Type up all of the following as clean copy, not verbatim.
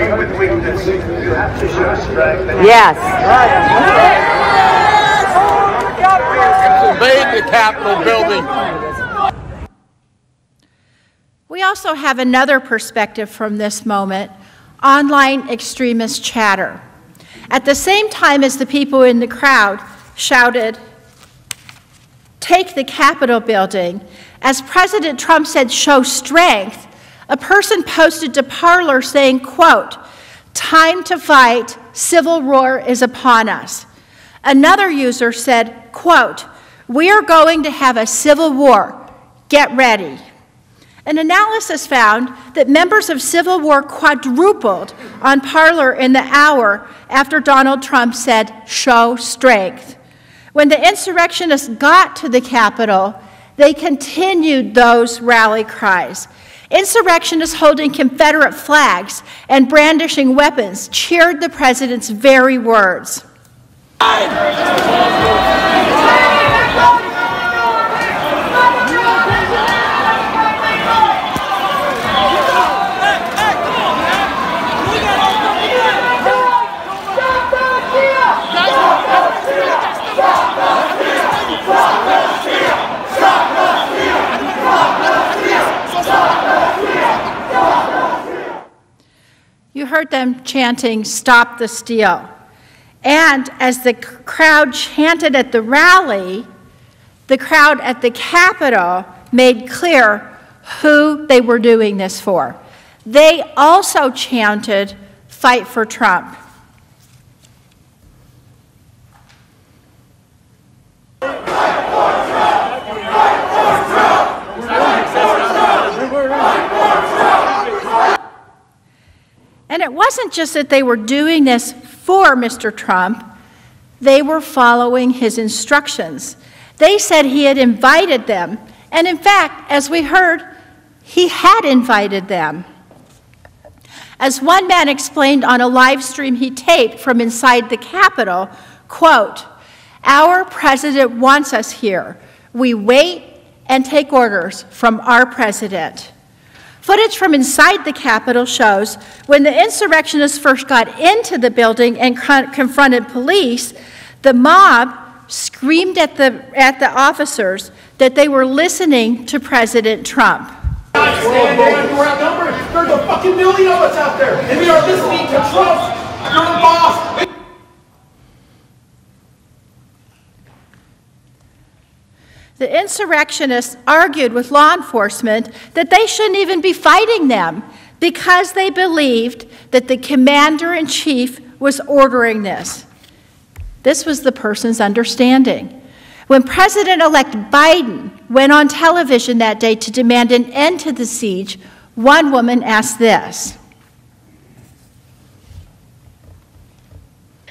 dealing with weakness, you have to show strength. Yes. Invade the Capitol building. We also have another perspective from this moment: online extremist chatter. At the same time as the people in the crowd shouted, "Take the Capitol building," as President Trump said, "Show strength," a person posted to Parler saying, quote, "Time to fight, civil war is upon us." Another user said, quote, "We are going to have a civil war, get ready." An analysis found that members of civil war quadrupled on Parler in the hour after Donald Trump said, "Show strength." When the insurrectionists got to the Capitol, they continued those rally cries. Insurrectionists holding Confederate flags and brandishing weapons cheered the president's very words. You heard them chanting, "Stop the steal." And as the crowd chanted at the rally, the crowd at the Capitol made clear who they were doing this for. They also chanted, "Fight for Trump." And it wasn't just that they were doing this for Mr. Trump, they were following his instructions. They said he had invited them, and in fact, as we heard, he had invited them. As one man explained on a live stream he taped from inside the Capitol, quote, "Our president wants us here. We wait and take orders from our president." Footage from inside the Capitol shows when the insurrectionists first got into the building and confronted police, the mob screamed at the officers that they were listening to President Trump. We're outnumbered. There's a fucking million of us out there, and we are listening to Trump. You're the boss. The insurrectionists argued with law enforcement that they shouldn't even be fighting them because they believed that the commander-in-chief was ordering this. This was the person's understanding. When President-elect Biden went on television that day to demand an end to the siege, one woman asked this.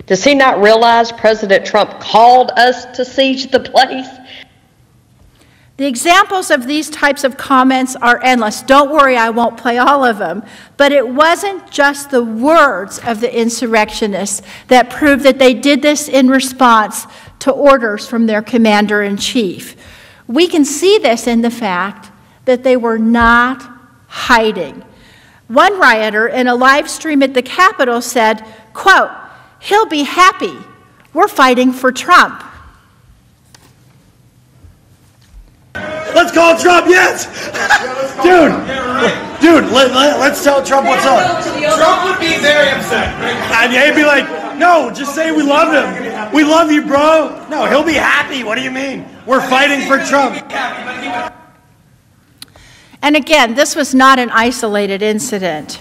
Does he not realize President Trump called us to siege the place? The examples of these types of comments are endless. Don't worry, I won't play all of them. But it wasn't just the words of the insurrectionists that proved that they did this in response to orders from their commander-in-chief. We can see this in the fact that they were not hiding. One rioter in a live stream at the Capitol said, quote, "He'll be happy. We're fighting for Trump." Let's call Trump, yes! Dude, let's tell Trump what's up. Trump would be very upset. And he'd be like, no, just say we love him. We love you, bro. No, he'll be happy. What do you mean? We're fighting for Trump. And again, this was not an isolated incident.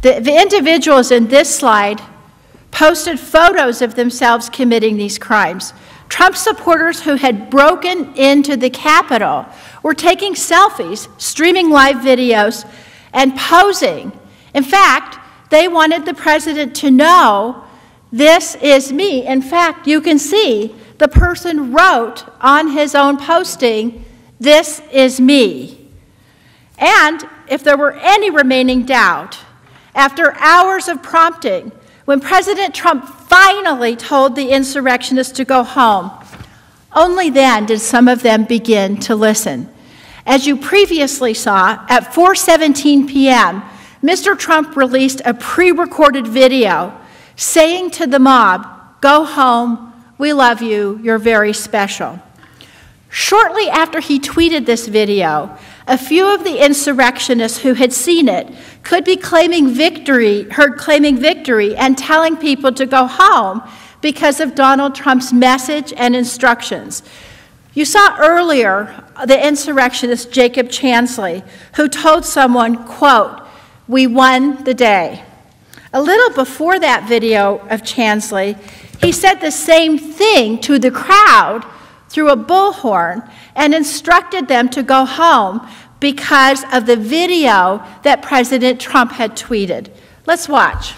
The individuals in this slide posted photos of themselves committing these crimes. Trump supporters who had broken into the Capitol were taking selfies, streaming live videos, and posing. In fact, they wanted the president to know, "This is me." In fact, you can see the person wrote on his own posting, "This is me." And if there were any remaining doubt, after hours of prompting, when President Trump finally told the insurrectionists to go home, only then did some of them begin to listen. As you previously saw, at 4:17 p.m., Mr. Trump released a pre-recorded video saying to the mob, "Go home, we love you, you're very special." Shortly after he tweeted this video, a few of the insurrectionists who had seen it could be claiming victory and telling people to go home because of Donald Trump's message and instructions. You saw earlier the insurrectionist Jacob Chansley, who told someone, quote, "We won the day." A little before that video of Chansley, he said the same thing to the crowd through a bullhorn and instructed them to go home because of the video that President Trump had tweeted. Let's watch.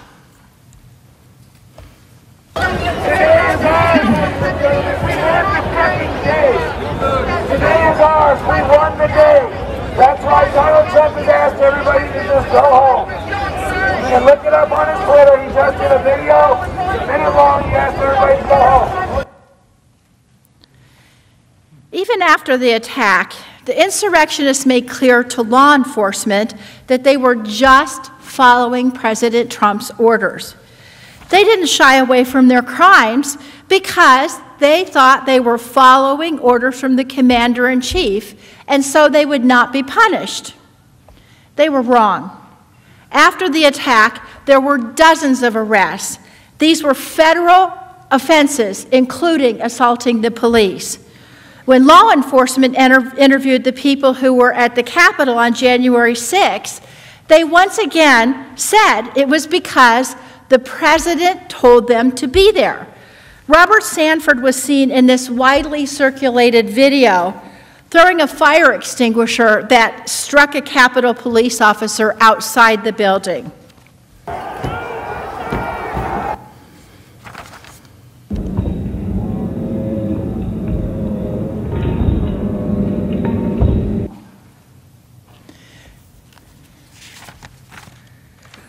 Today is ours. We won the fucking day. Today is ours. We won the day. That's why Donald Trump has asked everybody to just go home. You can look it up on his Twitter. He just did a video, a minute long. He asked everybody to go home. Even after the attack, the insurrectionists made clear to law enforcement that they were just following President Trump's orders. They didn't shy away from their crimes because they thought they were following orders from the commander-in-chief, and so they would not be punished. They were wrong. After the attack, there were dozens of arrests. These were federal offenses, including assaulting the police. When law enforcement interviewed the people who were at the Capitol on January 6th, they once again said it was because the president told them to be there. Robert Sanford was seen in this widely circulated video throwing a fire extinguisher that struck a Capitol police officer outside the building.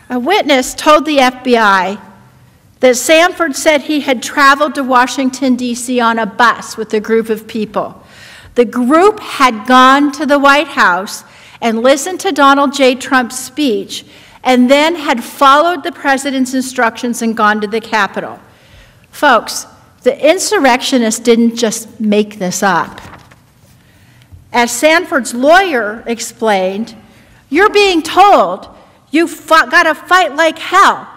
A witness told the FBI that Sanford said he had traveled to Washington, D.C. on a bus with a group of people. The group had gone to the White House and listened to Donald J. Trump's speech and then had followed the president's instructions and gone to the Capitol. Folks, the insurrectionists didn't just make this up. As Sanford's lawyer explained, you're being told you've got to fight like hell.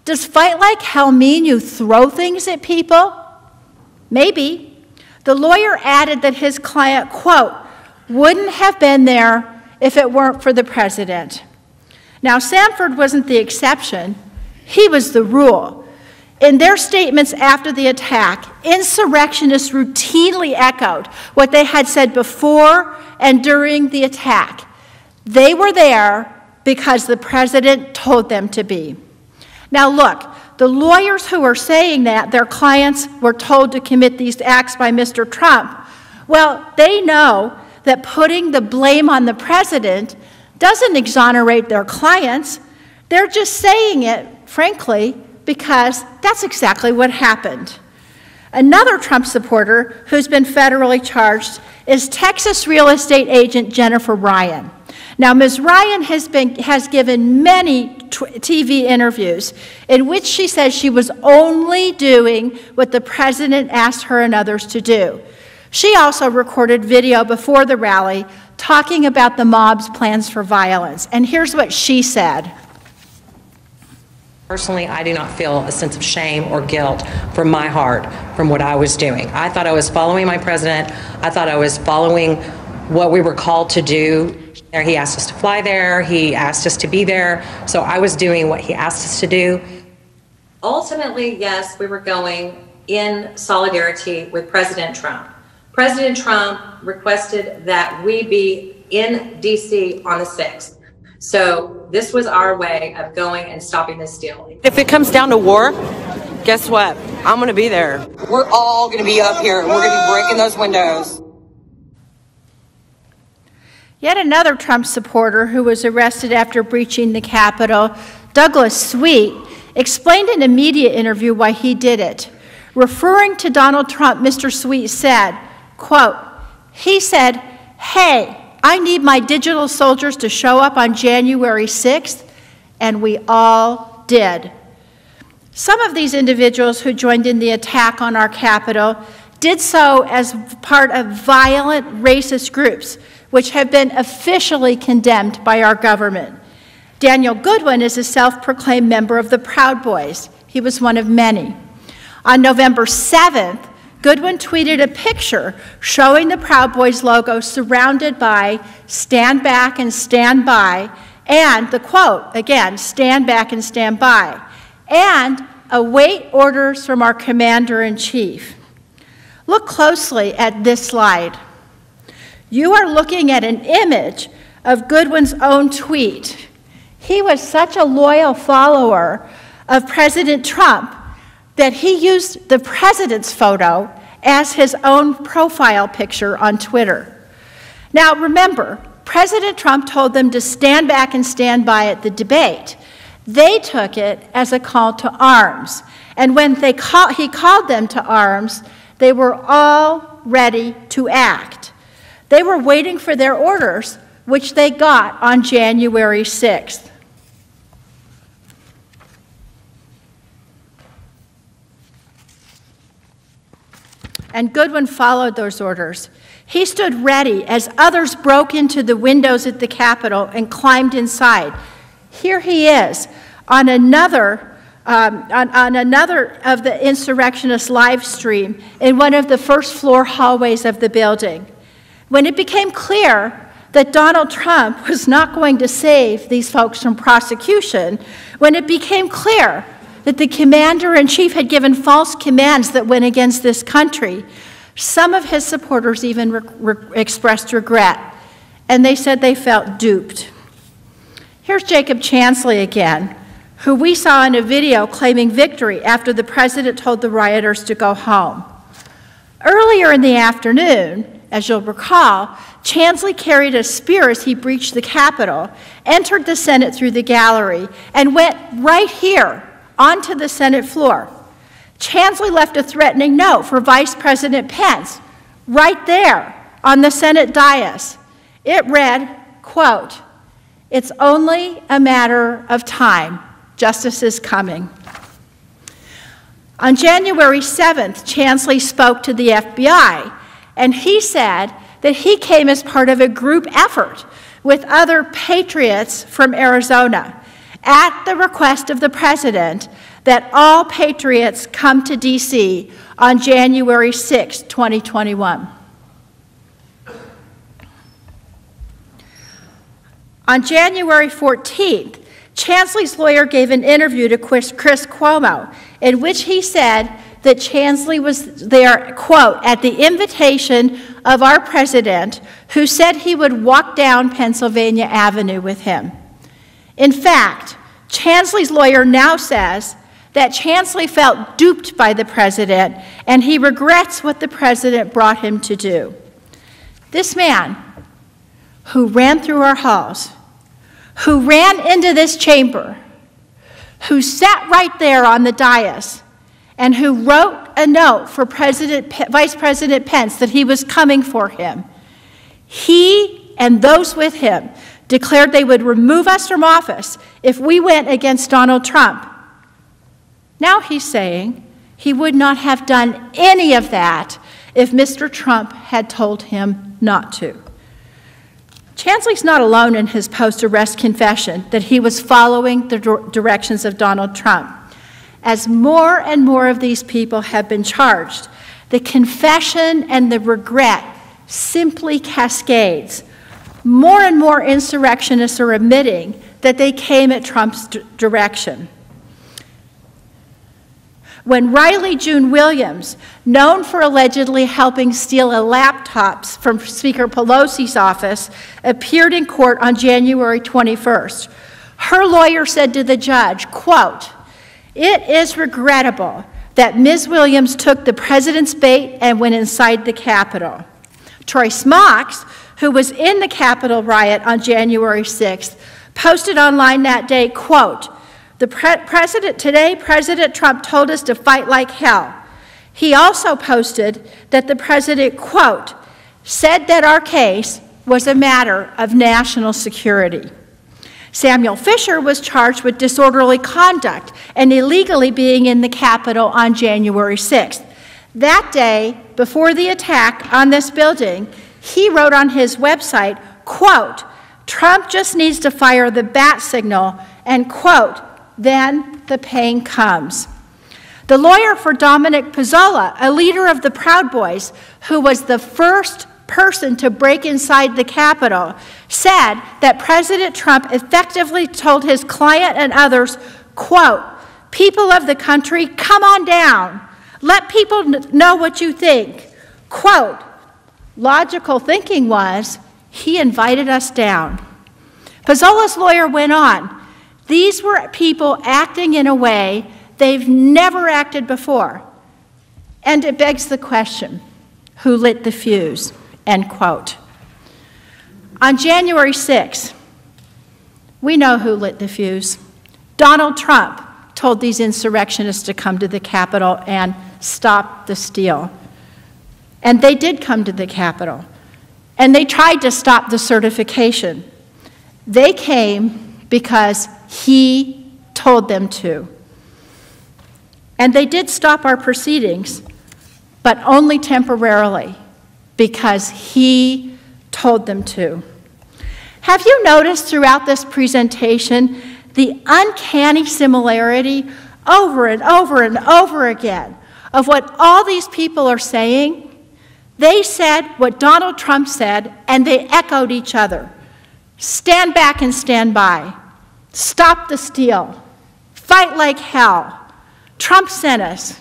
Does fight like hell mean you throw things at people? Maybe. The lawyer added that his client, quote, wouldn't have been there if it weren't for the president. Now, Sanford wasn't the exception. He was the rule. In their statements after the attack, insurrectionists routinely echoed what they had said before and during the attack. They were there because the president told them to be. Now look, the lawyers who are saying that their clients were told to commit these acts by Mr. Trump, well, they know that putting the blame on the president doesn't exonerate their clients. They're just saying it, frankly, because that's exactly what happened. Another Trump supporter who's been federally charged is Texas real estate agent Jennifer Ryan. Now, Ms. Ryan has given many TV interviews in which she says she was only doing what the president asked her and others to do. She also recorded video before the rally talking about the mob's plans for violence. And here's what she said. Personally, I do not feel a sense of shame or guilt from my heart from what I was doing. I thought I was following my president. I thought I was following what we were called to do. He asked us to fly there. He asked us to be there. So I was doing what he asked us to do. Ultimately, yes, we were going in solidarity with President Trump. President Trump requested that we be in D.C. on the 6th. So this was our way of going and stopping this deal. If it comes down to war, guess what? I'm going to be there. We're all going to be up here and we're going to be breaking those windows. Yet another Trump supporter who was arrested after breaching the Capitol, Douglas Sweet, explained in a media interview why he did it. Referring to Donald Trump, Mr. Sweet said, quote, he said, hey, I need my digital soldiers to show up on January 6th. and we all did. Some of these individuals who joined in the attack on our Capitol did so as part of violent racist groups, which have been officially condemned by our government. Daniel Goodwin is a self-proclaimed member of the Proud Boys. He was one of many. On November 7th, Goodwin tweeted a picture showing the Proud Boys logo surrounded by "Stand back and stand by," and the quote, again, "Stand back and stand by," and "Await orders from our Commander-in-Chief." Look closely at this slide. You are looking at an image of Goodwin's own tweet. He was such a loyal follower of President Trump that he used the president's photo as his own profile picture on Twitter. Now remember, President Trump told them to stand back and stand by at the debate. They took it as a call to arms. And when he called them to arms, they were all ready to act. They were waiting for their orders, which they got on January 6th. And Goodwin followed those orders. He stood ready as others broke into the windows at the Capitol and climbed inside. Here he is on another of the insurrectionists' live stream in one of the first floor hallways of the building. When it became clear that Donald Trump was not going to save these folks from prosecution, when it became clear that the Commander-in-Chief had given false commands that went against this country, some of his supporters even expressed regret, and they said they felt duped. Here's Jacob Chansley again, who we saw in a video claiming victory after the president told the rioters to go home. Earlier in the afternoon, as you'll recall, Chansley carried a spear as he breached the Capitol, entered the Senate through the gallery, and went right here onto the Senate floor. Chansley left a threatening note for Vice President Pence right there on the Senate dais. It read, quote, "It's only a matter of time. Justice is coming." On January 7th, Chansley spoke to the FBI, and he said that he came as part of a group effort with other patriots from Arizona at the request of the president that all patriots come to D.C. on January 6, 2021. On January 14th, Chansley's lawyer gave an interview to Chris Cuomo in which he said that Chansley was there, quote, "at the invitation of our president, who said he would walk down Pennsylvania Avenue with him." In fact, Chansley's lawyer now says that Chansley felt duped by the president and he regrets what the president brought him to do. This man who ran through our halls, who ran into this chamber, who sat right there on the dais, and who wrote a note for Vice President Pence that he was coming for him, he and those with him declared they would remove us from office if we went against Donald Trump. Now he's saying he would not have done any of that if Mr. Trump had told him not to. Chansley's not alone in his post-arrest confession that he was following the directions of Donald Trump. As more and more of these people have been charged, the confession and the regret simply cascades. More and more insurrectionists are admitting that they came at Trump's direction. When Riley June Williams, known for allegedly helping steal laptops from Speaker Pelosi's office, appeared in court on January 21st, her lawyer said to the judge, quote, "It is regrettable that Ms. Williams took the president's bait and went inside the Capitol." Troy Smocks, who was in the Capitol riot on January 6th, posted online that day, quote, Today, President Trump told us to fight like hell. He also posted that the president, quote, said that our case was a matter of national security. Samuel Fisher was charged with disorderly conduct and illegally being in the Capitol on January 6th. That day, before the attack on this building, he wrote on his website, quote, "Trump just needs to fire the bat signal," and quote, "then the pain comes." The lawyer for Dominic Pizzola, a leader of the Proud Boys, who was the first person to break inside the Capitol, said that President Trump effectively told his client and others, quote, "People of the country, come on down. Let people know what you think." Quote, logical thinking was, he invited us down. Pizzola's lawyer went on, "These were people acting in a way they've never acted before. And it begs the question, who lit the fuse?" End quote. On January 6th, we know who lit the fuse. Donald Trump told these insurrectionists to come to the Capitol and stop the steal. And they did come to the Capitol. And they tried to stop the certification. They came because he told them to. And they did stop our proceedings, but only temporarily, because he told them to. Have you noticed throughout this presentation the uncanny similarity over and over and over again of what all these people are saying? They said what Donald Trump said, and they echoed each other. Stand back and stand by. Stop the steal. Fight like hell. Trump sent us.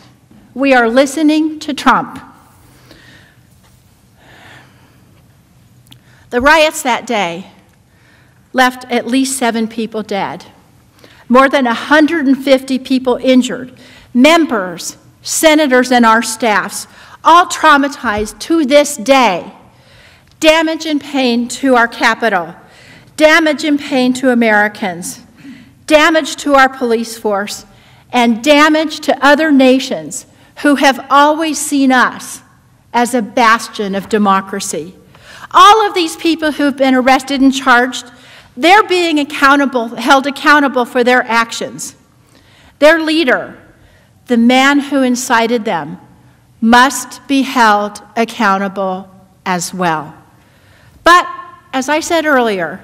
We are listening to Trump. The riots that day left at least 7 people dead, more than 150 people injured, members, senators, and our staffs, all traumatized to this day. Damage and pain to our Capitol, damage and pain to Americans, damage to our police force, and damage to other nations who have always seen us as a bastion of democracy. All of these people who've been arrested and charged, they're being held accountable for their actions. Their leader, the man who incited them, must be held accountable as well. But, as I said earlier,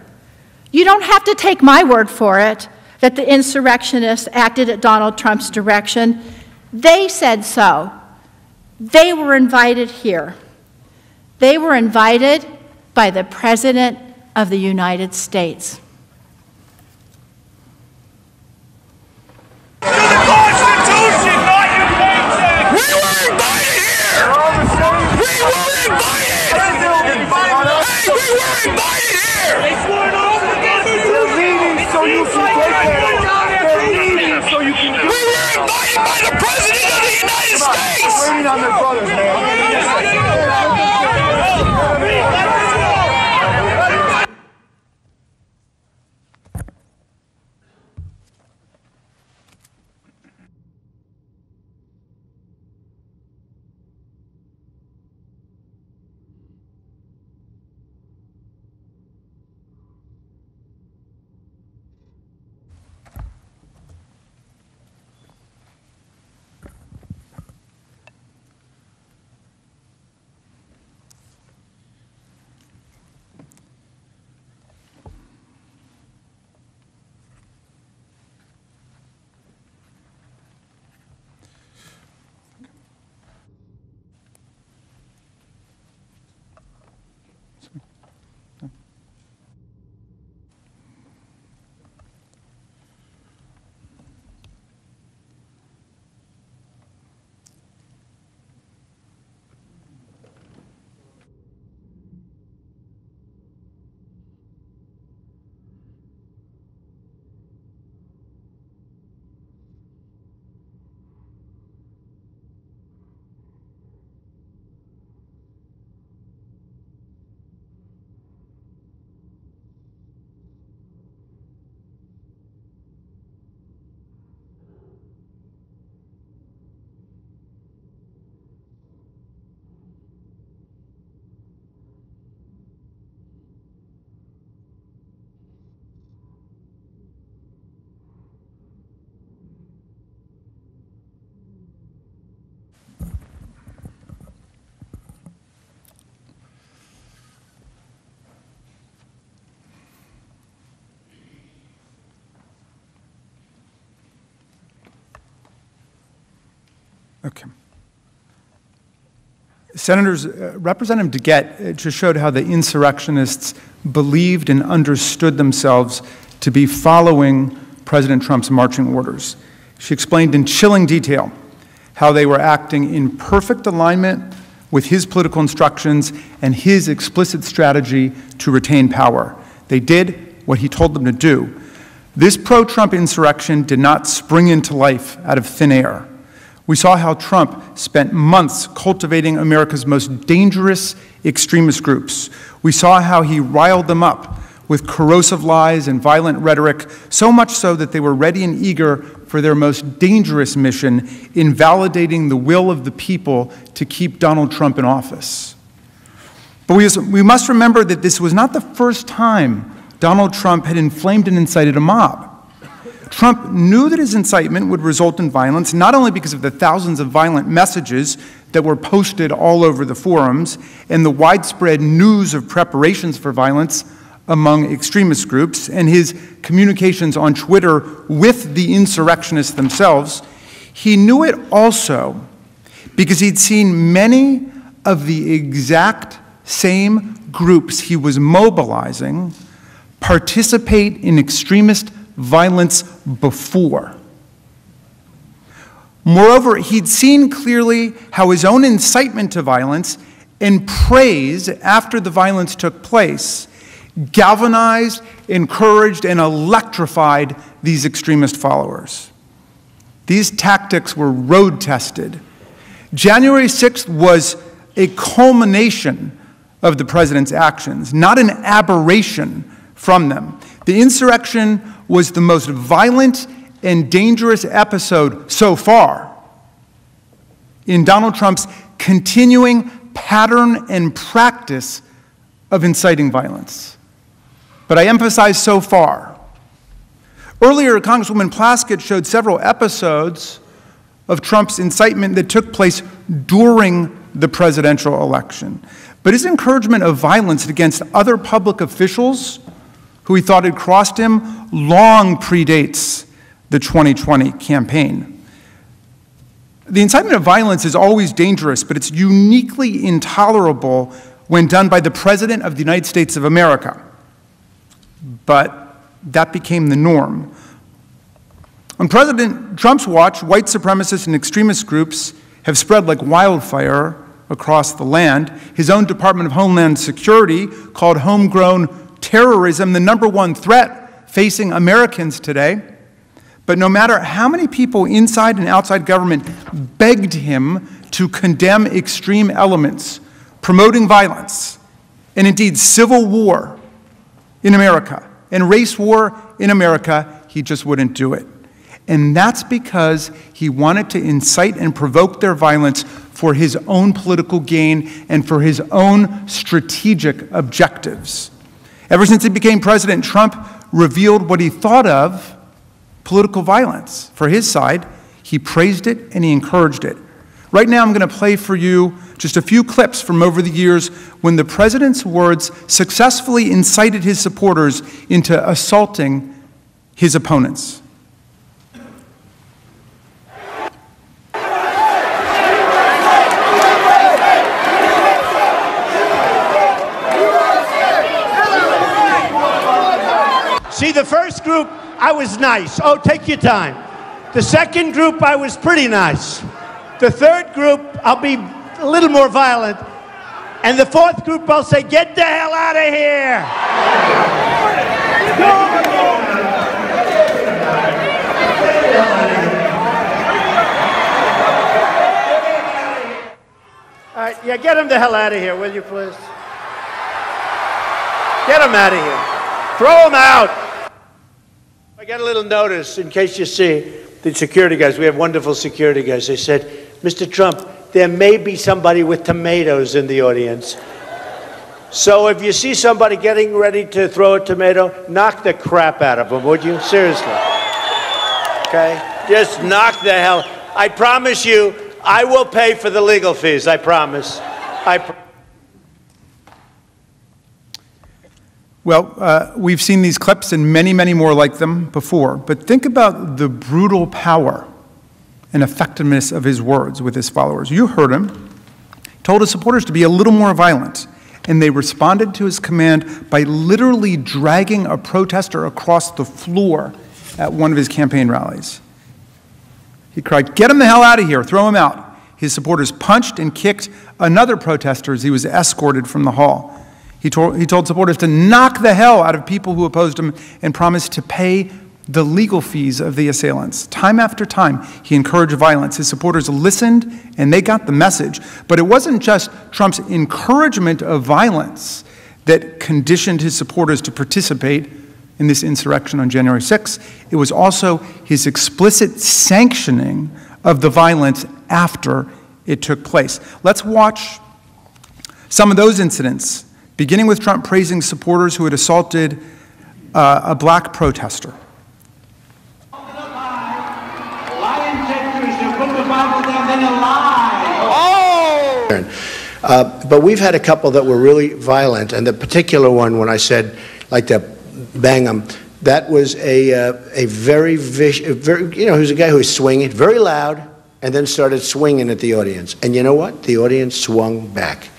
you don't have to take my word for it that the insurrectionists acted at Donald Trump's direction. They said so. They were invited here. They were invited by the President of the United States. To the Constitution, not your paycheck! We were invited here! We were invited! Hey, we were invited here! They swore an oath against you! They're leaving so you can take care. They're leaving so you can do it. We were invited by the President of the United States! Waiting on their brothers, man. Okay. Senators, Representative DeGette just showed how the insurrectionists believed and understood themselves to be following President Trump's marching orders. She explained in chilling detail how they were acting in perfect alignment with his political instructions and his explicit strategy to retain power. They did what he told them to do. This pro-Trump insurrection did not spring into life out of thin air. We saw how Trump spent months cultivating America's most dangerous extremist groups. We saw how he riled them up with corrosive lies and violent rhetoric, so much so that they were ready and eager for their most dangerous mission in validating the will of the people to keep Donald Trump in office. But we must remember that this was not the first time Donald Trump had inflamed and incited a mob. Trump knew that his incitement would result in violence, not only because of the thousands of violent messages that were posted all over the forums and the widespread news of preparations for violence among extremist groups and his communications on Twitter with the insurrectionists themselves. He knew it also because he'd seen many of the exact same groups he was mobilizing participate in extremist violence before. Moreover, he'd seen clearly how his own incitement to violence and praise after the violence took place galvanized, encouraged, and electrified these extremist followers. These tactics were road-tested. January 6th was a culmination of the president's actions, not an aberration from them. The insurrection was the most violent and dangerous episode so far in Donald Trump's continuing pattern and practice of inciting violence. But I emphasize so far. Earlier, Congresswoman Plaskett showed several episodes of Trump's incitement that took place during the presidential election. But his encouragement of violence against other public officials who he thought had crossed him long predates the 2020 campaign. The incitement of violence is always dangerous, but it's uniquely intolerable when done by the President of the United States of America. But that became the norm. On President Trump's watch, white supremacists and extremist groups have spread like wildfire across the land. His own Department of Homeland Security called homegrown terrorism the #1 threat facing Americans today. But no matter how many people inside and outside government begged him to condemn extreme elements promoting violence and indeed civil war in America and race war in America, he just wouldn't do it. And that's because he wanted to incite and provoke their violence for his own political gain and for his own strategic objectives. Ever since he became president, Trump revealed what he thought of political violence. For his side, he praised it and he encouraged it. Right now, I'm going to play for you just a few clips from over the years when the president's words successfully incited his supporters into assaulting his opponents. See, the first group, I was nice. Oh, take your time. The second group, I was pretty nice. The third group, I'll be a little more violent. And the fourth group, I'll say, get the hell out of here. All right, yeah, get him the hell out of here, will you, please? Get him out of here. Throw him out. I got a little notice, in case you see, the security guys, we have wonderful security guys. They said, Mr. Trump, there may be somebody with tomatoes in the audience. So if you see somebody getting ready to throw a tomato, knock the crap out of them, would you? Seriously. Okay? Just knock the hell. I promise you, I will pay for the legal fees. I promise. Well, we've seen these clips and many, many more like them before. But think about the brutal power and effectiveness of his words with his followers. You heard him. He told his supporters to be a little more violent, and they responded to his command by literally dragging a protester across the floor at one of his campaign rallies. He cried, "Get him the hell out of here, throw him out." His supporters punched and kicked another protester as he was escorted from the hall. He told supporters to knock the hell out of people who opposed him and promised to pay the legal fees of the assailants. Time after time, he encouraged violence. His supporters listened, and they got the message. But it wasn't just Trump's encouragement of violence that conditioned his supporters to participate in this insurrection on January 6th. It was also his explicit sanctioning of the violence after it took place. Let's watch some of those incidents, beginning with Trump praising supporters who had assaulted a black protester. But we've had a couple that were really violent, and the particular one, when I said, like to bang him, that was a very vicious, he was a guy who was swinging, very loud, and then started swinging at the audience. And you know what? The audience swung back.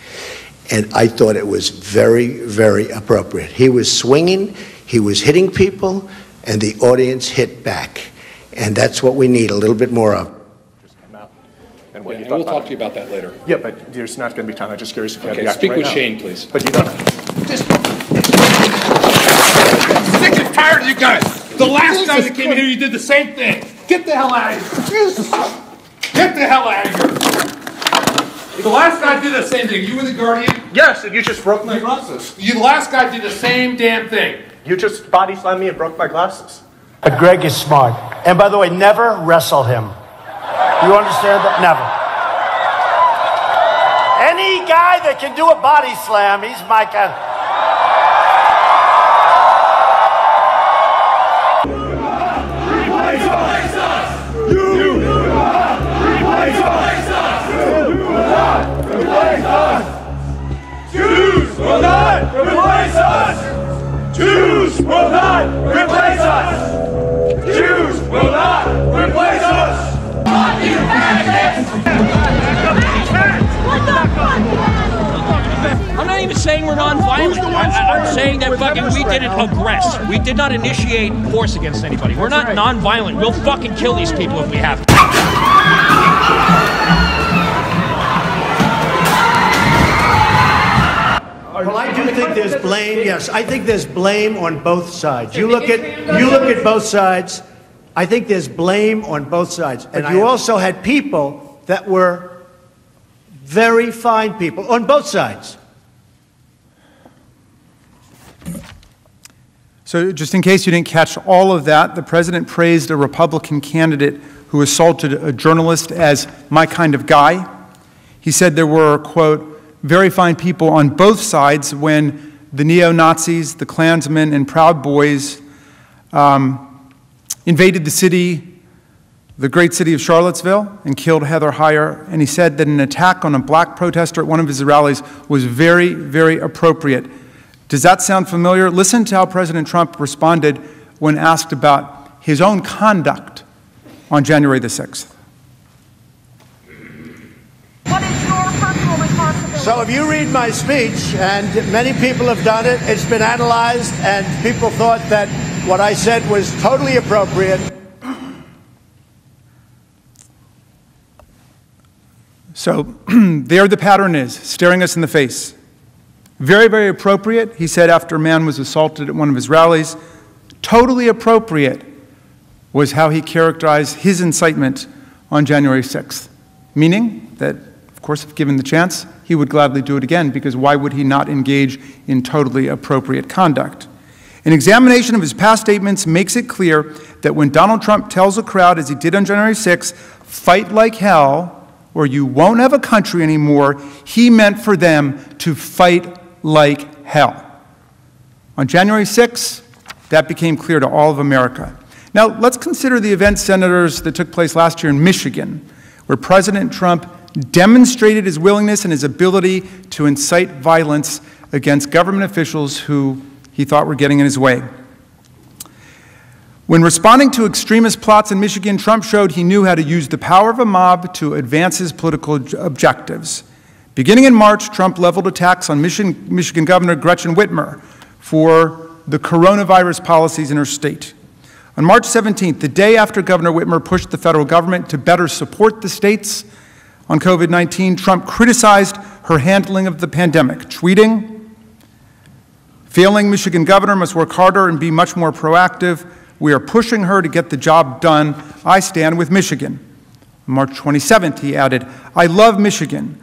And I thought it was very, very appropriate. He was swinging, he was hitting people, and the audience hit back. And that's what we need a little bit more of. And what you thought we'll talk to you about that later. Yeah, but there's not going to be time. I'm just curious if you okay, have the speak right with now. Shane, please. But you don't. Sick and tired of you guys. The last time that came in here, you did the same thing. Get the hell out of here. Jesus. Get the hell out of here. The last guy did the same thing. You were the guardian? Yes, and you just broke my glasses. The last guy did the same damn thing. You just body slammed me and broke my glasses. But Greg is smart. And by the way, never wrestle him. You understand that? Never. Any guy that can do a body slam, he's my kind. Replace us! You do not replace us! You do not replace us! Jews will not replace us! Jews will not replace us! Jews will not replace us! I'm not even saying we're non-violent. I'm saying that fucking we didn't aggress. We did not initiate force against anybody. We're not non-violent. We'll fucking kill these people if we have to. Well, I do think there's blame. Yes, I think there's blame on both sides. You look at both sides. I think there's blame on both sides. And you also had people that were very fine people on both sides. So just in case you didn't catch all of that, the president praised a Republican candidate who assaulted a journalist as my kind of guy. He said there were, quote, very fine people on both sides when the neo-Nazis, the Klansmen, and Proud Boys invaded the city, the great city of Charlottesville, and killed Heather Heyer. And he said that an attack on a black protester at one of his rallies was very, very appropriate. Does that sound familiar? Listen to how President Trump responded when asked about his own conduct on January the 6th. What is your personal responsibility? So if you read my speech, and many people have done it, it's been analyzed, and people thought that what I said was totally appropriate. So there the pattern is, staring us in the face. Very, very appropriate, he said after a man was assaulted at one of his rallies. Totally appropriate was how he characterized his incitement on January 6th, meaning that, of course, if given the chance, he would gladly do it again, because why would he not engage in totally appropriate conduct? An examination of his past statements makes it clear that when Donald Trump tells a crowd, as he did on January 6th, fight like hell, or you won't have a country anymore, he meant for them to fight like hell. On January 6th, that became clear to all of America. Now, let's consider the events, senators, that took place last year in Michigan, where President Trump demonstrated his willingness and his ability to incite violence against government officials who he thought were getting in his way. When responding to extremist plots in Michigan, Trump showed he knew how to use the power of a mob to advance his political objectives. Beginning in March, Trump leveled attacks on Michigan Governor Gretchen Whitmer for the coronavirus policies in her state. On March 17th, the day after Governor Whitmer pushed the federal government to better support the states on COVID-19, Trump criticized her handling of the pandemic, tweeting, "Failing Michigan governor must work harder and be much more proactive. We are pushing her to get the job done. I stand with Michigan." On March 27th, he added, "I love Michigan.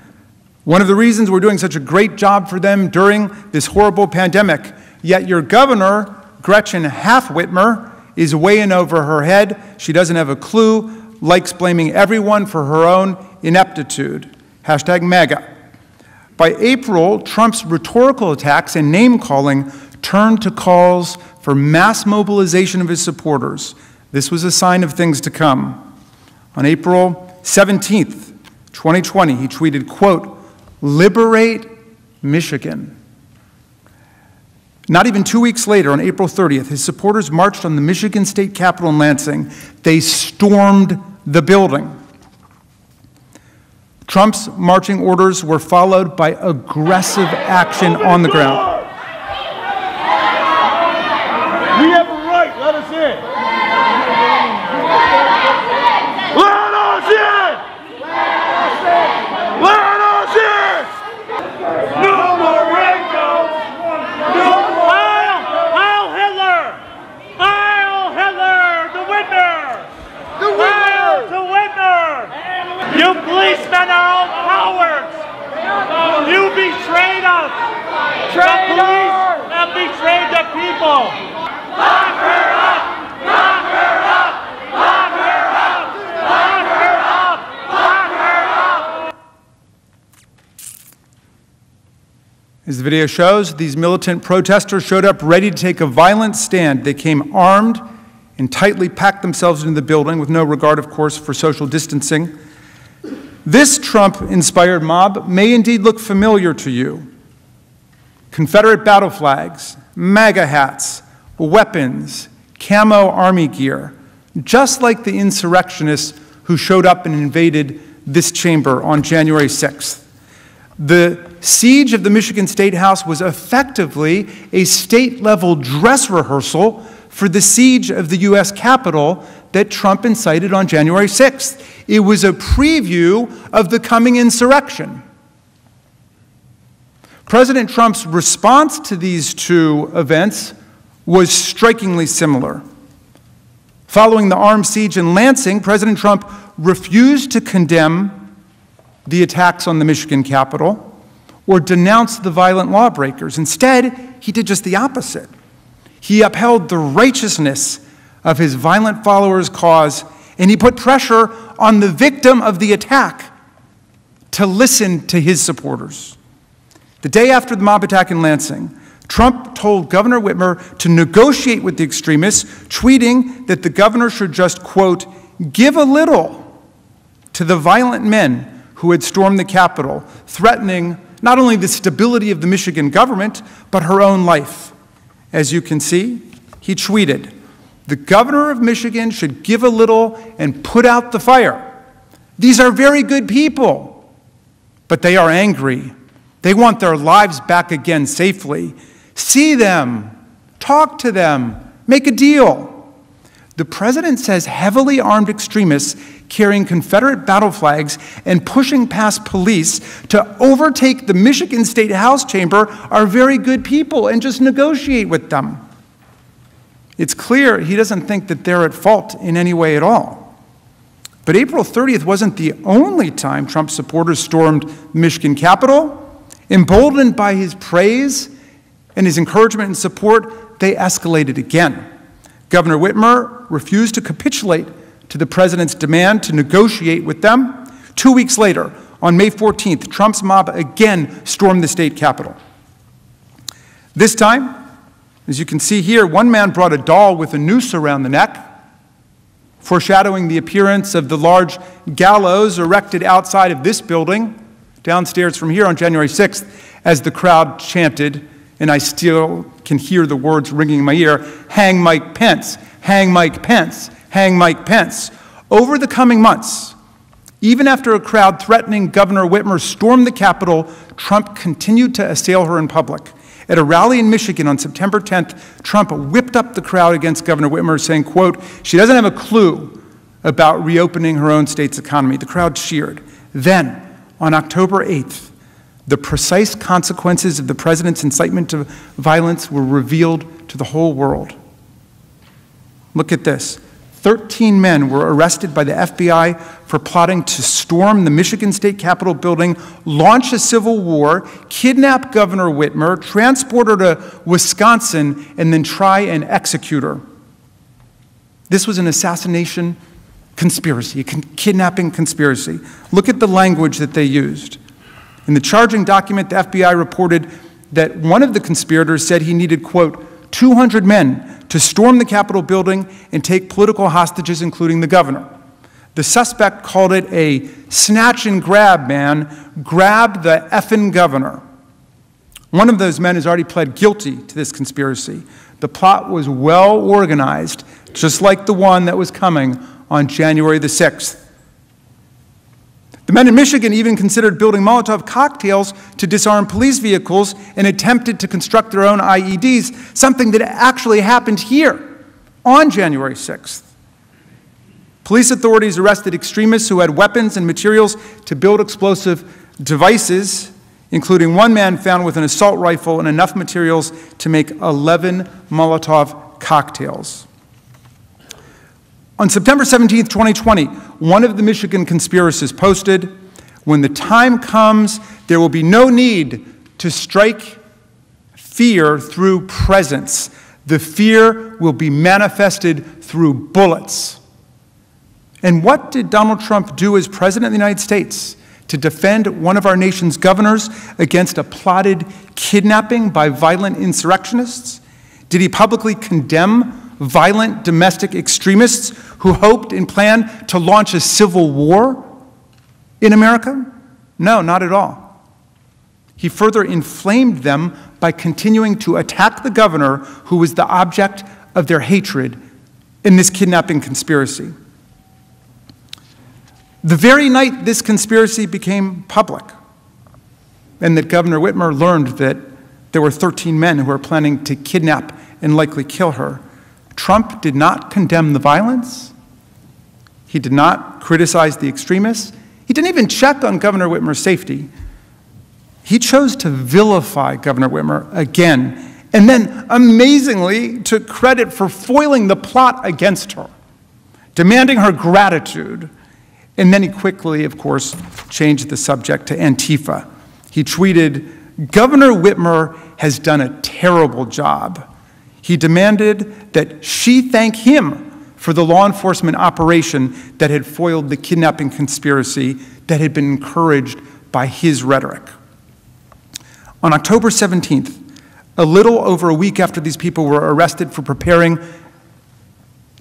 One of the reasons we're doing such a great job for them during this horrible pandemic, yet your governor, Gretchen Whitmer, is way in over her head. She doesn't have a clue, likes blaming everyone for her own ineptitude. Hashtag MAGA." By April, Trump's rhetorical attacks and name-calling turned to calls for mass mobilization of his supporters. This was a sign of things to come. On April 17th, 2020, he tweeted, quote, "Liberate Michigan." Not even 2 weeks later, on April 30th, his supporters marched on the Michigan State Capitol in Lansing. They stormed the building. Trump's marching orders were followed by aggressive action on the ground. We have a right. Let us in. Let us in. Let us in. No more rainbows. No more. Heil Hitler. Heil Hitler. The winner. The winner. To Whitmer. You policemen are all cowards. You betrayed us. The police have betrayed the people. Lock her up! Lock her up! Lock her up! Lock her up! Lock her up! As the video shows, these militant protesters showed up ready to take a violent stand. They came armed and tightly packed themselves into the building with no regard, of course, for social distancing. This Trump-inspired mob may indeed look familiar to you. Confederate battle flags, MAGA hats, weapons, camo army gear, just like the insurrectionists who showed up and invaded this chamber on January 6th. The siege of the Michigan State House was effectively a state-level dress rehearsal for the siege of the U.S. Capitol that Trump incited on January 6th. It was a preview of the coming insurrection. President Trump's response to these two events was strikingly similar. Following the armed siege in Lansing, President Trump refused to condemn the attacks on the Michigan Capitol or denounce the violent lawbreakers. Instead, he did just the opposite. He upheld the righteousness of his violent followers' cause, and he put pressure on the victim of the attack to listen to his supporters. The day after the mob attack in Lansing, Trump told Governor Whitmer to negotiate with the extremists, tweeting that the governor should just, quote, "give a little" to the violent men who had stormed the Capitol, threatening not only the stability of the Michigan government, but her own life. As you can see, he tweeted, "The governor of Michigan should give a little and put out the fire. These are very good people, but they are angry. They want their lives back again safely. See them, talk to them, make a deal." The president says heavily armed extremists carrying Confederate battle flags and pushing past police to overtake the Michigan State House chamber are very good people and just negotiate with them. It's clear he doesn't think that they're at fault in any way at all. But April 30th wasn't the only time Trump supporters stormed the Michigan Capitol. Emboldened by his praise and his encouragement and support, they escalated again. Governor Whitmer refused to capitulate to the president's demand to negotiate with them. 2 weeks later, on May 14th, Trump's mob again stormed the state capitol. This time, as you can see here, one man brought a doll with a noose around the neck, foreshadowing the appearance of the large gallows erected outside of this building, downstairs from here on January 6th, as the crowd chanted, and I still can hear the words ringing in my ear, "Hang Mike Pence, hang Mike Pence, hang Mike Pence. Over the coming months, even after a crowd threatening Governor Whitmer stormed the Capitol, Trump continued to assail her in public. At a rally in Michigan on September 10th, Trump whipped up the crowd against Governor Whitmer, saying, quote, "She doesn't have a clue about reopening her own state's economy." The crowd cheered. Then, on October 8th, the precise consequences of the president's incitement to violence were revealed to the whole world. Look at this. 13 men were arrested by the FBI for plotting to storm the Michigan State Capitol building, launch a civil war, kidnap Governor Whitmer, transport her to Wisconsin, and then try and execute her. This was an assassination conspiracy, a kidnapping conspiracy. Look at the language that they used. In the charging document, the FBI reported that one of the conspirators said he needed, quote, 200 men to storm the Capitol building and take political hostages, including the governor. The suspect called it a snatch and grab, man. Grab the effing governor. One of those men has already pled guilty to this conspiracy. The plot was well organized, just like the one that was coming on January the 6th. The men in Michigan even considered building Molotov cocktails to disarm police vehicles and attempted to construct their own IEDs, something that actually happened here on January 6th. Police authorities arrested extremists who had weapons and materials to build explosive devices, including one man found with an assault rifle and enough materials to make 11 Molotov cocktails. On September 17th, 2020, one of the Michigan conspiracists posted, "When the time comes, there will be no need to strike fear through presence. The fear will be manifested through bullets." And what did Donald Trump do as President of the United States to defend one of our nation's governors against a plotted kidnapping by violent insurrectionists? Did he publicly condemn violent domestic extremists who hoped and planned to launch a civil war in America? No, not at all. He further inflamed them by continuing to attack the governor who was the object of their hatred in this kidnapping conspiracy. The very night this conspiracy became public, and that Governor Whitmer learned that there were 13 men who were planning to kidnap and likely kill her, Trump did not condemn the violence. He did not criticize the extremists. He didn't even check on Governor Whitmer's safety. He chose to vilify Governor Whitmer again, and then amazingly took credit for foiling the plot against her, demanding her gratitude. And then he quickly, of course, changed the subject to Antifa. He tweeted, "Governor Whitmer has done a terrible job." He demanded that she thank him for the law enforcement operation that had foiled the kidnapping conspiracy that had been encouraged by his rhetoric. On October 17th, a little over a week after these people were arrested for preparing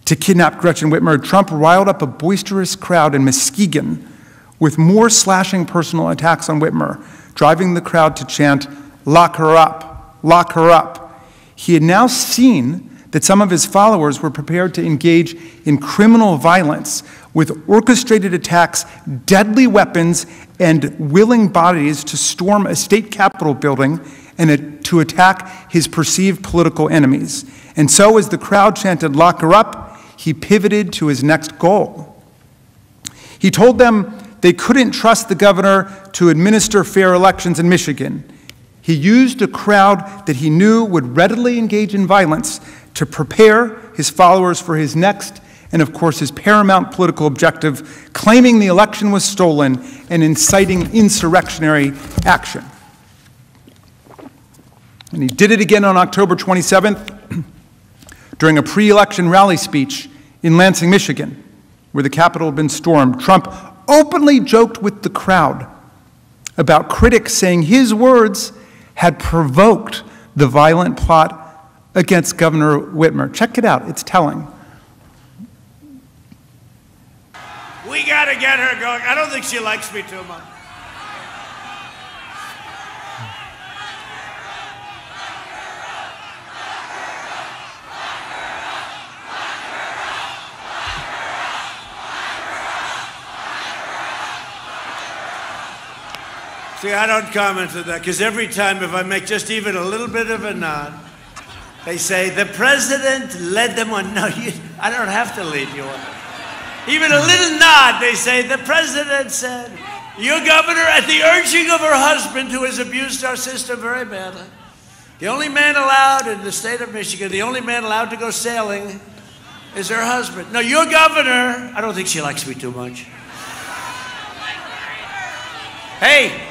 to kidnap Gretchen Whitmer, Trump riled up a boisterous crowd in Muskegon with more slashing personal attacks on Whitmer, driving the crowd to chant, "Lock her up, lock her up." He had now seen that some of his followers were prepared to engage in criminal violence with orchestrated attacks, deadly weapons, and willing bodies to storm a state capitol building and to attack his perceived political enemies. And so as the crowd chanted, "Lock her up," he pivoted to his next goal. He told them they couldn't trust the governor to administer fair elections in Michigan. He used a crowd that he knew would readily engage in violence to prepare his followers for his next and, of course, his paramount political objective, claiming the election was stolen and inciting insurrectionary action. And he did it again on October 27th during a pre-election rally speech in Lansing, Michigan, where the Capitol had been stormed. Trump openly joked with the crowd about critics saying his words had provoked the violent plot against Governor Whitmer. Check it out, it's telling. We gotta get her going. I don't think she likes me too much. See, I don't comment on that, because every time if I make just even a little bit of a nod, they say, the president led them on. No, I don't have to lead you on. Even a little nod, they say, the president said, your governor, at the urging of her husband, who has abused our system very badly, the only man allowed in the state of Michigan, the only man allowed to go sailing is her husband. No, your governor, I don't think she likes me too much. Hey,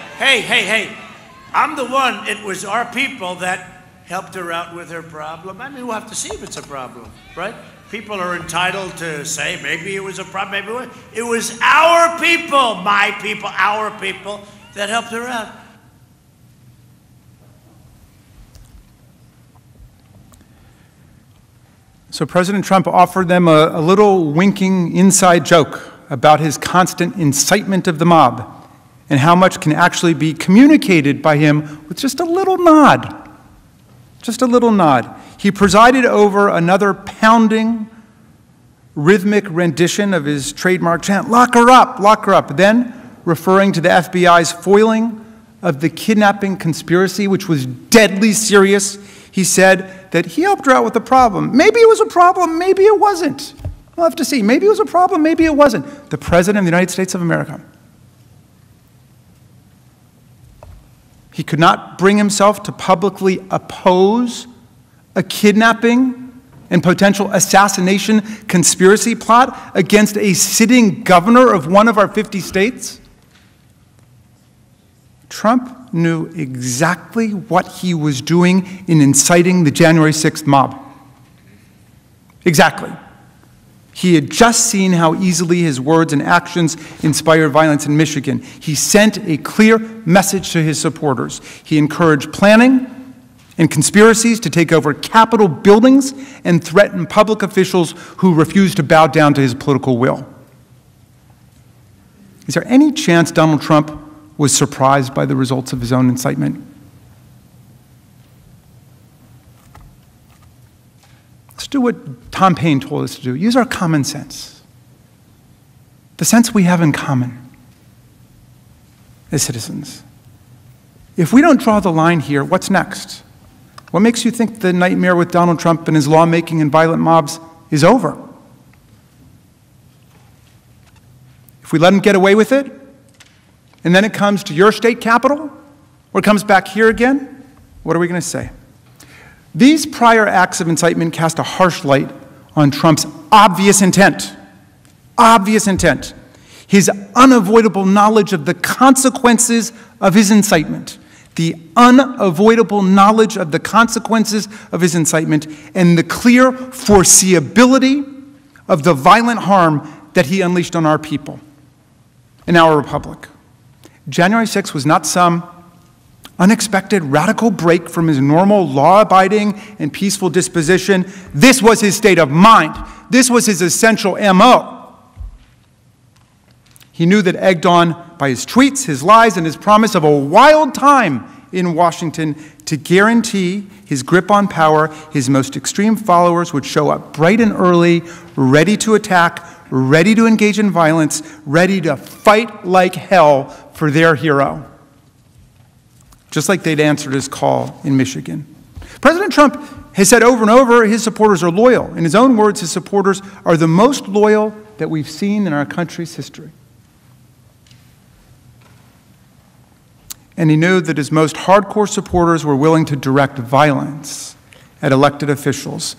I'm the one, it was our people that helped her out with her problem. I mean, we'll have to see if it's a problem, right? People are entitled to say maybe it was a problem, maybe it wasn't. It was our people, my people, our people, that helped her out. So President Trump offered them a little winking inside joke about his constant incitement of the mob and how much can actually be communicated by him with just a little nod. Just a little nod. He presided over another pounding, rhythmic rendition of his trademark chant, lock her up, then referring to the FBI's foiling of the kidnapping conspiracy, which was deadly serious, he said that he helped her out with the problem. Maybe it was a problem, maybe it wasn't. We'll have to see. Maybe it was a problem, maybe it wasn't. The President of the United States of America. He could not bring himself to publicly oppose a kidnapping and potential assassination conspiracy plot against a sitting governor of one of our 50 states. Trump knew exactly what he was doing in inciting the January 6th mob. Exactly. He had just seen how easily his words and actions inspired violence in Michigan. He sent a clear message to his supporters. He encouraged planning and conspiracies to take over Capitol buildings and threaten public officials who refused to bow down to his political will. Is there any chance Donald Trump was surprised by the results of his own incitement? Let's do what Tom Paine told us to do. Use our common sense. The sense we have in common as citizens. If we don't draw the line here, what's next? What makes you think the nightmare with Donald Trump and his lawmaking and violent mobs is over? If we let him get away with it, and then it comes to your state capitol, or it comes back here again, what are we going to say? These prior acts of incitement cast a harsh light on Trump's obvious intent. Obvious intent. His unavoidable knowledge of the consequences of his incitement. The unavoidable knowledge of the consequences of his incitement and the clear foreseeability of the violent harm that he unleashed on our people and our republic. January 6th was not some unexpected radical break from his normal law-abiding and peaceful disposition. This was his state of mind. This was his essential MO. He knew that, egged on by his tweets, his lies, and his promise of a wild time in Washington to guarantee his grip on power, his most extreme followers would show up bright and early, ready to attack, ready to engage in violence, ready to fight like hell for their hero. Just like they'd answered his call in Michigan. President Trump has said over and over his supporters are loyal. In his own words, his supporters are the most loyal that we've seen in our country's history. And he knew that his most hardcore supporters were willing to direct violence at elected officials,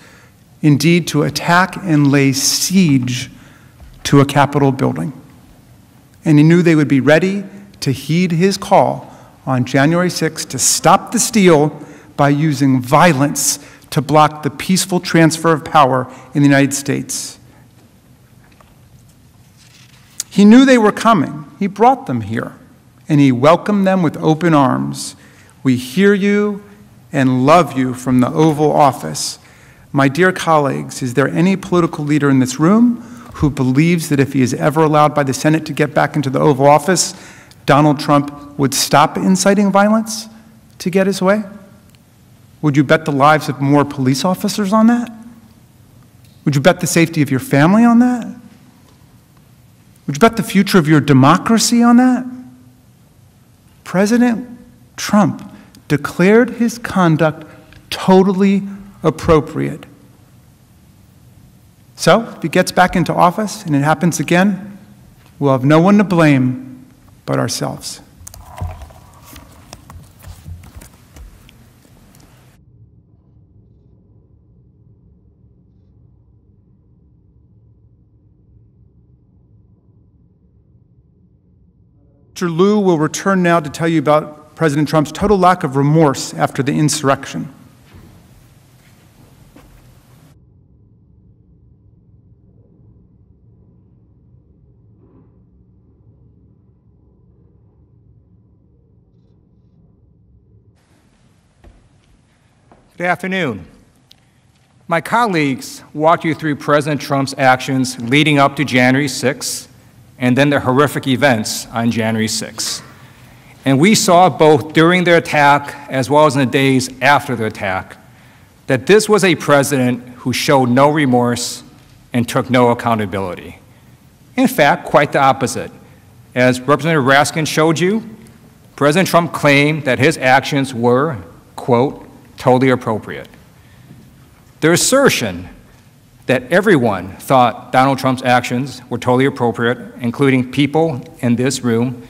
indeed to attack and lay siege to a Capitol building. And he knew they would be ready to heed his call on January 6th to stop the steal by using violence to block the peaceful transfer of power in the United States. He knew they were coming. He brought them here, and he welcomed them with open arms. We hear you and love you from the Oval Office. My dear colleagues, is there any political leader in this room who believes that if he is ever allowed by the Senate to get back into the Oval Office, Donald Trump would stop inciting violence to get his way? Would you bet the lives of more police officers on that? Would you bet the safety of your family on that? Would you bet the future of your democracy on that? President Trump declared his conduct totally appropriate. So, if he gets back into office and it happens again, we'll have no one to blame but ourselves. Mr. Liu will return now to tell you about President Trump's total lack of remorse after the insurrection. Good afternoon. My colleagues walked you through President Trump's actions leading up to January 6th and then the horrific events on January 6th. And we saw both during the attack as well as in the days after the attack that this was a president who showed no remorse and took no accountability. In fact, quite the opposite. As Representative Raskin showed you, President Trump claimed that his actions were, quote, totally appropriate. The assertion that everyone thought Donald Trump's actions were totally appropriate, including people in this room,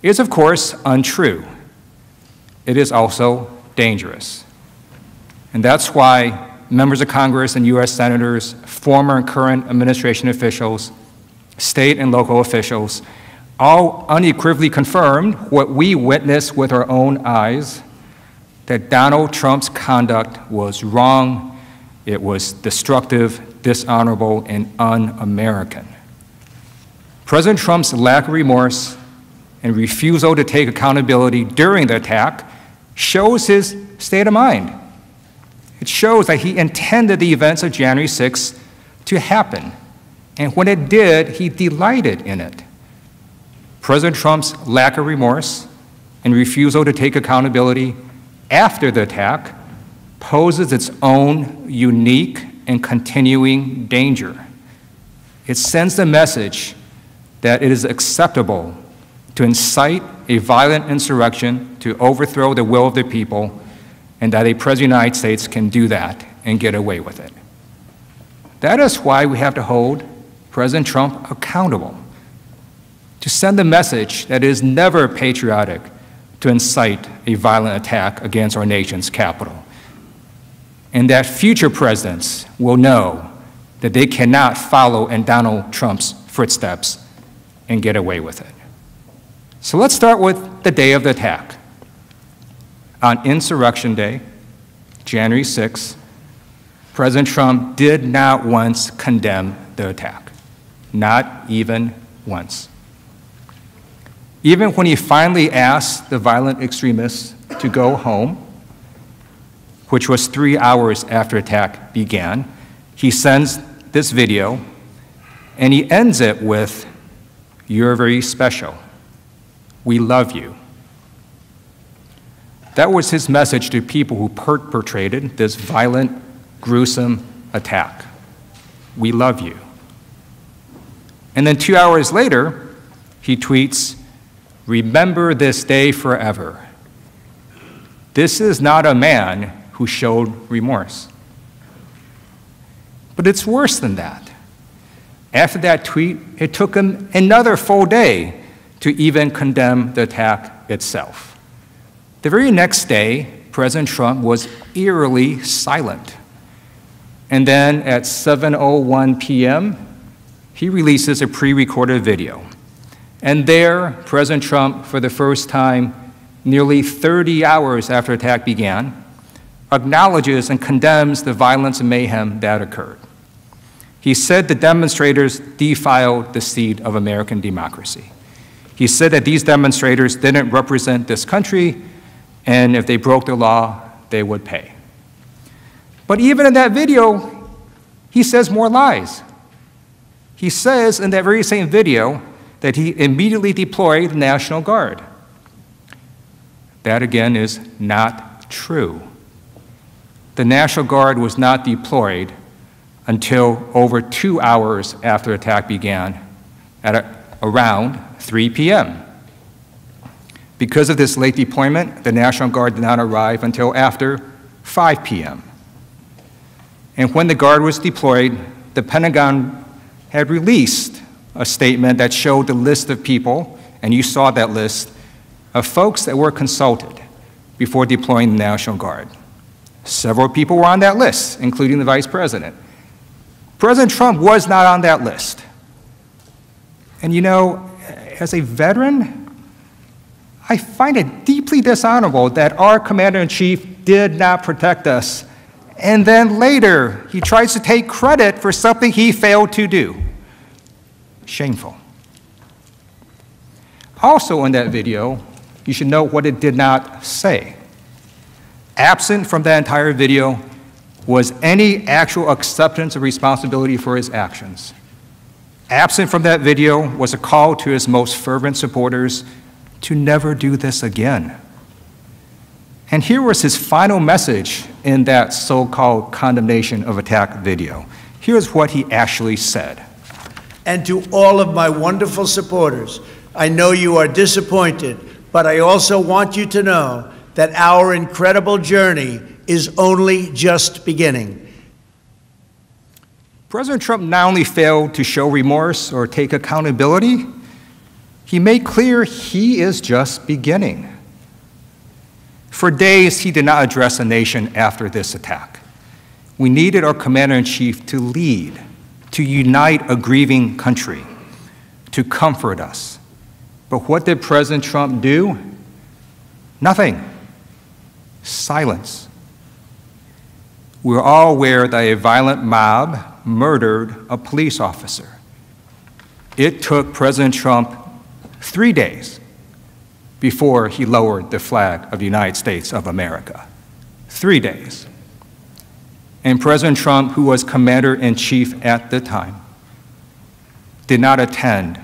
is of course untrue. It is also dangerous. And that's why members of Congress and U.S. senators, former and current administration officials, state and local officials, all unequivocally confirmed what we witnessed with our own eyes, that Donald Trump's conduct was wrong, it was destructive, dishonorable, and un-American. President Trump's lack of remorse and refusal to take accountability during the attack shows his state of mind. It shows that he intended the events of January 6th to happen, and when it did, he delighted in it. President Trump's lack of remorse and refusal to take accountability after the attack poses its own unique and continuing danger. It sends the message that it is acceptable to incite a violent insurrection to overthrow the will of the people, and that a president of the United States can do that and get away with it. That is why we have to hold President Trump accountable, to send the message that it is never patriotic to incite a violent attack against our nation's capital, and that future presidents will know that they cannot follow in Donald Trump's footsteps and get away with it. So let's start with the day of the attack. On Insurrection Day, January 6th, President Trump did not once condemn the attack, not even once. Even when he finally asked the violent extremists to go home, which was 3 hours after the attack began, he sends this video, and he ends it with, "You're very special. We love you." That was his message to people who perpetrated this violent, gruesome attack. We love you. And then 2 hours later, he tweets, "Remember this day forever." This is not a man who showed remorse. But it's worse than that. After that tweet, it took him another full day to even condemn the attack itself. The very next day, President Trump was eerily silent. And then at 7:01 p.m., he releases a pre-recorded video. And there, President Trump, for the first time, nearly 30 hours after the attack began, acknowledges and condemns the violence and mayhem that occurred. He said the demonstrators defiled the seed of American democracy. He said that these demonstrators didn't represent this country, and if they broke the law, they would pay. But even in that video, he says more lies. He says in that very same video that he immediately deployed the National Guard. That again is not true. The National Guard was not deployed until over 2 hours after the attack began at around 3 p.m. Because of this late deployment, the National Guard did not arrive until after 5 p.m. And when the Guard was deployed, the Pentagon had released a statement that showed the list of people, and you saw that list, of folks that were consulted before deploying the National Guard. Several people were on that list, including the Vice President. President Trump was not on that list. And you know, as a veteran, I find it deeply dishonorable that our Commander-in-Chief did not protect us. And then later, he tries to take credit for something he failed to do. Shameful. Also in that video, you should note what it did not say. Absent from that entire video was any actual acceptance of responsibility for his actions. Absent from that video was a call to his most fervent supporters to never do this again. And here was his final message in that so-called condemnation of attack video. Here's what he actually said. And to all of my wonderful supporters, I know you are disappointed, but I also want you to know that our incredible journey is only just beginning. President Trump not only failed to show remorse or take accountability, he made clear he is just beginning. For days, he did not address the nation after this attack. We needed our Commander-in-Chief to lead, to unite a grieving country, to comfort us. But what did President Trump do? Nothing. Silence. We're all aware that a violent mob murdered a police officer. It took President Trump 3 days before he lowered the flag of the United States of America. 3 days. And President Trump, who was Commander-in-Chief at the time, did not attend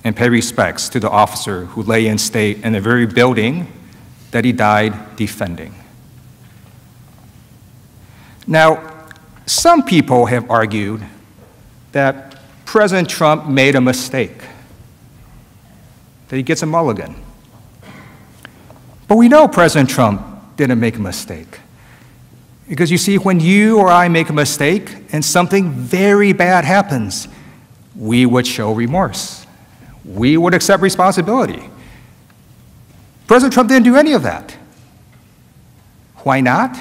and pay respects to the officer who lay in state in the very building that he died defending. Now, some people have argued that President Trump made a mistake, that he gets a mulligan. But we know President Trump didn't make a mistake. Because you see, when you or I make a mistake and something very bad happens, we would show remorse. We would accept responsibility. President Trump didn't do any of that. Why not?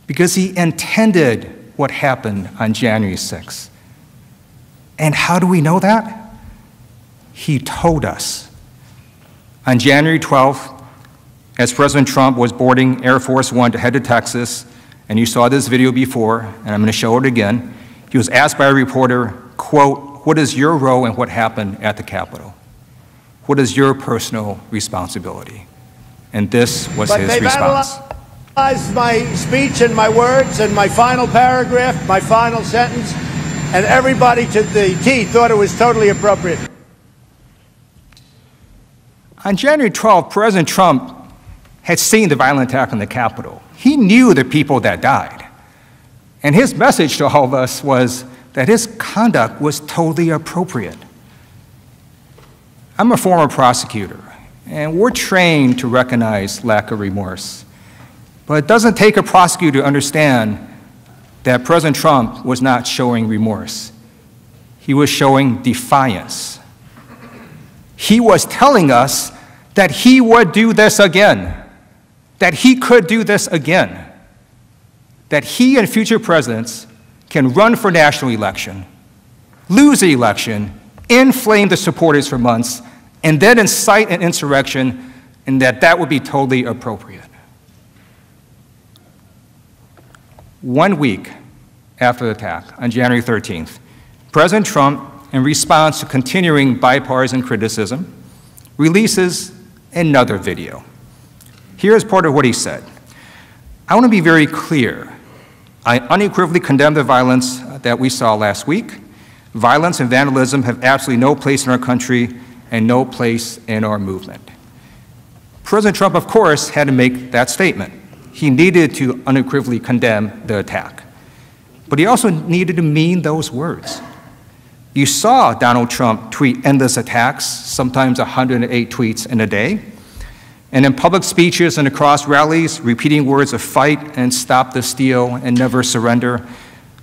Because he intended what happened on January 6th. And how do we know that? He told us. On January 12th, as President Trump was boarding Air Force One to head to Texas, and you saw this video before, and I'm going to show it again, he was asked by a reporter, quote, "What is your role in what happened at the Capitol? What is your personal responsibility?" And this was his response. My speech and my words and my final paragraph, my final sentence, and everybody to the T thought it was totally appropriate. On January 12th, President Trump had seen the violent attack on the Capitol. He knew the people that died. And his message to all of us was that his conduct was totally appropriate. I'm a former prosecutor, and we're trained to recognize lack of remorse. But it doesn't take a prosecutor to understand that President Trump was not showing remorse. He was showing defiance. He was telling us that he would do this again, that he could do this again, that he and future presidents can run for national election, lose the election, inflame the supporters for months, and then incite an insurrection, and that would be totally appropriate. 1 week after the attack, on January 13th, President Trump, in response to continuing bipartisan criticism, releases another video. Here's part of what he said. "I want to be very clear. I unequivocally condemn the violence that we saw last week. Violence and vandalism have absolutely no place in our country and no place in our movement." President Trump, of course, had to make that statement. He needed to unequivocally condemn the attack. But he also needed to mean those words. You saw Donald Trump tweet endless attacks, sometimes 108 tweets in a day, and in public speeches and across rallies, repeating words of fight and stop the steal and never surrender.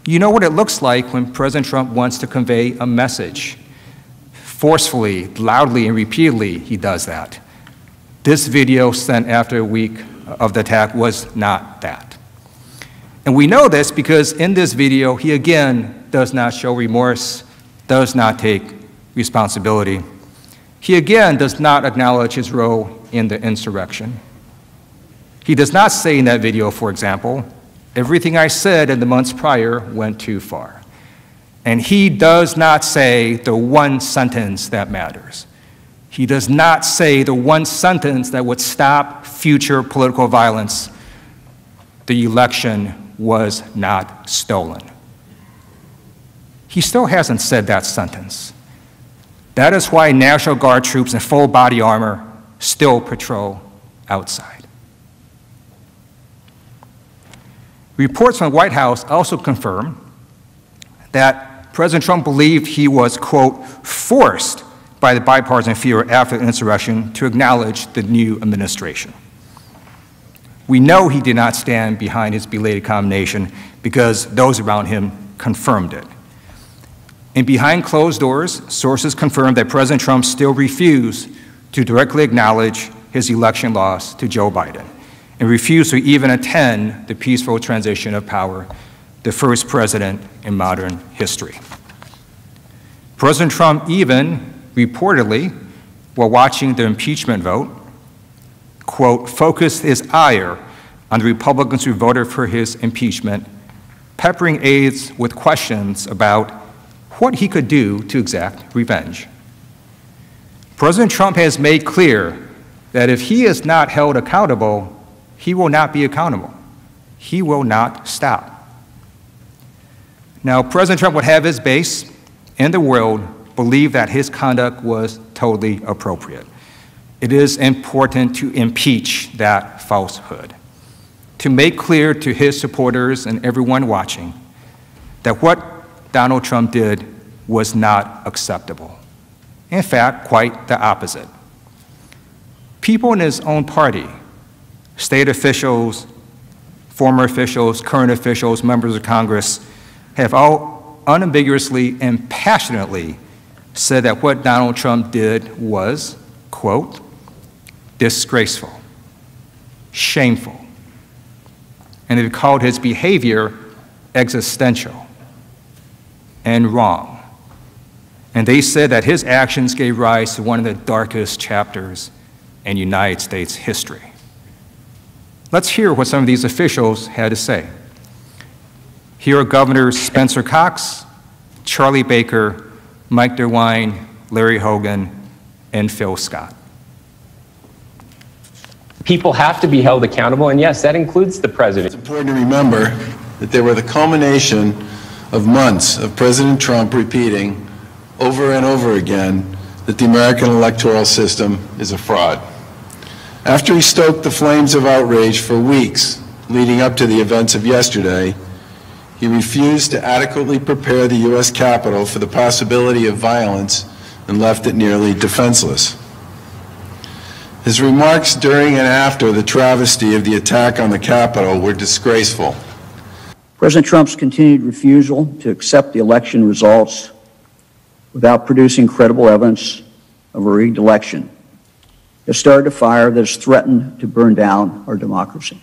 You know what it looks like when President Trump wants to convey a message. Forcefully, loudly, and repeatedly, he does that. This video sent after a week of the attack was not that. And we know this because in this video, he again does not show remorse, does not take responsibility. He again does not acknowledge his role in the insurrection. He does not say in that video, for example, everything I said in the months prior went too far. And he does not say the one sentence that matters. He does not say the one sentence that would stop future political violence. The election was not stolen. He still hasn't said that sentence. That is why National Guard troops in full body armor still patrol outside. Reports from the White House also confirm that President Trump believed he was, quote, forced by the bipartisan fear after the insurrection to acknowledge the new administration. We know he did not stand behind his belated condemnation because those around him confirmed it. And behind closed doors, sources confirmed that President Trump still refused to directly acknowledge his election loss to Joe Biden and refused to even attend the peaceful transition of power, the first president in modern history. President Trump even reportedly, while watching the impeachment vote, quote, focused his ire on the Republicans who voted for his impeachment, peppering aides with questions about what he could do to exact revenge. President Trump has made clear that if he is not held accountable, he will not be accountable. He will not stop. Now, President Trump would have his base in the world believe that his conduct was totally appropriate. It is important to impeach that falsehood, to make clear to his supporters and everyone watching that what Donald Trump did was not acceptable. In fact, quite the opposite. People in his own party, state officials, former officials, current officials, members of Congress, have all unambiguously and passionately said that what Donald Trump did was, quote, disgraceful, shameful, and they've called his behavior existential and wrong. And they said that his actions gave rise to one of the darkest chapters in United States history. Let's hear what some of these officials had to say. Here are Governors Spencer Cox, Charlie Baker, Mike DeWine, Larry Hogan, and Phil Scott. People have to be held accountable, and yes, that includes the president. It's important to remember that they were the culmination of months of President Trump repeating over and over again that the American electoral system is a fraud. After he stoked the flames of outrage for weeks leading up to the events of yesterday, he refused to adequately prepare the U.S. Capitol for the possibility of violence and left it nearly defenseless. His remarks during and after the travesty of the attack on the Capitol were disgraceful. President Trump's continued refusal to accept the election results without producing credible evidence of a rigged election has started a fire that has threatened to burn down our democracy.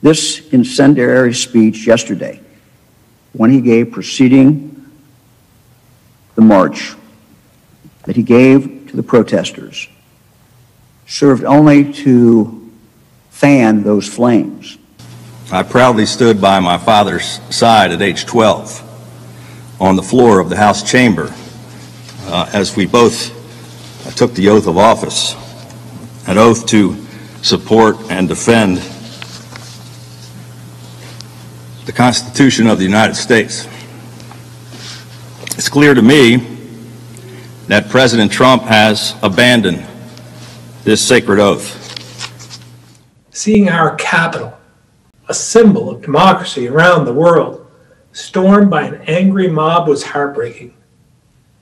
This incendiary speech yesterday, when he gave preceding the march that he gave to the protesters, served only to fan those flames. I proudly stood by my father's side at age 12 on the floor of the House chamber as we both took the oath of office, an oath to support and defend the Constitution of the United States. It's clear to me that President Trump has abandoned this sacred oath. Seeing our Capitol, a symbol of democracy around the world, stormed by an angry mob was heartbreaking.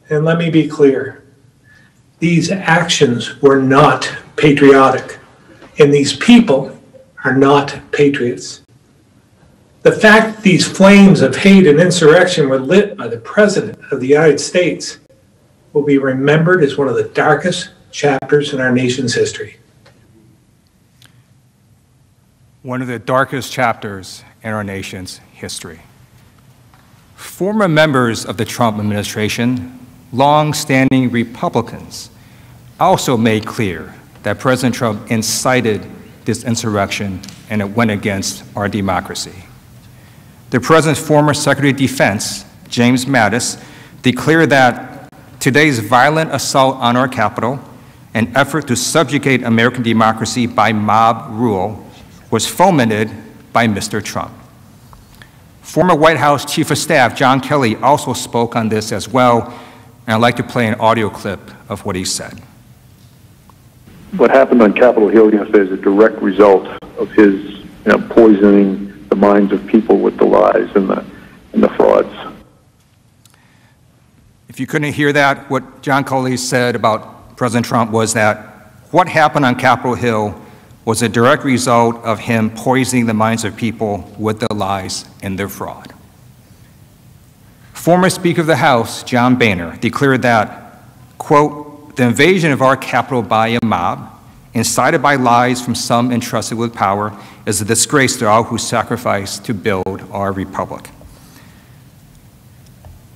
And let me be clear, these actions were not patriotic, and these people are not patriots. The fact that these flames of hate and insurrection were lit by the President of the United States will be remembered as one of the darkest chapters in our nation's history. One of the darkest chapters in our nation's history. Former members of the Trump administration, long-standing Republicans, also made clear that President Trump incited this insurrection and it went against our democracy. The President's former Secretary of Defense, James Mattis, declared that today's violent assault on our Capitol, an effort to subjugate American democracy by mob rule, was fomented by Mr. Trump. Former White House Chief of Staff John Kelly also spoke on this as well, and I'd like to play an audio clip of what he said. What happened on Capitol Hill yesterday is a direct result of his poisoning the minds of people with the lies and the frauds. If you couldn't hear that, what John Kelly said about President Trump was that what happened on Capitol Hill was a direct result of him poisoning the minds of people with their lies and their fraud. Former Speaker of the House, John Boehner, declared that, quote, the invasion of our Capitol by a mob, incited by lies from some entrusted with power, is a disgrace to all who sacrificed to build our republic.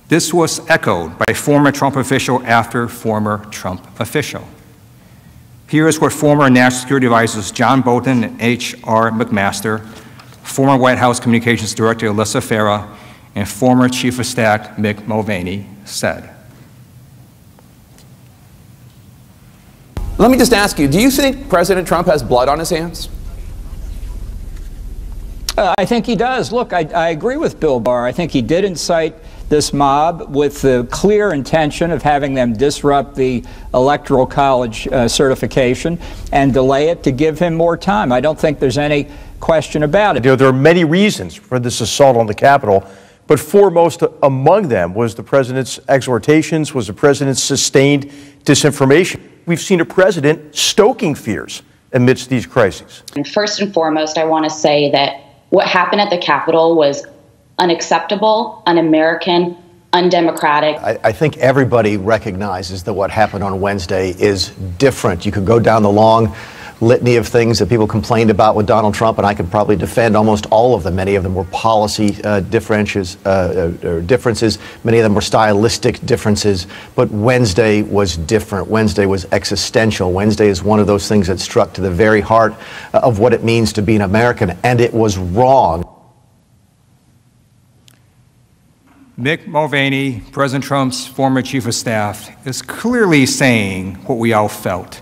This was echoed by former Trump official after former Trump official. Here is what former National Security Advisors John Bolton and H.R. McMaster, former White House Communications Director Alyssa Farah, and former Chief of Staff Mick Mulvaney said. Let me just ask you, do you think President Trump has blood on his hands? I think he does. Look, I agree with Bill Barr. I think he did incite this mob with the clear intention of having them disrupt the Electoral College certification and delay it to give him more time. I don't think there's any question about it. There are many reasons for this assault on the Capitol, but foremost among them was the president's exhortations, was the president's sustained disinformation. We've seen a president stoking fears amidst these crises. And first and foremost, I want to say that what happened at the Capitol was unacceptable, un-American, undemocratic. I think everybody recognizes that what happened on Wednesday is different. You could go down the long litany of things that people complained about with Donald Trump, and I could probably defend almost all of them. Many of them were policy differences. Many of them were stylistic differences. But Wednesday was different. Wednesday was existential. Wednesday is one of those things that struck to the very heart of what it means to be an American, and it was wrong. Mick Mulvaney, President Trump's former chief of staff, is clearly saying what we all felt,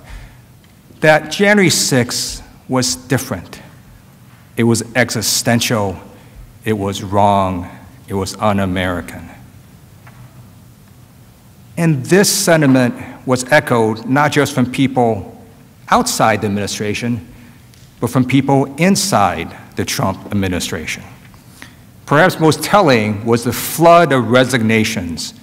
that January 6th was different. It was existential, it was wrong, it was un-American. And this sentiment was echoed not just from people outside the administration, but from people inside the Trump administration. Perhaps most telling was the flood of resignations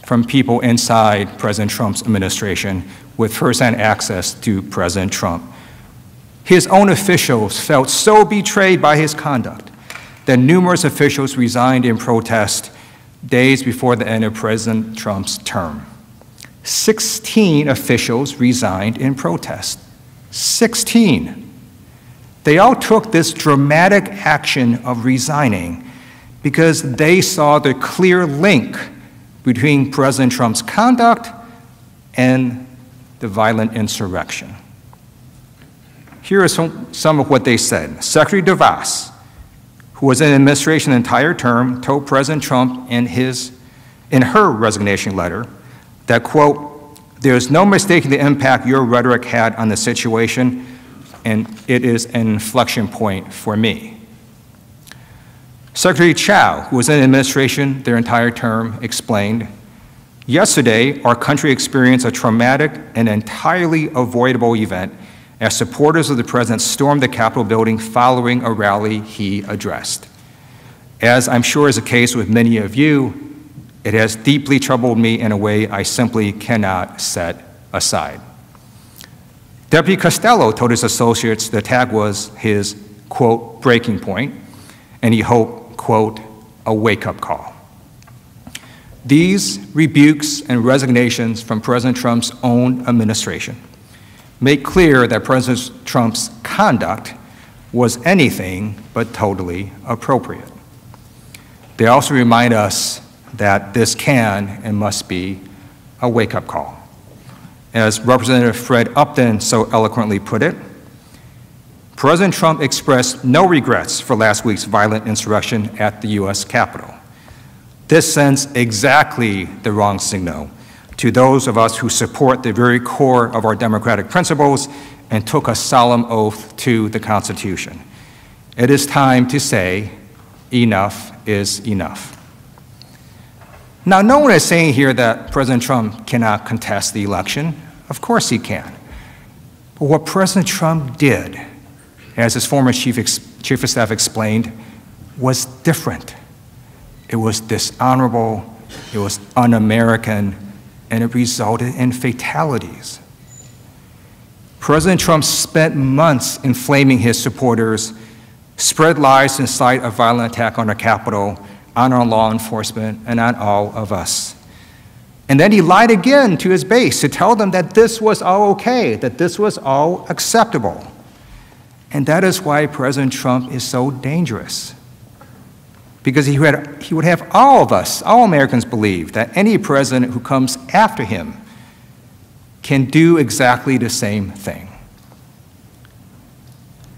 from people inside President Trump's administration with firsthand access to President Trump. His own officials felt so betrayed by his conduct that numerous officials resigned in protest days before the end of President Trump's term. 16 officials resigned in protest. 16. They all took this dramatic action of resigning because they saw the clear link between President Trump's conduct and the violent insurrection. Here are some of what they said. Secretary DeVos, who was in administration the entire term, told President Trump in her resignation letter that, quote, "There's no mistaking the impact your rhetoric had on the situation, and it is an inflection point for me." Secretary Chow, who was in administration their entire term, explained, "Yesterday, our country experienced a traumatic and entirely avoidable event as supporters of the president stormed the Capitol building following a rally he addressed. As I'm sure is the case with many of you, it has deeply troubled me in a way I simply cannot set aside. Deputy Costello told his associates the attack was his, quote, breaking point, and he hoped, quote, a wake-up call. These rebukes and resignations from President Trump's own administration make clear that President Trump's conduct was anything but totally appropriate. They also remind us that this can and must be a wake-up call. As Representative Fred Upton so eloquently put it, President Trump expressed no regrets for last week's violent insurrection at the U.S. Capitol. This sends exactly the wrong signal to those of us who support the very core of our democratic principles and took a solemn oath to the Constitution. It is time to say, enough is enough. Now, no one is saying here that President Trump cannot contest the election. Of course he can. But what President Trump did, as his former chief of staff explained, was different. It was dishonorable, it was un-American, and it resulted in fatalities. President Trump spent months inflaming his supporters, spread lies to incite a violent attack on the Capitol, on our law enforcement, and on all of us. And then he lied again to his base to tell them that this was all okay, that this was all acceptable. And that is why President Trump is so dangerous. Because he would have all of us, all Americans, believe that any president who comes after him can do exactly the same thing.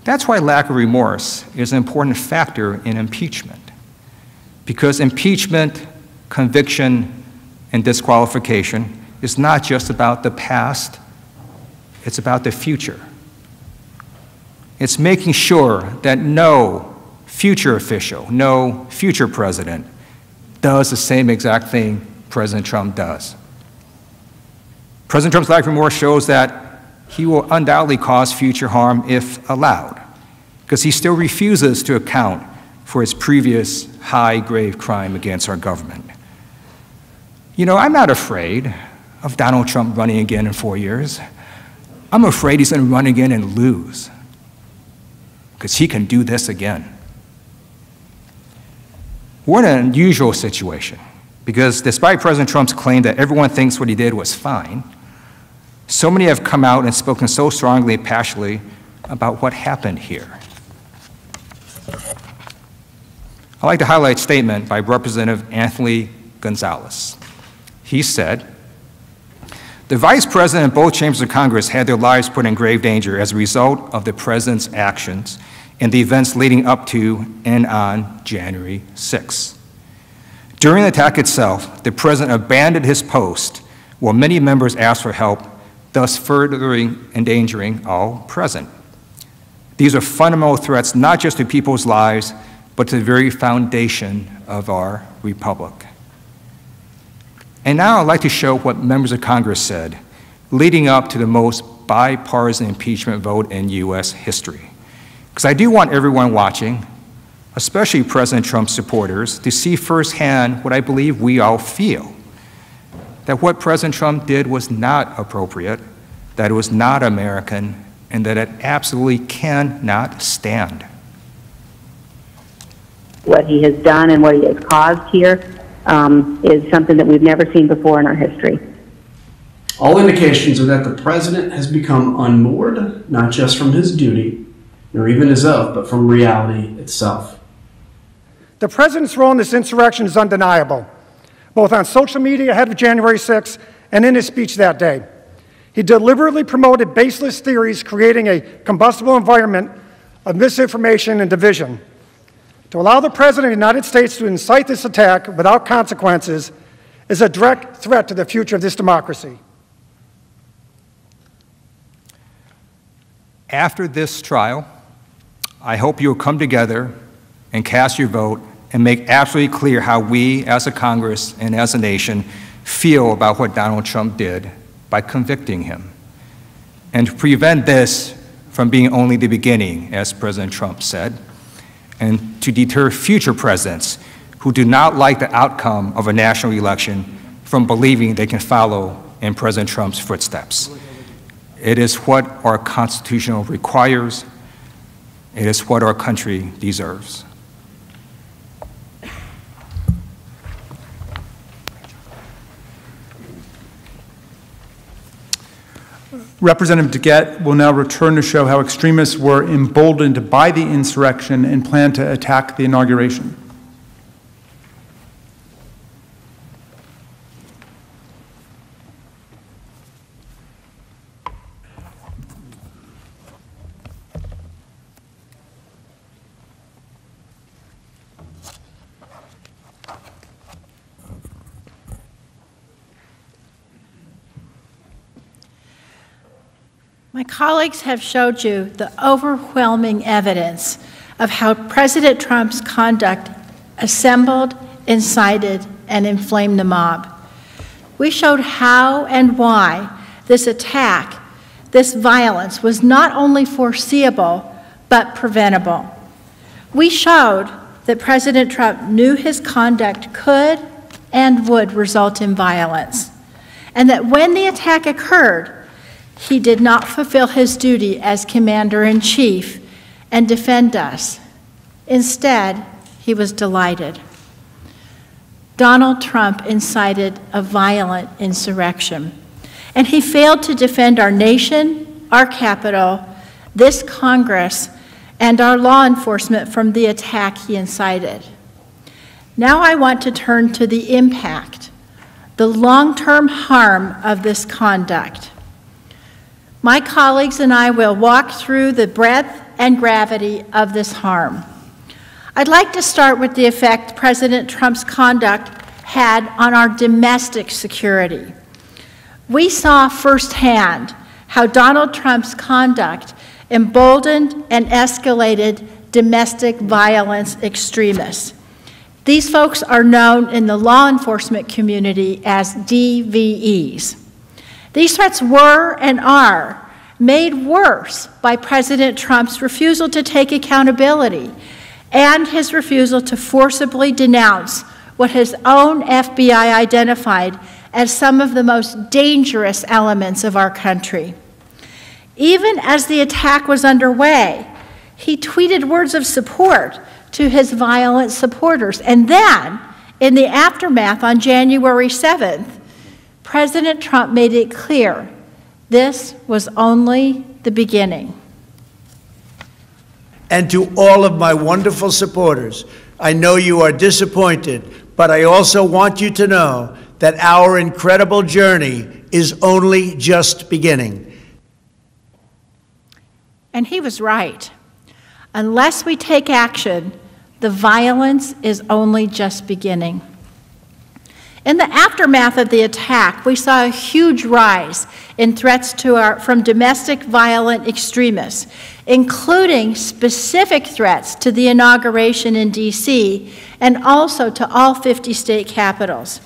That's why lack of remorse is an important factor in impeachment. Because impeachment, conviction, and disqualification is not just about the past, it's about the future. It's making sure that no future official, no future president does the same exact thing President Trump does. President Trump's lack of remorse shows that he will undoubtedly cause future harm if allowed, because he still refuses to account for his previous high grave crime against our government. You know, I'm not afraid of Donald Trump running again in 4 years. I'm afraid he's going to run again and lose, because he can do this again. We're in an unusual situation, because despite President Trump's claim that everyone thinks what he did was fine, so many have come out and spoken so strongly and passionately about what happened here. I'd like to highlight a statement by Representative Anthony Gonzalez. He said, "The Vice President and both chambers of Congress had their lives put in grave danger as a result of the President's actions and the events leading up to and on January 6th. During the attack itself, the President abandoned his post while many members asked for help, thus furthering endangering all present. These are fundamental threats not just to people's lives, but to the very foundation of our republic." And now I'd like to show what members of Congress said leading up to the most bipartisan impeachment vote in U.S. history. Because I do want everyone watching, especially President Trump's supporters, to see firsthand what I believe we all feel, that what President Trump did was not appropriate, that it was not American, and that it absolutely cannot stand. What he has done and what he has caused here is something that we've never seen before in our history. All indications are that the president has become unmoored, not just from his duty, nor even his oath, but from reality itself. The president's role in this insurrection is undeniable, both on social media ahead of January 6th and in his speech that day. He deliberately promoted baseless theories, creating a combustible environment of misinformation and division. To allow the President of the United States to incite this attack without consequences is a direct threat to the future of this democracy. After this trial, I hope you will come together and cast your vote and make absolutely clear how we as a Congress and as a nation feel about what Donald Trump did by convicting him. And to prevent this from being only the beginning, as President Trump said, and to deter future presidents who do not like the outcome of a national election from believing they can follow in President Trump's footsteps. It is what our Constitution requires. It is what our country deserves. Representative DeGette will now return to show how extremists were emboldened by the insurrection and plan to attack the inauguration. My colleagues have showed you the overwhelming evidence of how President Trump's conduct assembled, incited, and inflamed the mob. We showed how and why this attack, this violence, was not only foreseeable, but preventable. We showed that President Trump knew his conduct could and would result in violence, and that when the attack occurred, he did not fulfill his duty as commander-in-chief and defend us. Instead, he was delighted. Donald Trump incited a violent insurrection, and he failed to defend our nation, our Capitol, this Congress, and our law enforcement from the attack he incited. Now I want to turn to the impact, the long-term harm of this conduct. My colleagues and I will walk through the breadth and gravity of this harm. I'd like to start with the effect President Trump's conduct had on our domestic security. We saw firsthand how Donald Trump's conduct emboldened and escalated domestic violence extremists. These folks are known in the law enforcement community as DVEs. These threats were and are made worse by President Trump's refusal to take accountability and his refusal to forcibly denounce what his own FBI identified as some of the most dangerous elements of our country. Even as the attack was underway, he tweeted words of support to his violent supporters. And then, in the aftermath on January 7th, President Trump made it clear this was only the beginning. And to all of my wonderful supporters, I know you are disappointed, but I also want you to know that our incredible journey is only just beginning. And he was right. Unless we take action, the violence is only just beginning. In the aftermath of the attack, we saw a huge rise in threats from domestic violent extremists, including specific threats to the inauguration in D.C. and also to all 50 state capitals.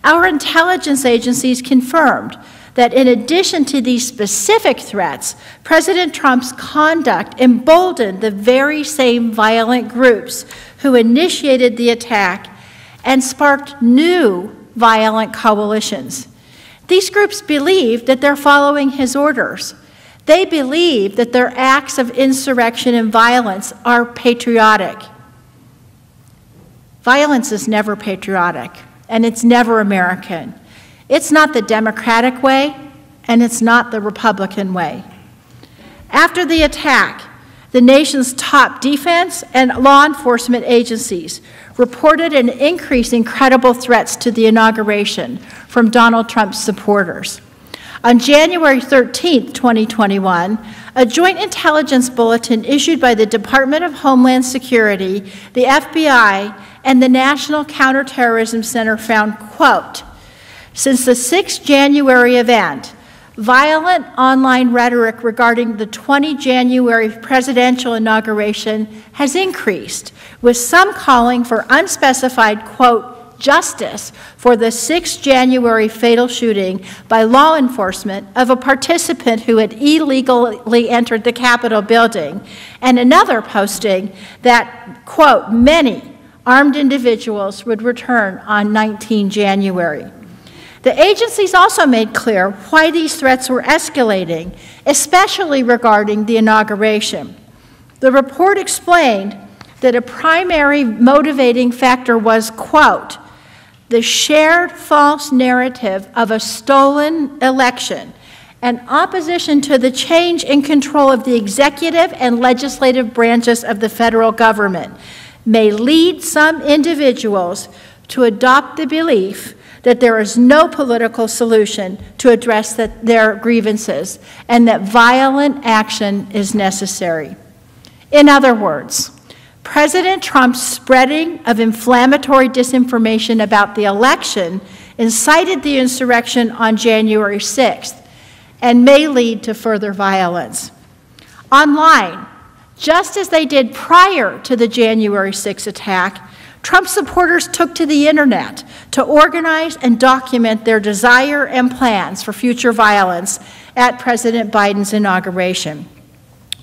Our intelligence agencies confirmed that in addition to these specific threats, President Trump's conduct emboldened the very same violent groups who initiated the attack and sparked new violent coalitions. These groups believe that they're following his orders. They believe that their acts of insurrection and violence are patriotic. Violence is never patriotic, and it's never American. It's not the Democratic way, and it's not the Republican way. After the attack, the nation's top defense and law enforcement agencies reported an increase in credible threats to the inauguration from Donald Trump's supporters. On January 13, 2021, a joint intelligence bulletin issued by the Department of Homeland Security, the FBI, and the National Counterterrorism Center found, quote, since the 6th January event, violent online rhetoric regarding the 20 January presidential inauguration has increased, with some calling for unspecified, quote, justice for the 6 January fatal shooting by law enforcement of a participant who had illegally entered the Capitol building, and another posting that, quote, many armed individuals would return on 19 January. The agencies also made clear why these threats were escalating, especially regarding the inauguration. The report explained that a primary motivating factor was, quote, the shared false narrative of a stolen election and opposition to the change in control of the executive and legislative branches of the federal government may lead some individuals to adopt the belief that there is no political solution to address their grievances and that violent action is necessary. In other words, President Trump's spreading of inflammatory disinformation about the election incited the insurrection on January 6th and may lead to further violence. Online, just as they did prior to the January 6th attack, Trump supporters took to the internet to organize and document their desire and plans for future violence at President Biden's inauguration.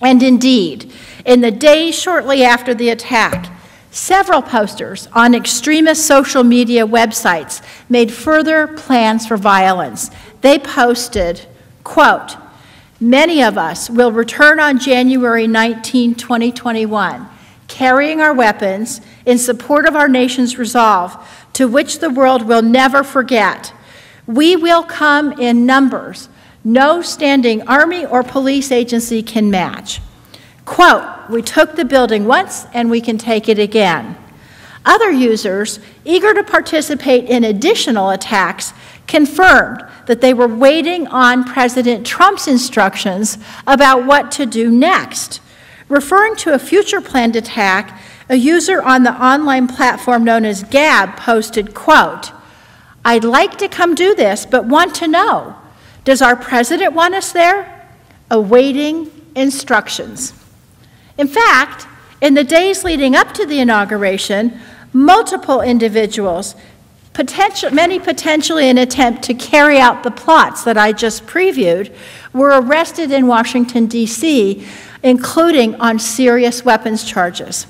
And indeed, in the days shortly after the attack, several posters on extremist social media websites made further plans for violence. They posted, quote, many of us will return on January 19, 2021, carrying our weapons in support of our nation's resolve, to which the world will never forget. We will come in numbers no standing army or police agency can match. Quote, we took the building once and we can take it again. Other users, eager to participate in additional attacks, confirmed that they were waiting on President Trump's instructions about what to do next. Referring to a future planned attack, a user on the online platform known as Gab posted, quote, I'd like to come do this, but want to know, does our president want us there? Awaiting instructions. In fact, in the days leading up to the inauguration, multiple individuals, many potentially in an attempt to carry out the plots that I just previewed, were arrested in Washington, D.C., including on serious weapons charges.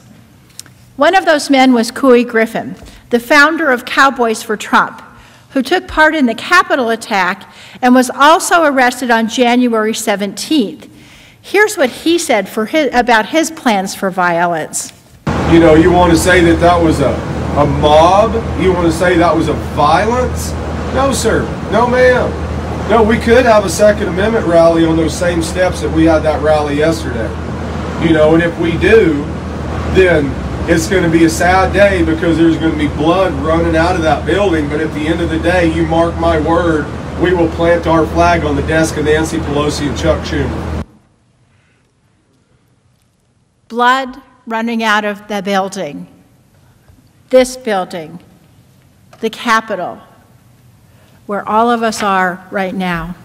One of those men was Couy Griffin, the founder of Cowboys for Trump, who took part in the Capitol attack and was also arrested on January 17th. Here's what he said about his plans for violence. You know, you want to say that that was a mob? You want to say that was a violence? No, sir. No, ma'am. No, we could have a Second Amendment rally on those same steps that we had that rally yesterday. You know, and if we do, then it's going to be a sad day because there's going to be blood running out of that building. But at the end of the day, you mark my word, we will plant our flag on the desk of Nancy Pelosi and Chuck Schumer. Blood running out of the building, this building, the Capitol, where all of us are right now.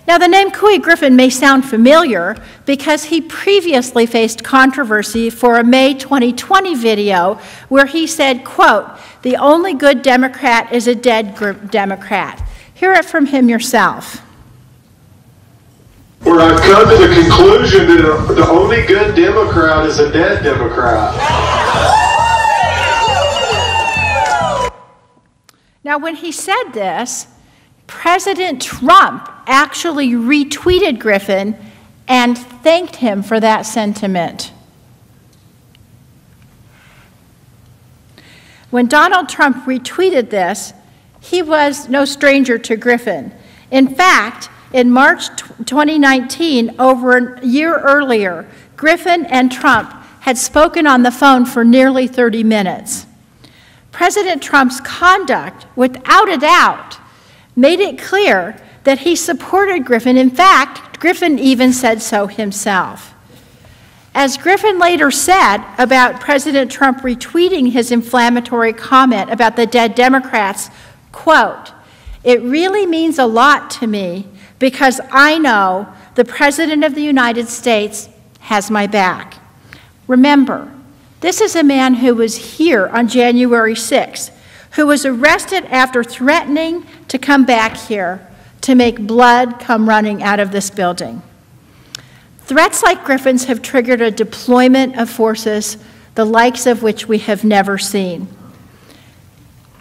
Now, the name Couy Griffin may sound familiar because he previously faced controversy for a May 2020 video where he said, quote, the only good Democrat is a dead Democrat. Hear it from him yourself. Where I've come to the conclusion that the only good Democrat is a dead Democrat. Now, when he said this, President Trump actually retweeted Griffin and thanked him for that sentiment. When Donald Trump retweeted this, he was no stranger to Griffin. In fact, in March 2019, over a year earlier, Griffin and Trump had spoken on the phone for nearly 30 minutes. President Trump's conduct, without a doubt, made it clear that he supported Griffin. In fact, Griffin even said so himself. As Griffin later said about President Trump retweeting his inflammatory comment about the dead Democrats, quote, it really means a lot to me because I know the President of the United States has my back. Remember, This is a man who was here on January 6th, who was arrested after threatening to come back here to make blood come running out of this building. Threats like Griffin's have triggered a deployment of forces, the likes of which we have never seen.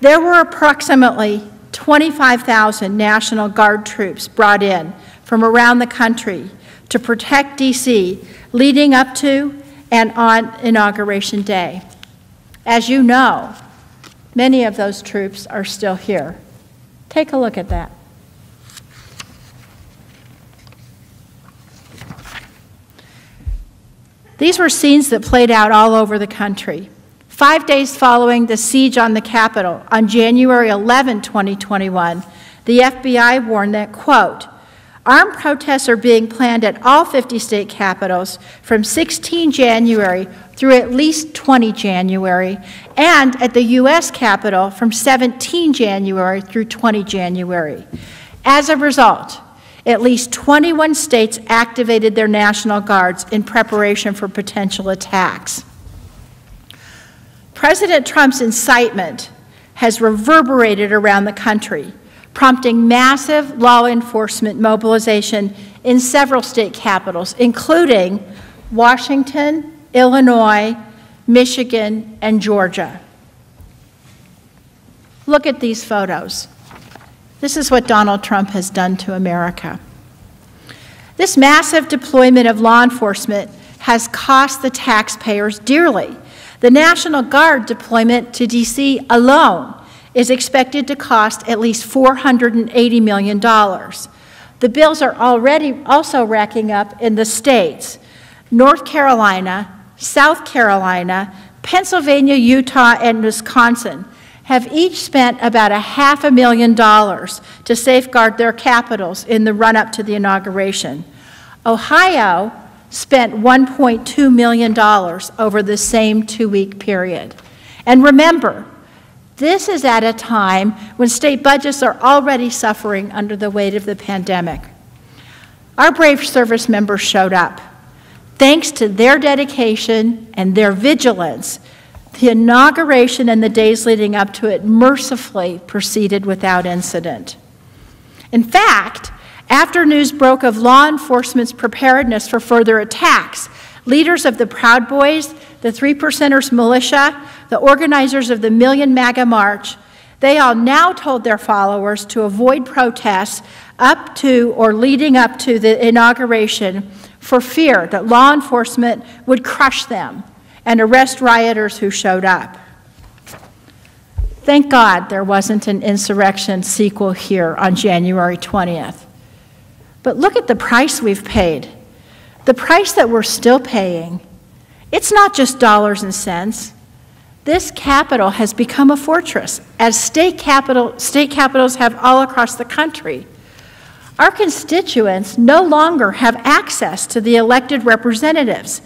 There were approximately 25,000 National Guard troops brought in from around the country to protect D.C. leading up to and on Inauguration Day. As you know, many of those troops are still here. Take a look at that. These were scenes that played out all over the country. 5 days following the siege on the Capitol, on January 11, 2021, the FBI warned that, quote, armed protests are being planned at all 50 state capitals from 16 January through at least 20 January, and at the U.S. Capitol from 17 January through 20 January. As a result, at least 21 states activated their National Guards in preparation for potential attacks. President Trump's incitement has reverberated around the country, prompting massive law enforcement mobilization in several state capitals, including Washington, Illinois, Michigan, and Georgia. Look at these photos. This is what Donald Trump has done to America. This massive deployment of law enforcement has cost the taxpayers dearly. The National Guard deployment to D.C. alone is expected to cost at least $480 million. The bills are already also racking up in the states. North Carolina, South Carolina, Pennsylvania, Utah, and Wisconsin have each spent about $500,000 to safeguard their capitals in the run-up to the inauguration. Ohio spent $1.2 million over the same two-week period. And remember, this is at a time when state budgets are already suffering under the weight of the pandemic. Our brave service members showed up. Thanks to their dedication and their vigilance, the inauguration and the days leading up to it mercifully proceeded without incident. In fact, after news broke of law enforcement's preparedness for further attacks, leaders of the Proud Boys, the Three Percenters militia, the organizers of the Million MAGA March, they all now told their followers to avoid protests up to or leading up to the inauguration for fear that law enforcement would crush them and arrest rioters who showed up. Thank God there wasn't an insurrection sequel here on January 20th. But look at the price we've paid. The price that we're still paying. It's not just dollars and cents. This capital has become a fortress, as state capitals have all across the country. Our constituents no longer have access to the elected representatives.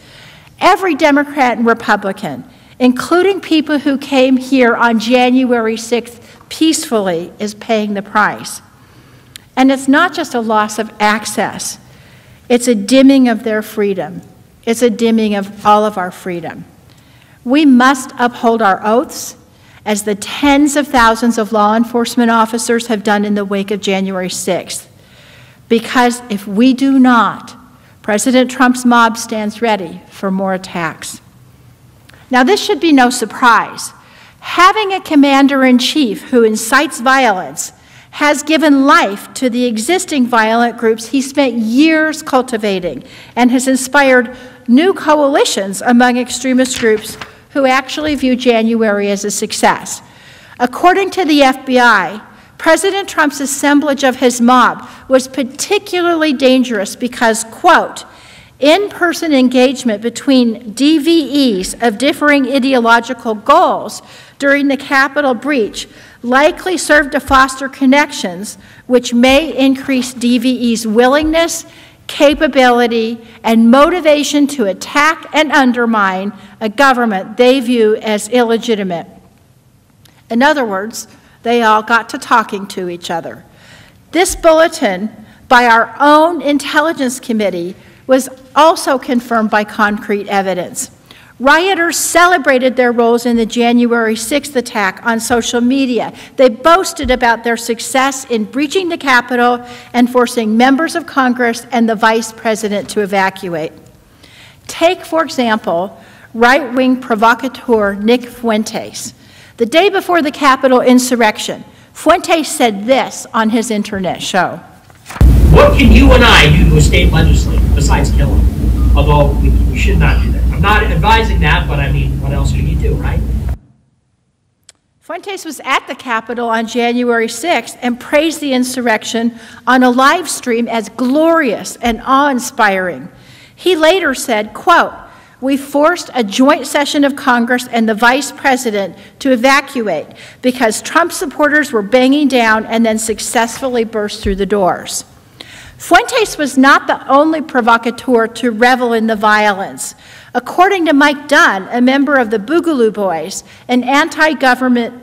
Every Democrat and Republican, including people who came here on January 6th peacefully, is paying the price. And it's not just a loss of access. It's a dimming of their freedom. It's a dimming of all of our freedom. We must uphold our oaths, as the tens of thousands of law enforcement officers have done in the wake of January 6th. Because if we do not, President Trump's mob stands ready for more attacks. Now, this should be no surprise. Having a commander-in-chief who incites violence has given life to the existing violent groups he spent years cultivating and has inspired new coalitions among extremist groups who actually view January as a success. According to the FBI, President Trump's assemblage of his mob was particularly dangerous because, quote, in-person engagement between DVEs of differing ideological goals during the Capitol breach likely served to foster connections which may increase DVE's willingness, capability, and motivation to attack and undermine a government they view as illegitimate. In other words, they all got to talking to each other. This bulletin by our own Intelligence Committee was also confirmed by concrete evidence. Rioters celebrated their roles in the January 6th attack on social media. They boasted about their success in breaching the Capitol and forcing members of Congress and the Vice President to evacuate. Take, for example, right-wing provocateur Nick Fuentes. The day before the Capitol insurrection, Fuentes said this on his internet show. What can you and I do to a state legislator besides kill him? Although we should not do that. I'm not advising that, but I mean, what else can you do, right? Fuentes was at the Capitol on January 6th and praised the insurrection on a live stream as glorious and awe-inspiring. He later said, quote, "We forced a joint session of Congress and the Vice President to evacuate because Trump supporters were banging down and then successfully burst through the doors." Fuentes was not the only provocateur to revel in the violence. According to Mike Dunn, a member of the Boogaloo Boys, an anti-government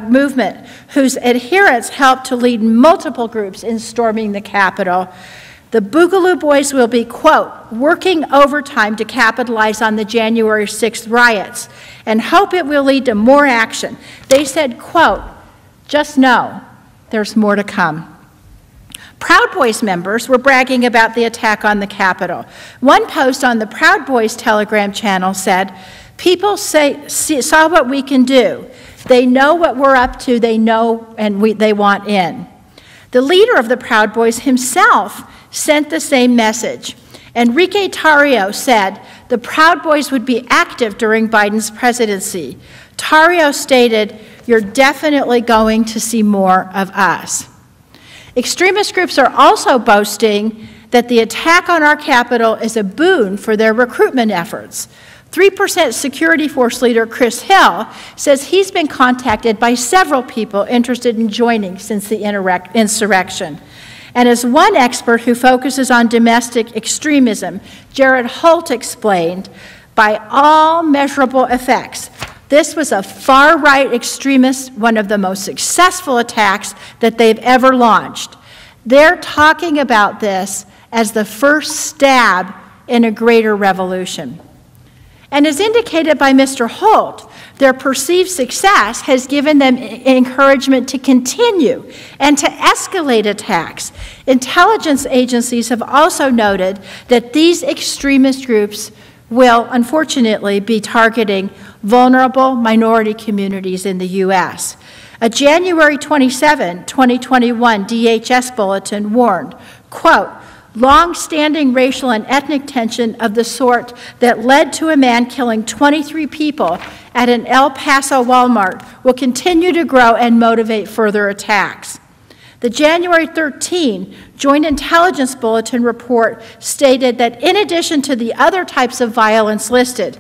movement whose adherents helped to lead multiple groups in storming the Capitol, the Boogaloo Boys will be, quote, "working overtime to capitalize on the January 6th riots and hope it will lead to more action." They said, quote, "Just know there's more to come." Proud Boys members were bragging about the attack on the Capitol. One post on the Proud Boys Telegram channel said, "People saw what we can do. They know what we're up to. They know and they want in." The leader of the Proud Boys himself sent the same message. Enrique Tarrio said the Proud Boys would be active during Biden's presidency. Tarrio stated, "You're definitely going to see more of us." Extremist groups are also boasting that the attack on our Capitol is a boon for their recruitment efforts. 3% Security Force leader Chris Hill says he's been contacted by several people interested in joining since the insurrection. And as one expert who focuses on domestic extremism, Jared Holt explained, by all measurable effects, this was a far-right extremist, one of the most successful attacks that they've ever launched. They're talking about this as the first stab in a greater revolution. And as indicated by Mr. Holt, their perceived success has given them encouragement to continue and to escalate attacks. Intelligence agencies have also noted that these extremist groups will, unfortunately, be targeting vulnerable minority communities in the U.S. A January 27, 2021 DHS bulletin warned, quote, "Long-standing racial and ethnic tension of the sort that led to a man killing 23 people at an El Paso Walmart will continue to grow and motivate further attacks." The January 13 Joint Intelligence Bulletin report stated that in addition to the other types of violence listed,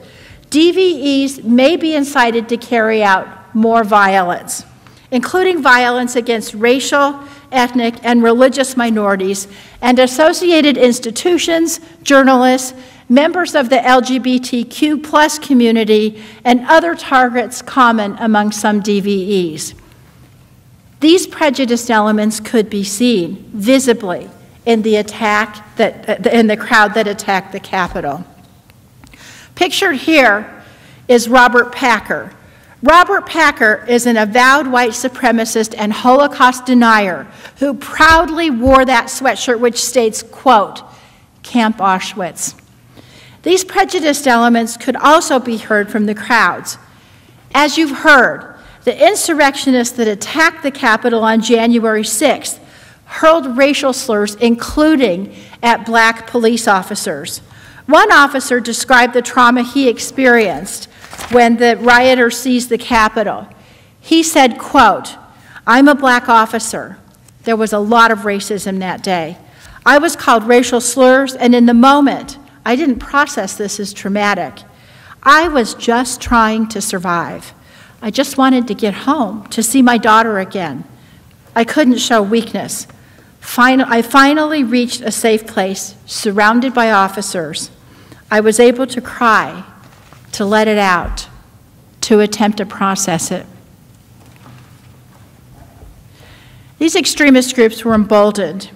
DVEs may be incited to carry out more violence, including violence against racial, ethnic, and religious minorities, and associated institutions, journalists, members of the LGBTQ+ community, and other targets common among some DVEs. These prejudiced elements could be seen visibly in the crowd that attacked the Capitol. Pictured here is Robert Packer. Robert Packer is an avowed white supremacist and Holocaust denier who proudly wore that sweatshirt which states, quote, "Camp Auschwitz." These prejudiced elements could also be heard from the crowds. As you've heard, the insurrectionists that attacked the Capitol on January 6th hurled racial slurs, including at black police officers. One officer described the trauma he experienced when the rioters seized the Capitol. He said, quote, "I'm a black officer. There was a lot of racism that day. I was called racial slurs, and in the moment, I didn't process this as traumatic. I was just trying to survive. I just wanted to get home, to see my daughter again. I couldn't show weakness. I finally reached a safe place, surrounded by officers. I was able to cry, to let it out, to attempt to process it." These extremist groups were emboldened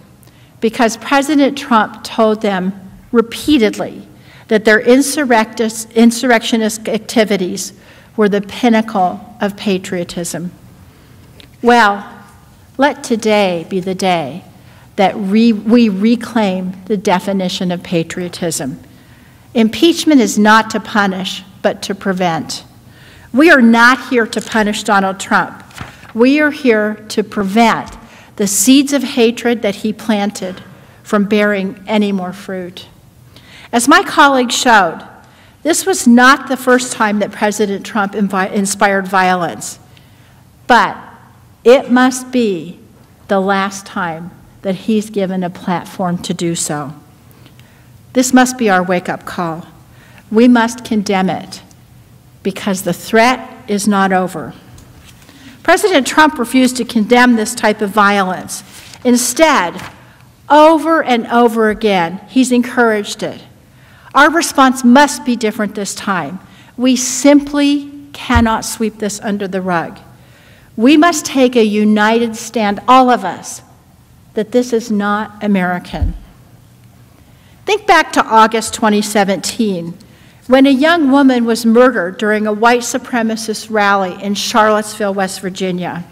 because President Trump told them repeatedly that their insurrectionist activities were the pinnacle of patriotism. Well, let today be the day that we reclaim the definition of patriotism. Impeachment is not to punish, but to prevent. We are not here to punish Donald Trump. We are here to prevent the seeds of hatred that he planted from bearing any more fruit. As my colleague showed, this was not the first time that President Trump inspired violence, but it must be the last time that he's given a platform to do so. This must be our wake-up call. We must condemn it because the threat is not over. President Trump refused to condemn this type of violence. Instead, over and over again, he's encouraged it. Our response must be different this time. We simply cannot sweep this under the rug. We must take a united stand, all of us, that this is not American. Think back to August 2017, when a young woman was murdered during a white supremacist rally in Charlottesville, West Virginia.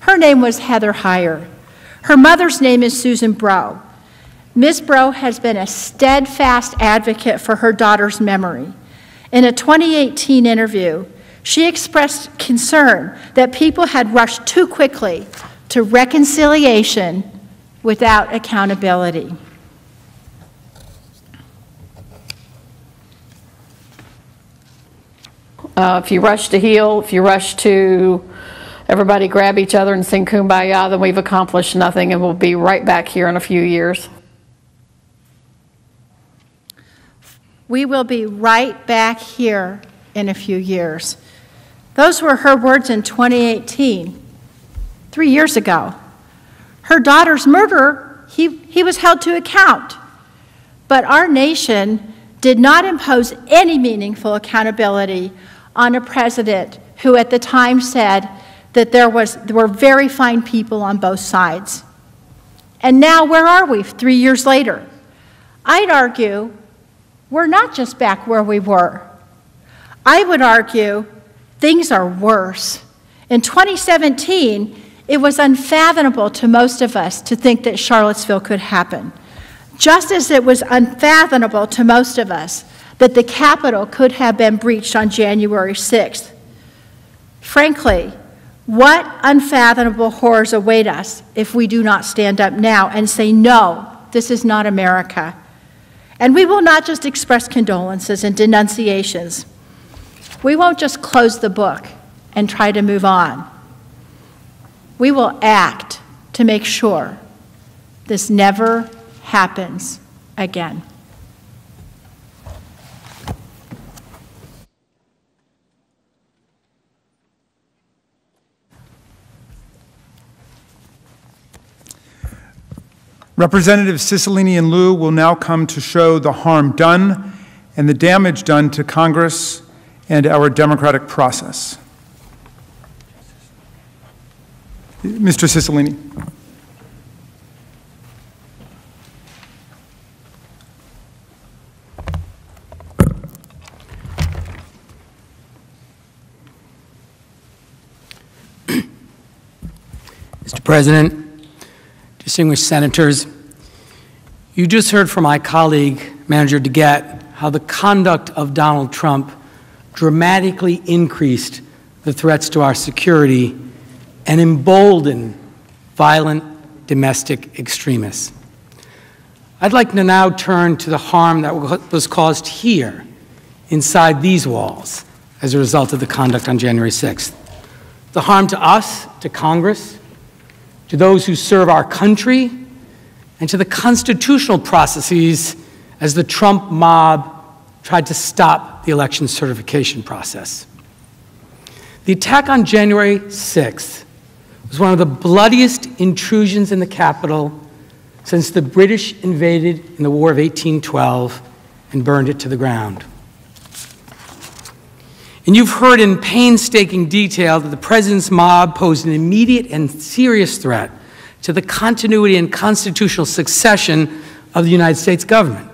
Her name was Heather Heyer. Her mother's name is Susan Breaux. Ms. Breaux has been a steadfast advocate for her daughter's memory. In a 2018 interview, she expressed concern that people had rushed too quickly to reconciliation without accountability. If you rush to heal, if you rush to everybody grab each other and sing Kumbaya, then we've accomplished nothing and we'll be right back here in a few years. We will be right back here in a few years. Those were her words in 2018, 3 years ago. Her daughter's murderer, he was held to account. But our nation did not impose any meaningful accountability on a president who at the time said that there were very fine people on both sides. And now where are we 3 years later? I'd argue we're not just back where we were. I would argue things are worse. In 2017, it was unfathomable to most of us to think that Charlottesville could happen, just as it was unfathomable to most of us that the Capitol could have been breached on January 6th. Frankly, what unfathomable horrors await us if we do not stand up now and say, no, this is not America? And we will not just express condolences and denunciations. We won't just close the book and try to move on. We will act to make sure this never happens again. Representatives Cicilline and Liu will now come to show the harm done and the damage done to Congress and our democratic process. Mr. Cicilline. Mr. President, distinguished senators, you just heard from my colleague, Manager DeGette, how the conduct of Donald Trump dramatically increased the threats to our security and emboldened violent domestic extremists. I'd like to now turn to the harm that was caused here, inside these walls, as a result of the conduct on January 6th. The harm to us, to Congress, to those who serve our country, and to the constitutional processes as the Trump mob tried to stop the election certification process. The attack on January 6th was one of the bloodiest intrusions in the Capitol since the British invaded in the War of 1812 and burned it to the ground. And you've heard in painstaking detail that the President's mob posed an immediate and serious threat to the continuity and constitutional succession of the United States government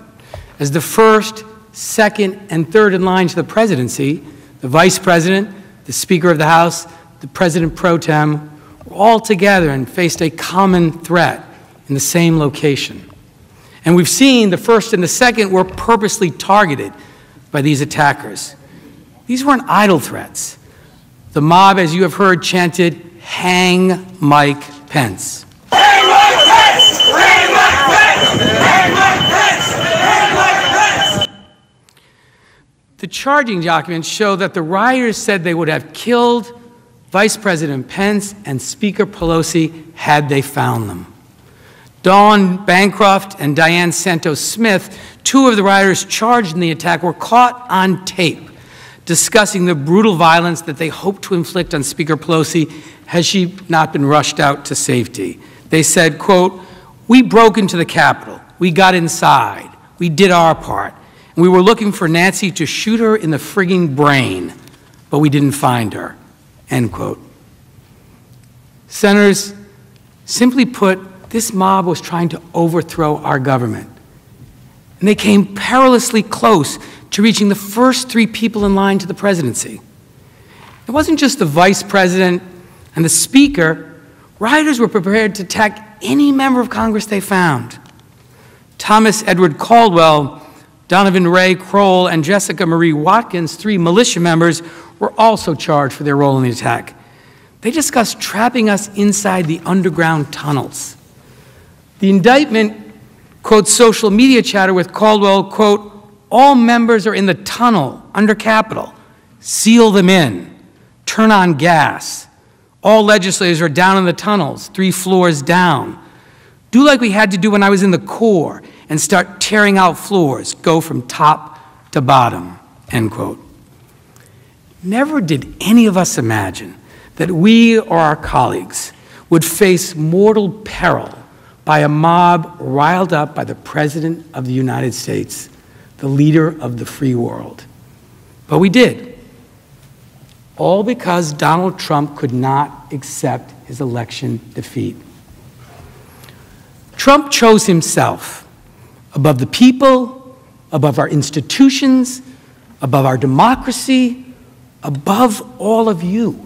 as the first second, and third in line to the presidency, the vice president, the Speaker of the House, the President pro tem, were all together and faced a common threat in the same location. And we've seen the first and the second were purposely targeted by these attackers. These weren't idle threats. The mob, as you have heard, chanted, "Hang Mike Pence." Hang Mike Pence! Hang Mike Pence! Hang Mike Pence! Hang Mike Pence! The charging documents show that the rioters said they would have killed Vice President Pence and Speaker Pelosi had they found them. Dawn Bancroft and Diane Santos Smith, two of the rioters charged in the attack, were caught on tape discussing the brutal violence that they hoped to inflict on Speaker Pelosi had she not been rushed out to safety. They said, quote, "We broke into the Capitol. We got inside. We did our part. And we were looking for Nancy to shoot her in the frigging brain, but we didn't find her," end quote. Senators, simply put, this mob was trying to overthrow our government. And they came perilously close to reaching the first three people in line to the presidency. It wasn't just the vice president and the speaker. Rioters were prepared to attack any member of Congress they found. Thomas Edward Caldwell, Donovan Ray Kroll, and Jessica Marie Watkins, three militia members, were also charged for their role in the attack. They discussed trapping us inside the underground tunnels. The indictment quotes social media chatter with Caldwell, quote, "All members are in the tunnel under Capitol. Seal them in. Turn on gas. All legislators are down in the tunnels, 3 floors down. Do like we had to do when I was in the Corps and start tearing out floors, go from top to bottom," end quote. Never did any of us imagine that we or our colleagues would face mortal peril by a mob riled up by the President of the United States, the leader of the free world. But we did. All because Donald Trump could not accept his election defeat. Trump chose himself above the people, above our institutions, above our democracy, above all of you.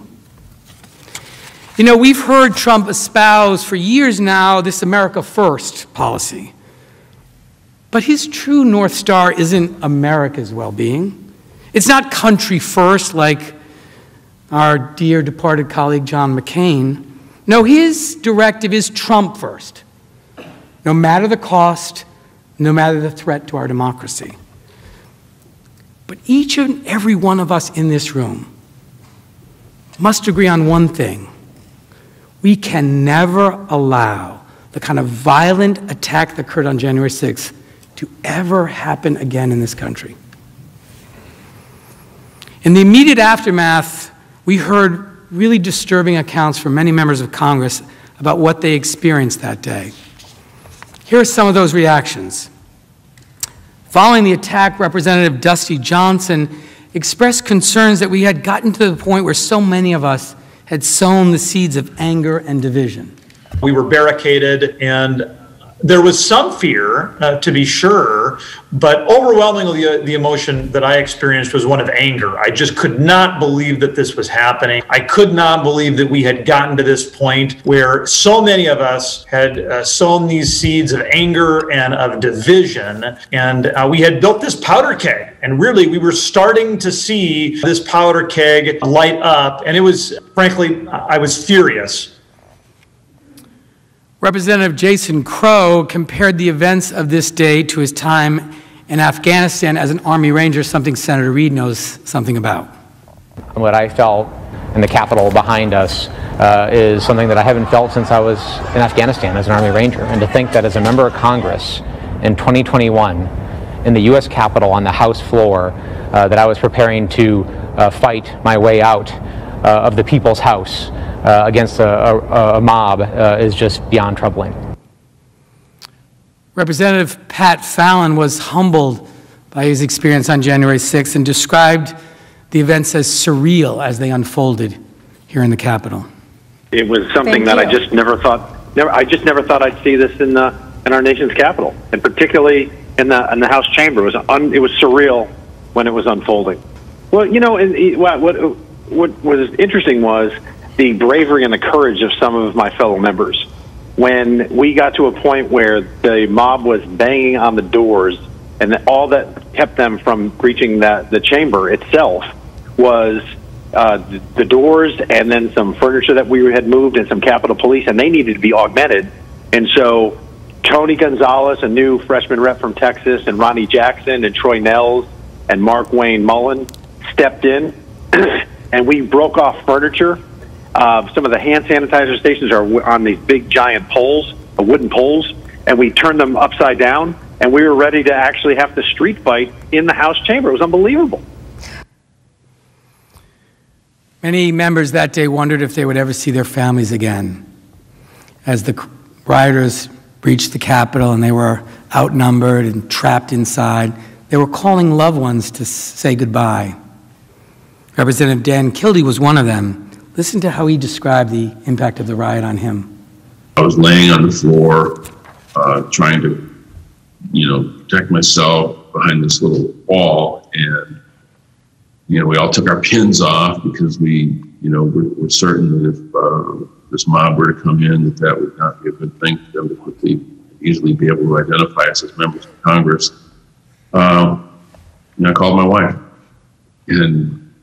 You know, we've heard Trump espouse for years now this America First policy. But his true North Star isn't America's well-being. It's not country first like our dear departed colleague John McCain. No, his directive is Trump first, no matter the cost, no matter the threat to our democracy. But each and every one of us in this room must agree on one thing. We can never allow the kind of violent attack that occurred on January 6th to ever happen again in this country. In the immediate aftermath, we heard really disturbing accounts from many members of Congress about what they experienced that day. Here are some of those reactions. Following the attack, Representative Dusty Johnson expressed concerns that we had gotten to the point where so many of us had sown the seeds of anger and division. We were barricaded, and there was some fear, to be sure, but overwhelmingly the emotion that I experienced was one of anger. I just could not believe that this was happening. I could not believe that we had gotten to this point where so many of us had sown these seeds of anger and of division, and we had built this powder keg. And really, we were starting to see this powder keg light up, and it was, frankly, I was furious. Representative Jason Crow compared the events of this day to his time in Afghanistan as an Army Ranger, something Senator Reid knows something about. What I felt in the Capitol behind us is something that I haven't felt since I was in Afghanistan as an Army Ranger. And to think that as a member of Congress in 2021, in the U.S. Capitol on the House floor, that I was preparing to fight my way out of the People's House against a mob is just beyond troubling. Representative Pat Fallon was humbled by his experience on January 6th and described the events as surreal as they unfolded here in the Capitol. It was something that I just never thought I'd see this in our nation's capital, and particularly in the House chamber. It was surreal when it was unfolding. Well, you know, what was interesting was the bravery and the courage of some of my fellow members. When we got to a point where the mob was banging on the doors, and all that kept them from reaching the chamber itself was the doors and then some furniture that we had moved and some Capitol Police, and they needed to be augmented. And so Tony Gonzalez, a new freshman rep from Texas, and Ronnie Jackson and Troy Nels and Mark Wayne Mullen stepped in, and we broke off furniture. Some of the hand sanitizer stations are on these big giant poles, wooden poles, and we turned them upside down, and we were ready to actually have the street fight in the House chamber. It was unbelievable. Many members that day wondered if they would ever see their families again. As the rioters breached the Capitol and they were outnumbered and trapped inside, they were calling loved ones to say goodbye. Representative Dan Kildee was one of them. Listen to how he described the impact of the riot on him. I was laying on the floor, trying to, protect myself behind this little wall, and we all took our pins off because we, were certain that if this mob were to come in, that would not be a good thing for them to quickly, easily be able to identify us as members of Congress. And I called my wife, and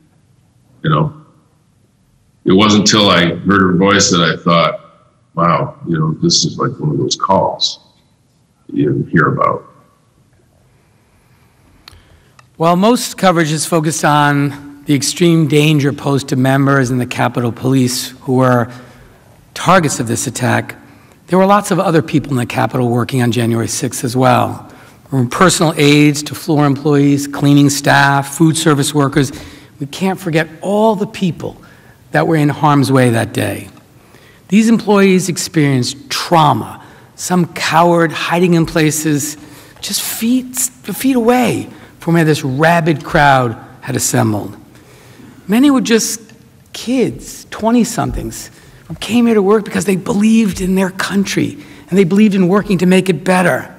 it wasn't until I heard her voice that I thought, wow, this is like one of those calls you hear about. While most coverage is focused on the extreme danger posed to members and the Capitol Police who were targets of this attack, there were lots of other people in the Capitol working on January 6th as well. From personal aides to floor employees, cleaning staff, food service workers. We can't forget all the people that were in harm's way that day. These employees experienced trauma, some cowered, hiding in places just feet away from where this rabid crowd had assembled. Many were just kids, 20-somethings, who came here to work because they believed in their country and they believed in working to make it better.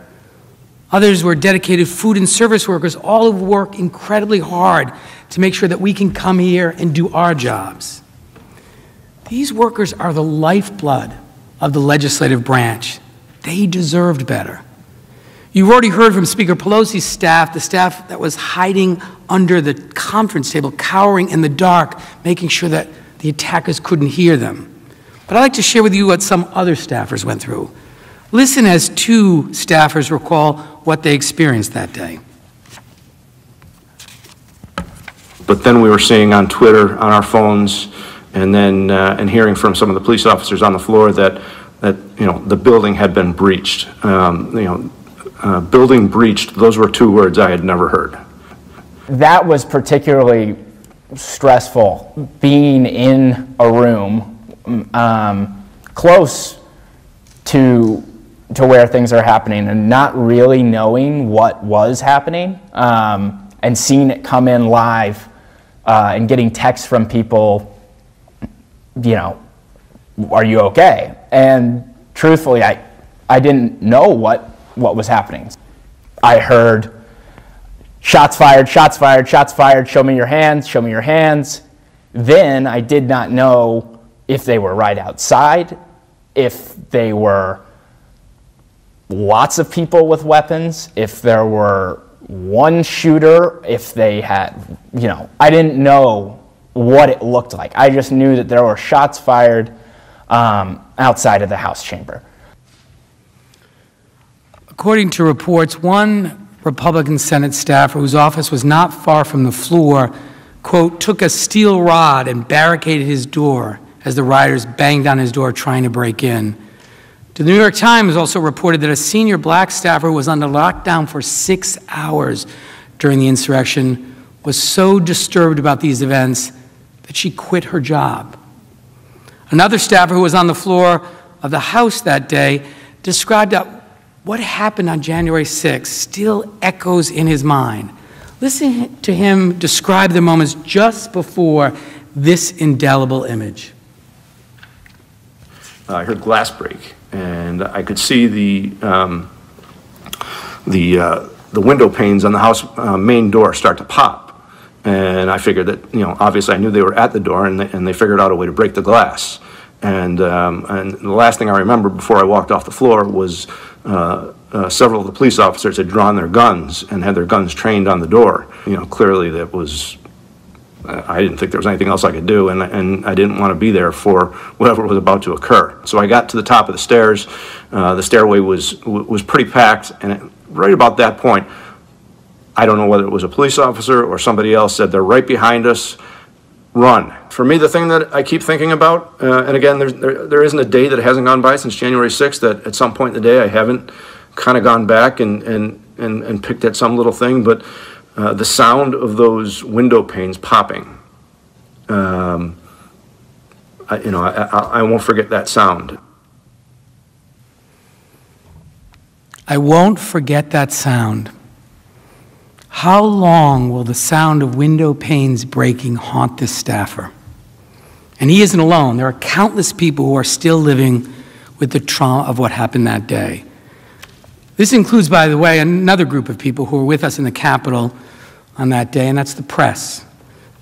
Others were dedicated food and service workers, all who work incredibly hard to make sure that we can come here and do our jobs. These workers are the lifeblood of the legislative branch. They deserved better. You've already heard from Speaker Pelosi's staff, the staff that was hiding under the conference table, cowering in the dark, making sure that the attackers couldn't hear them. But I'd like to share with you what some other staffers went through. Listen as two staffers recall what they experienced that day. But then we were seeing on Twitter, on our phones, and then and hearing from some of the police officers on the floor that the building had been breached. Building breached, those were two words I had never heard. That was particularly stressful, being in a room close to where things are happening and not really knowing what was happening, and seeing it come in live and getting texts from people, are you okay? And truthfully, I didn't know what was happening. I heard shots fired, shots fired, shots fired, show me your hands, show me your hands. Then I did not know if they were right outside, if they were lots of people with weapons, if there were one shooter, if they had, I didn't know what it looked like. I just knew that there were shots fired outside of the House chamber. According to reports, one Republican Senate staffer whose office was not far from the floor, quote, took a steel rod and barricaded his door as the rioters banged on his door trying to break in. The New York Times also reported that a senior black staffer was under lockdown for 6 hours during the insurrection, was so disturbed about these events that she quit her job. Another staffer who was on the floor of the House that day described that what happened on January 6th still echoes in his mind. Listen to him describe the moments just before this indelible image. I heard glass break, and I could see the window panes on the house main door start to pop. And I figured that, obviously I knew they were at the door, and they figured out a way to break the glass. And the last thing I remember before I walked off the floor was several of the police officers had drawn their guns and had their guns trained on the door. Clearly that was, I didn't think there was anything else I could do, and I didn't want to be there for whatever was about to occur. So I got to the top of the stairs. The stairway was pretty packed, and right about that point, I don't know whether it was a police officer or somebody else said, "They're right behind us, run." For me, the thing that I keep thinking about, and again, there isn't a day that hasn't gone by since January 6th that at some point in the day I haven't kind of gone back and picked at some little thing, but the sound of those window panes popping, I won't forget that sound. I won't forget that sound. How long will the sound of window panes breaking haunt this staffer? And he isn't alone. There are countless people who are still living with the trauma of what happened that day. This includes, by the way, another group of people who were with us in the Capitol on that day, and that's the press.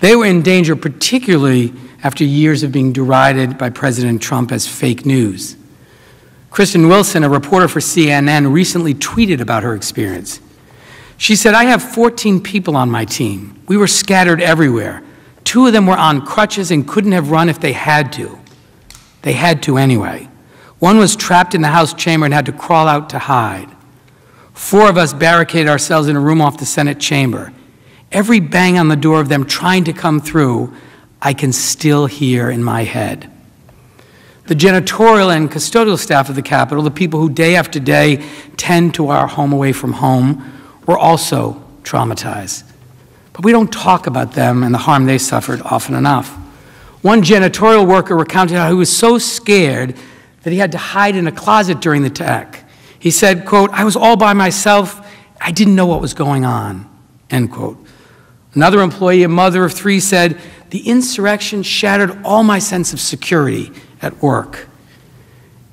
They were in danger, particularly after years of being derided by President Trump as fake news. Kristen Wilson, a reporter for CNN, recently tweeted about her experience. She said, "I have 14 people on my team. We were scattered everywhere. 2 of them were on crutches and couldn't have run if they had to. They had to anyway. 1 was trapped in the House chamber and had to crawl out to hide. 4 of us barricaded ourselves in a room off the Senate chamber. Every bang on the door of them trying to come through, I can still hear in my head." The janitorial and custodial staff of the Capitol, the people who day after day tend to our home away from home, were also traumatized. But we don't talk about them and the harm they suffered often enough. One janitorial worker recounted how he was so scared that he had to hide in a closet during the attack. He said, quote, "I was all by myself. I didn't know what was going on," end quote. Another employee, a mother of 3, said, "The insurrection shattered all my sense of security at work."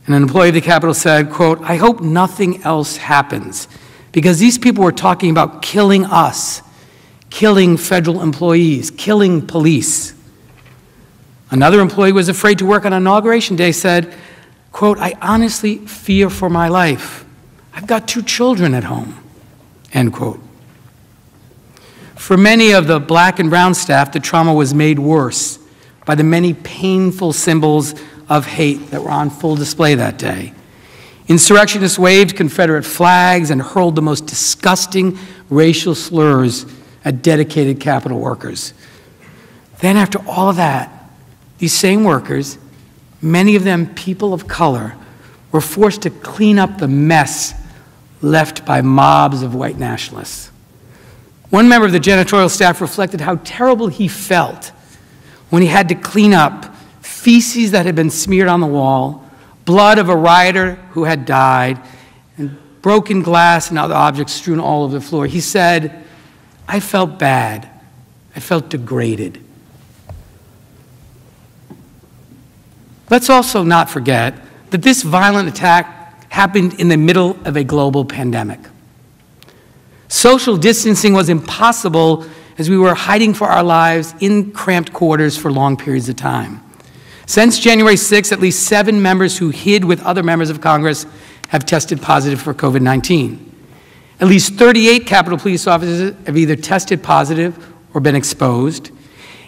And an employee of the Capitol said, quote, "I hope nothing else happens, because these people were talking about killing us, killing federal employees, killing police." Another employee was afraid to work on Inauguration Day, said, quote, "I honestly fear for my life. I've got 2 children at home," end quote. For many of the black and brown staff, the trauma was made worse by the many painful symbols of hate that were on full display that day. Insurrectionists waved Confederate flags and hurled the most disgusting racial slurs at dedicated Capitol workers. Then after all of that, these same workers, many of them people of color, were forced to clean up the mess left by mobs of white nationalists. One member of the janitorial staff reflected how terrible he felt when he had to clean up feces that had been smeared on the wall, blood of a rioter who had died, and broken glass and other objects strewn all over the floor. He said, "I felt bad. I felt degraded." Let's also not forget that this violent attack happened in the middle of a global pandemic. Social distancing was impossible as we were hiding for our lives in cramped quarters for long periods of time. Since January 6th, at least 7 members who hid with other members of Congress have tested positive for COVID-19. At least 38 Capitol Police officers have either tested positive or been exposed,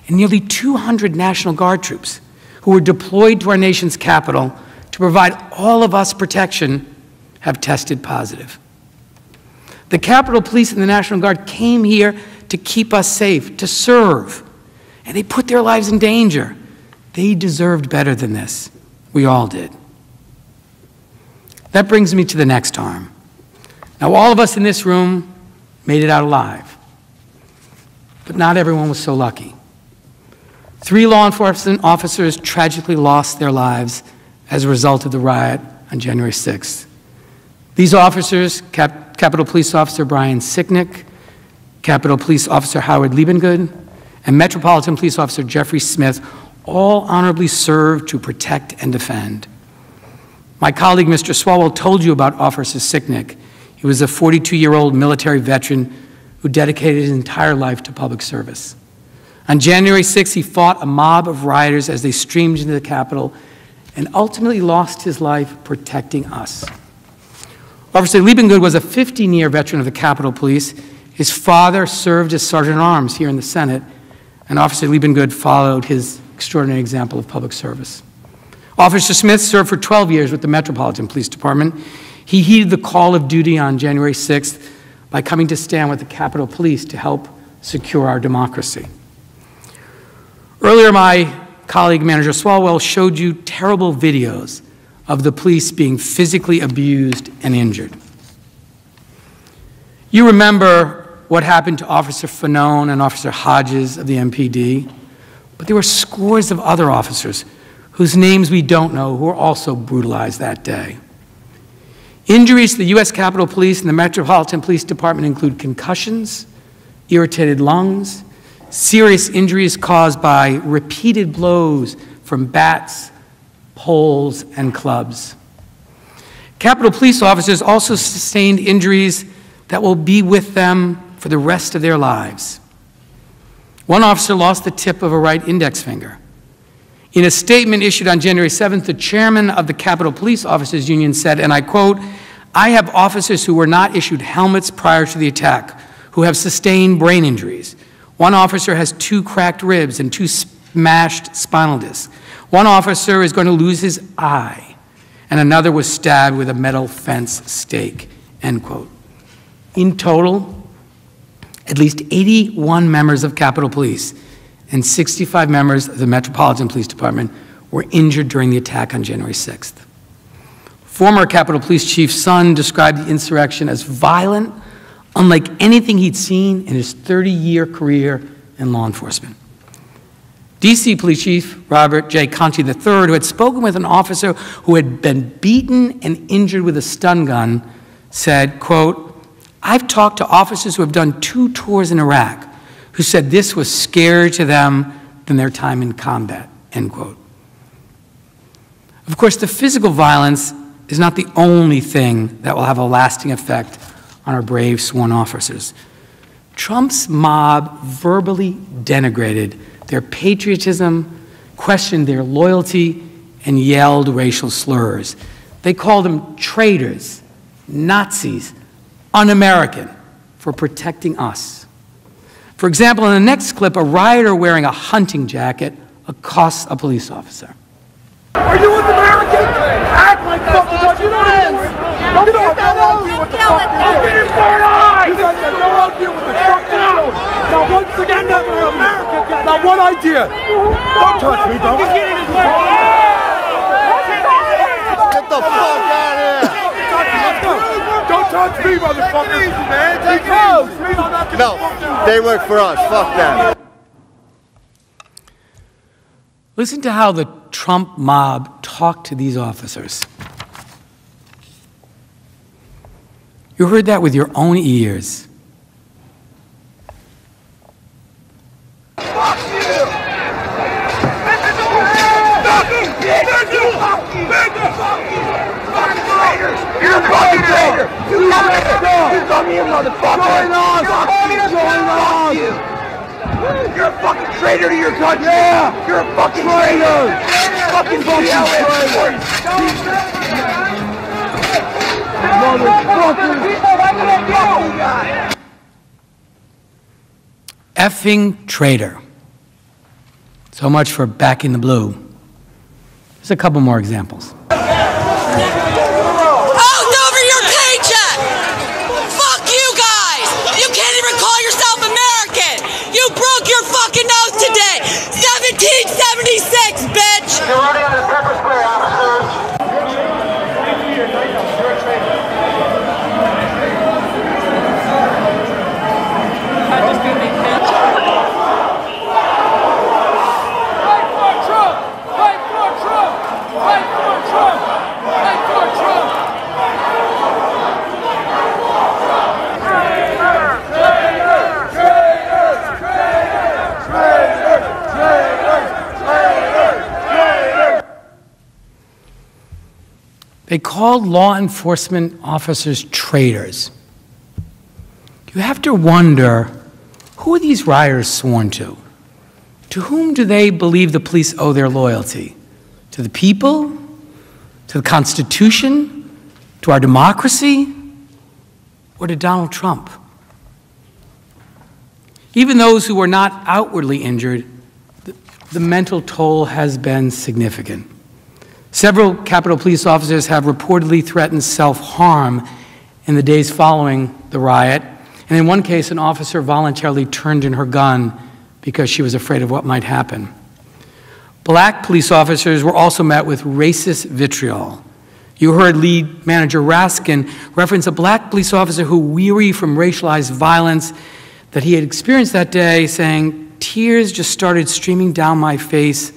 and nearly 200 National Guard troops who were deployed to our nation's capital to provide all of us protection have tested positive. The Capitol Police and the National Guard came here to keep us safe, to serve, and they put their lives in danger. They deserved better than this. We all did. That brings me to the next harm. Now, all of us in this room made it out alive, but not everyone was so lucky. 3 law enforcement officers tragically lost their lives as a result of the riot on January 6th. These officers, Capitol Police Officer Brian Sicknick, Capitol Police Officer Howard Liebengood, and Metropolitan Police Officer Jeffrey Smith, all honorably served to protect and defend. My colleague, Mr. Swalwell, told you about Officer Sicknick. He was a 42-year-old military veteran who dedicated his entire life to public service. On January 6th, he fought a mob of rioters as they streamed into the Capitol and ultimately lost his life protecting us. Officer Liebengood was a 15-year veteran of the Capitol Police. His father served as Sergeant-at-Arms here in the Senate, and Officer Liebengood followed his extraordinary example of public service. Officer Smith served for 12 years with the Metropolitan Police Department. He heeded the call of duty on January 6th by coming to stand with the Capitol Police to help secure our democracy. Earlier, my colleague, Manager Swalwell, showed you terrible videos of the police being physically abused and injured. You remember what happened to Officer Fanone and Officer Hodges of the MPD, but there were scores of other officers whose names we don't know who were also brutalized that day. Injuries to the U.S. Capitol Police and the Metropolitan Police Department include concussions, irritated lungs, serious injuries caused by repeated blows from bats, poles, and clubs. Capitol Police officers also sustained injuries that will be with them for the rest of their lives. One officer lost the tip of a right index finger. In a statement issued on January 7th, the chairman of the Capitol Police Officers Union said, and I quote, "I have officers who were not issued helmets prior to the attack, who have sustained brain injuries. One officer has 2 cracked ribs and 2 smashed spinal discs. One officer is going to lose his eye, and another was stabbed with a metal fence stake," end quote. In total, at least 81 members of Capitol Police and 65 members of the Metropolitan Police Department were injured during the attack on January 6th. Former Capitol Police Chief's son described the insurrection as violent, unlike anything he'd seen in his 30-year career in law enforcement. D.C. Police Chief Robert J. Conti III, who had spoken with an officer who had been beaten and injured with a stun gun, said, quote, "I've talked to officers who have done 2 tours in Iraq who said this was scarier to them than their time in combat," end quote. Of course, the physical violence is not the only thing that will have a lasting effect on our brave sworn officers. Trump's mob verbally denigrated their patriotism, questioned their loyalty, and yelled racial slurs. They called them traitors, Nazis, un-American for protecting us. For example, in the next clip, a rioter wearing a hunting jacket accosts a police officer. Are you an American? Act like fucking what you know. Don't get that idea with the fucking Don't get in for an eye! You guys have no idea what the fuck you're doing. Now once again, we're American. Now what idea? Don't touch me, bro. Get the fuck out of here! Don't touch me, motherfucker! Easy, man. Take it easy. No, they work for us. Fuck that. Listen to how the Trump mob talked to these officers. You heard that with your own ears. Fuck you! You're a fucking traitor! You come here, motherfucker! Join on! You're a fucking traitor to your country! Yeah! You're a fucking traitor! Fucking traitor! Effing traitor. So much for back in the blue. There's a couple more examples. You broke your fucking nose today! 1776, bitch! You're running out of pepper spray, officers. Fight for Trump! Fight for Trump! Fight for Trump! Fight for They called law enforcement officers traitors. You have to wonder, who are these rioters sworn to? To whom do they believe the police owe their loyalty? To the people? To the Constitution? To our democracy? Or to Donald Trump? Even those who were not outwardly injured, the mental toll has been significant. Several Capitol Police officers have reportedly threatened self-harm in the days following the riot, and in one case, an officer voluntarily turned in her gun because she was afraid of what might happen. Black police officers were also met with racist vitriol. You heard lead manager Raskin reference a black police officer who, weary from racialized violence that he had experienced that day, saying, "Tears just started streaming down my face.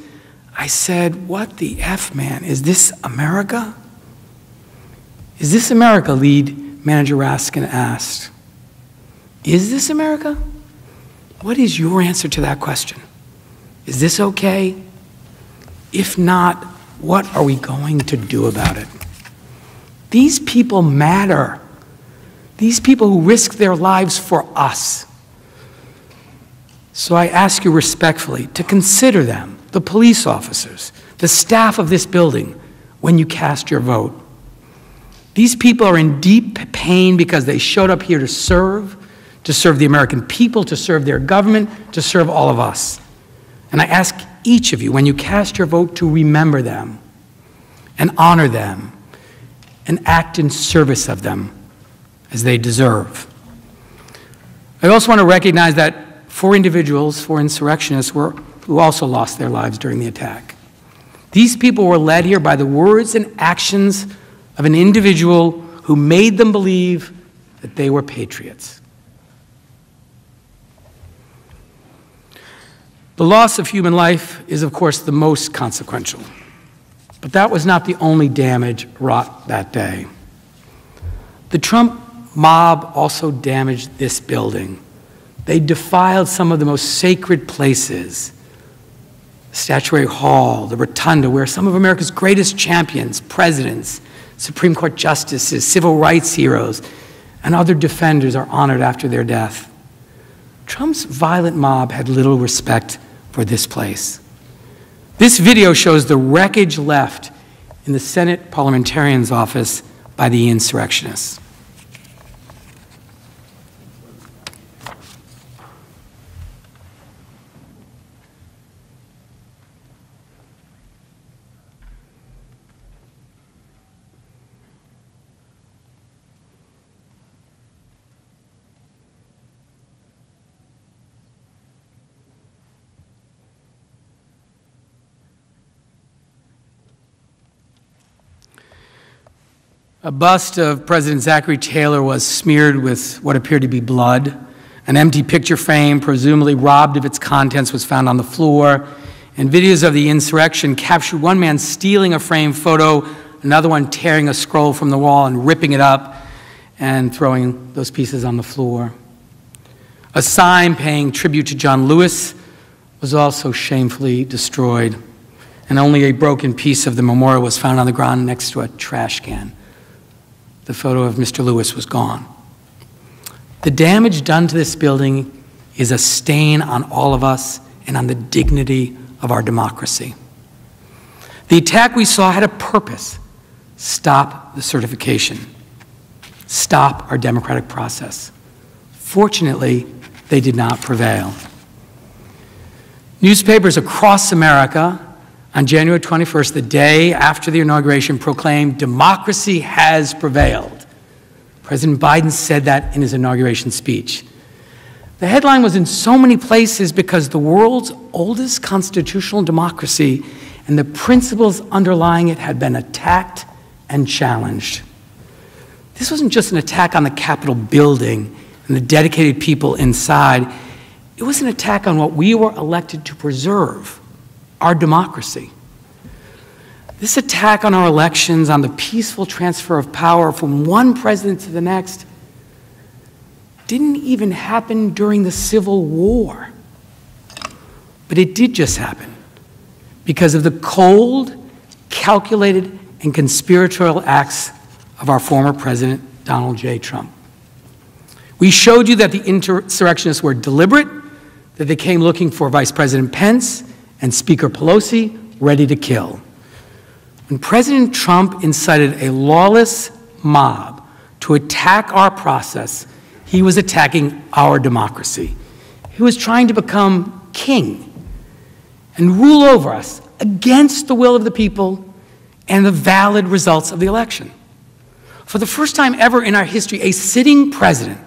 I said, what the F, man? Is this America?" Is this America, lead manager Raskin asked. Is this America? What is your answer to that question? Is this okay? If not, what are we going to do about it? These people matter. These people who risk their lives for us. So I ask you respectfully to consider them, the police officers, the staff of this building, when you cast your vote. These people are in deep pain because they showed up here to serve the American people, to serve their government, to serve all of us. And I ask each of you, when you cast your vote, to remember them and honor them and act in service of them as they deserve. I also want to recognize that 4 individuals, 4 insurrectionists, who also lost their lives during the attack. These people were led here by the words and actions of an individual who made them believe that they were patriots. The loss of human life is, of course, the most consequential. But that was not the only damage wrought that day. The Trump mob also damaged this building. They defiled some of the most sacred places, Statuary Hall, the Rotunda, where some of America's greatest champions, presidents, Supreme Court justices, civil rights heroes, and other defenders are honored after their death. Trump's violent mob had little respect for this place. This video shows the wreckage left in the Senate parliamentarian's office by the insurrectionists. A bust of President Zachary Taylor was smeared with what appeared to be blood. An empty picture frame, presumably robbed of its contents, was found on the floor. And videos of the insurrection captured one man stealing a framed photo, another one tearing a scroll from the wall and ripping it up and throwing those pieces on the floor. A sign paying tribute to John Lewis was also shamefully destroyed, and only a broken piece of the memorial was found on the ground next to a trash can. The photo of Mr. Lewis was gone. The damage done to this building is a stain on all of us and on the dignity of our democracy. The attack we saw had a purpose: stop the certification, stop our democratic process. Fortunately, they did not prevail. Newspapers across America on January 21st, the day after the inauguration, proclaimed, "Democracy has prevailed." President Biden said that in his inauguration speech. The headline was in so many places because the world's oldest constitutional democracy and the principles underlying it had been attacked and challenged. This wasn't just an attack on the Capitol building and the dedicated people inside. It was an attack on what we were elected to preserve: our democracy. This attack on our elections, on the peaceful transfer of power from one president to the next, didn't even happen during the Civil War. But it did just happen because of the cold, calculated, and conspiratorial acts of our former President, Donald J. Trump. We showed you that the insurrectionists were deliberate, that they came looking for Vice President Pence and Speaker Pelosi, ready to kill. When President Trump incited a lawless mob to attack our process, he was attacking our democracy. He was trying to become king and rule over us against the will of the people and the valid results of the election. For the first time ever in our history, a sitting president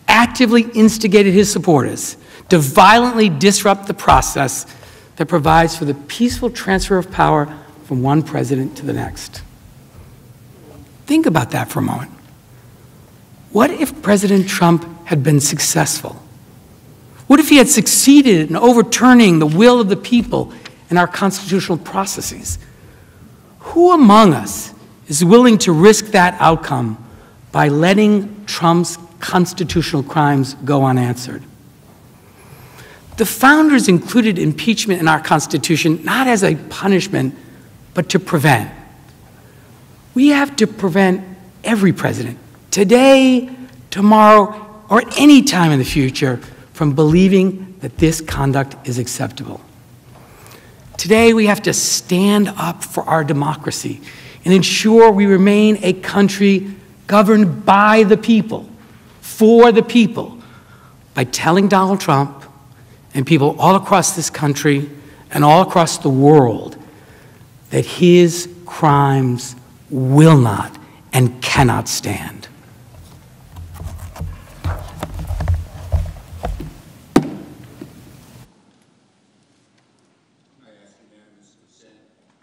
actively instigated his supporters to violently disrupt the process that provides for the peaceful transfer of power from one president to the next. Think about that for a moment. What if President Trump had been successful? What if he had succeeded in overturning the will of the people in our constitutional processes? Who among us is willing to risk that outcome by letting Trump's constitutional crimes go unanswered? The founders included impeachment in our Constitution not as a punishment, but to prevent. We have to prevent every president, today, tomorrow, or at any time in the future, from believing that this conduct is acceptable. Today, we have to stand up for our democracy and ensure we remain a country governed by the people, for the people, by telling Donald Trump and people all across this country and all across the world that his crimes will not and cannot stand.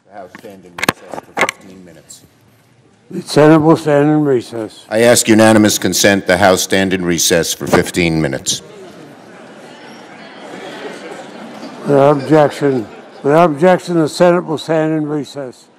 The House stand in recess for 15 minutes. The Senate will stand in recess. I ask unanimous consent the House stand in recess for 15 minutes. Without objection, the Senate will stand in recess.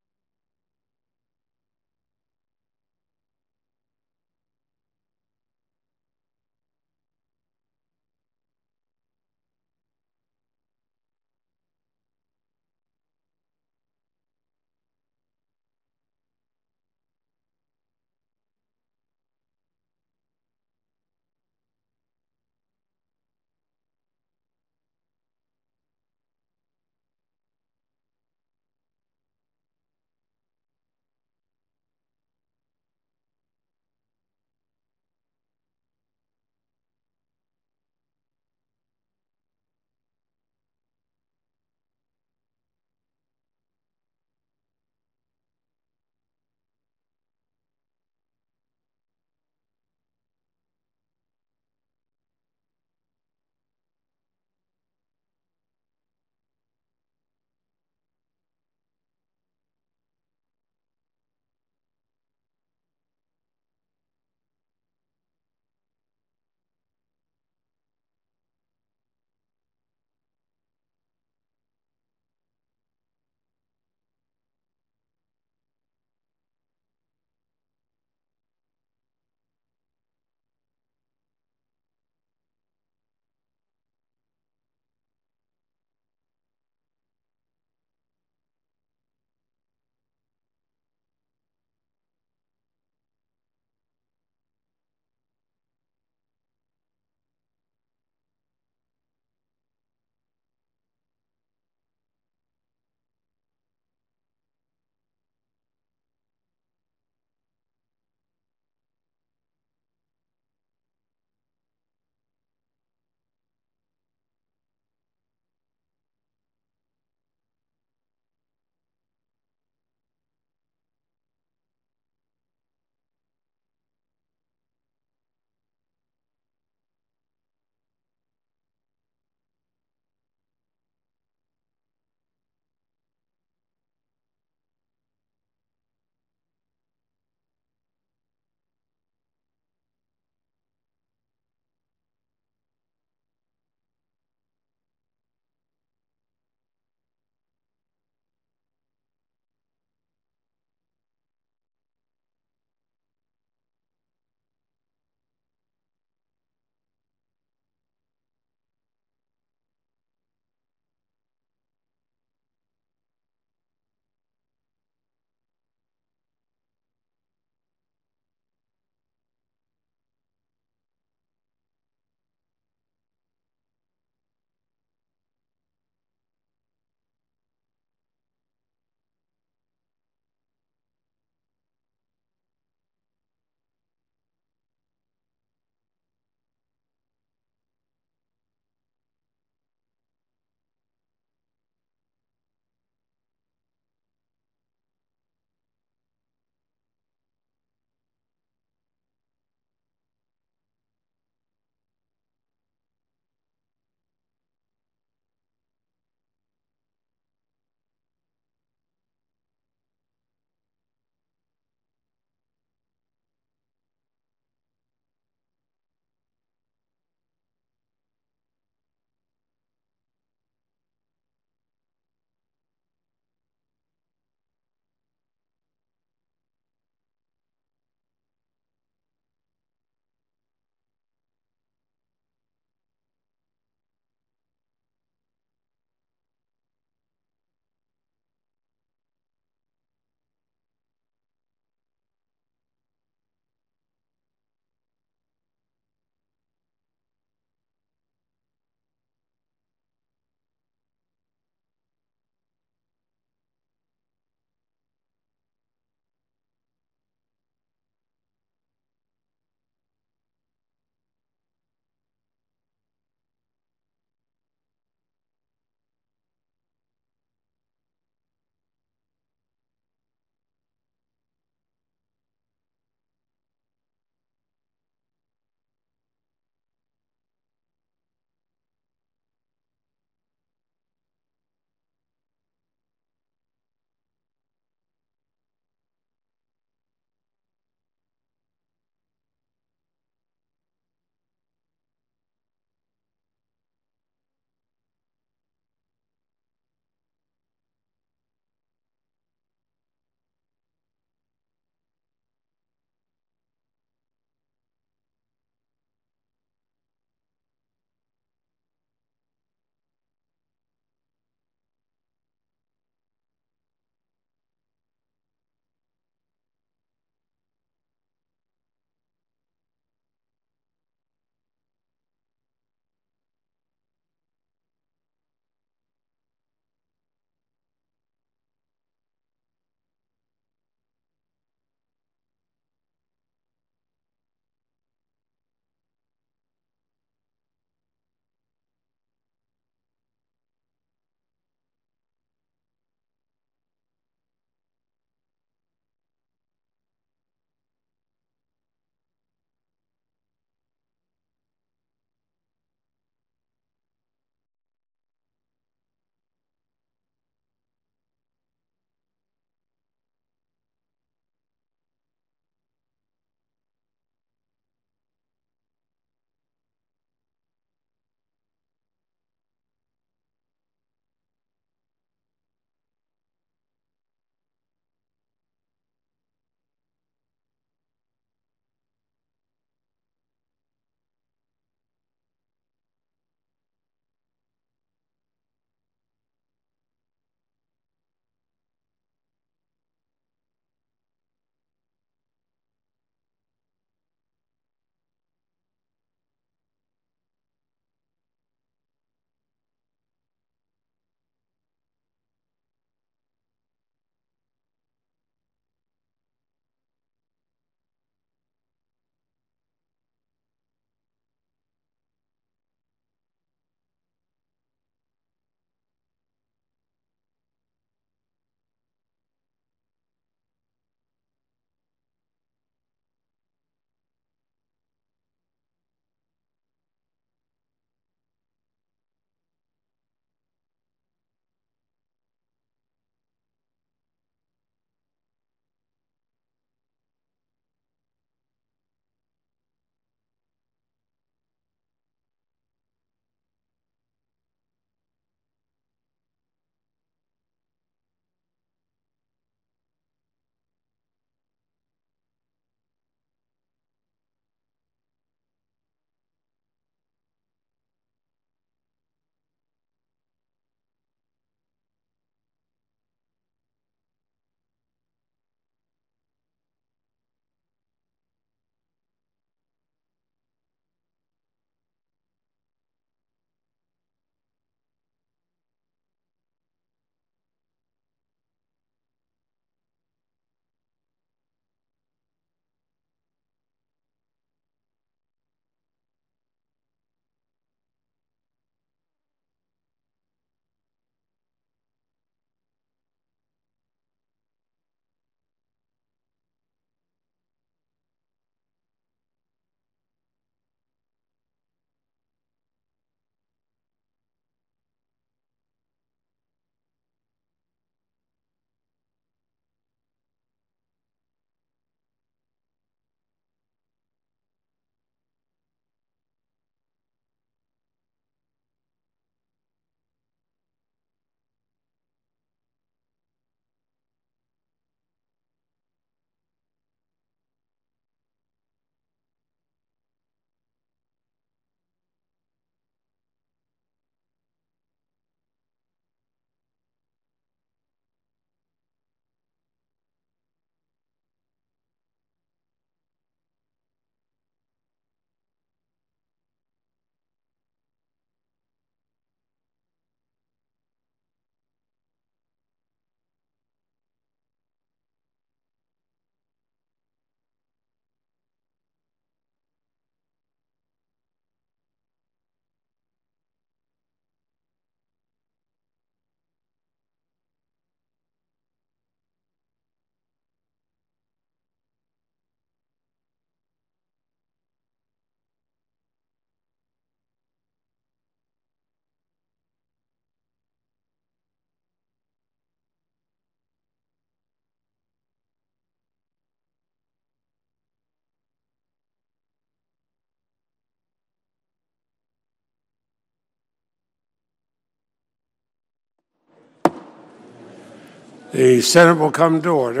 The Senate will come to order.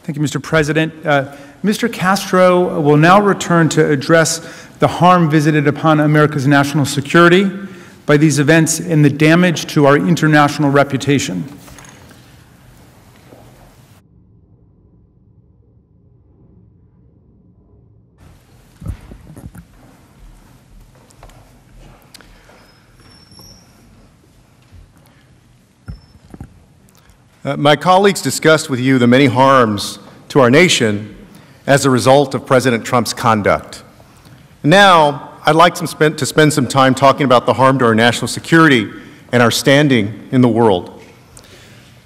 Thank you, Mr. President. Mr. Castro will now return to address the harm visited upon America's national security by these events and the damage to our international reputation. My colleagues discussed with you the many harms to our nation as a result of President Trump's conduct. Now, I'd like to spend some time talking about the harm to our national security and our standing in the world.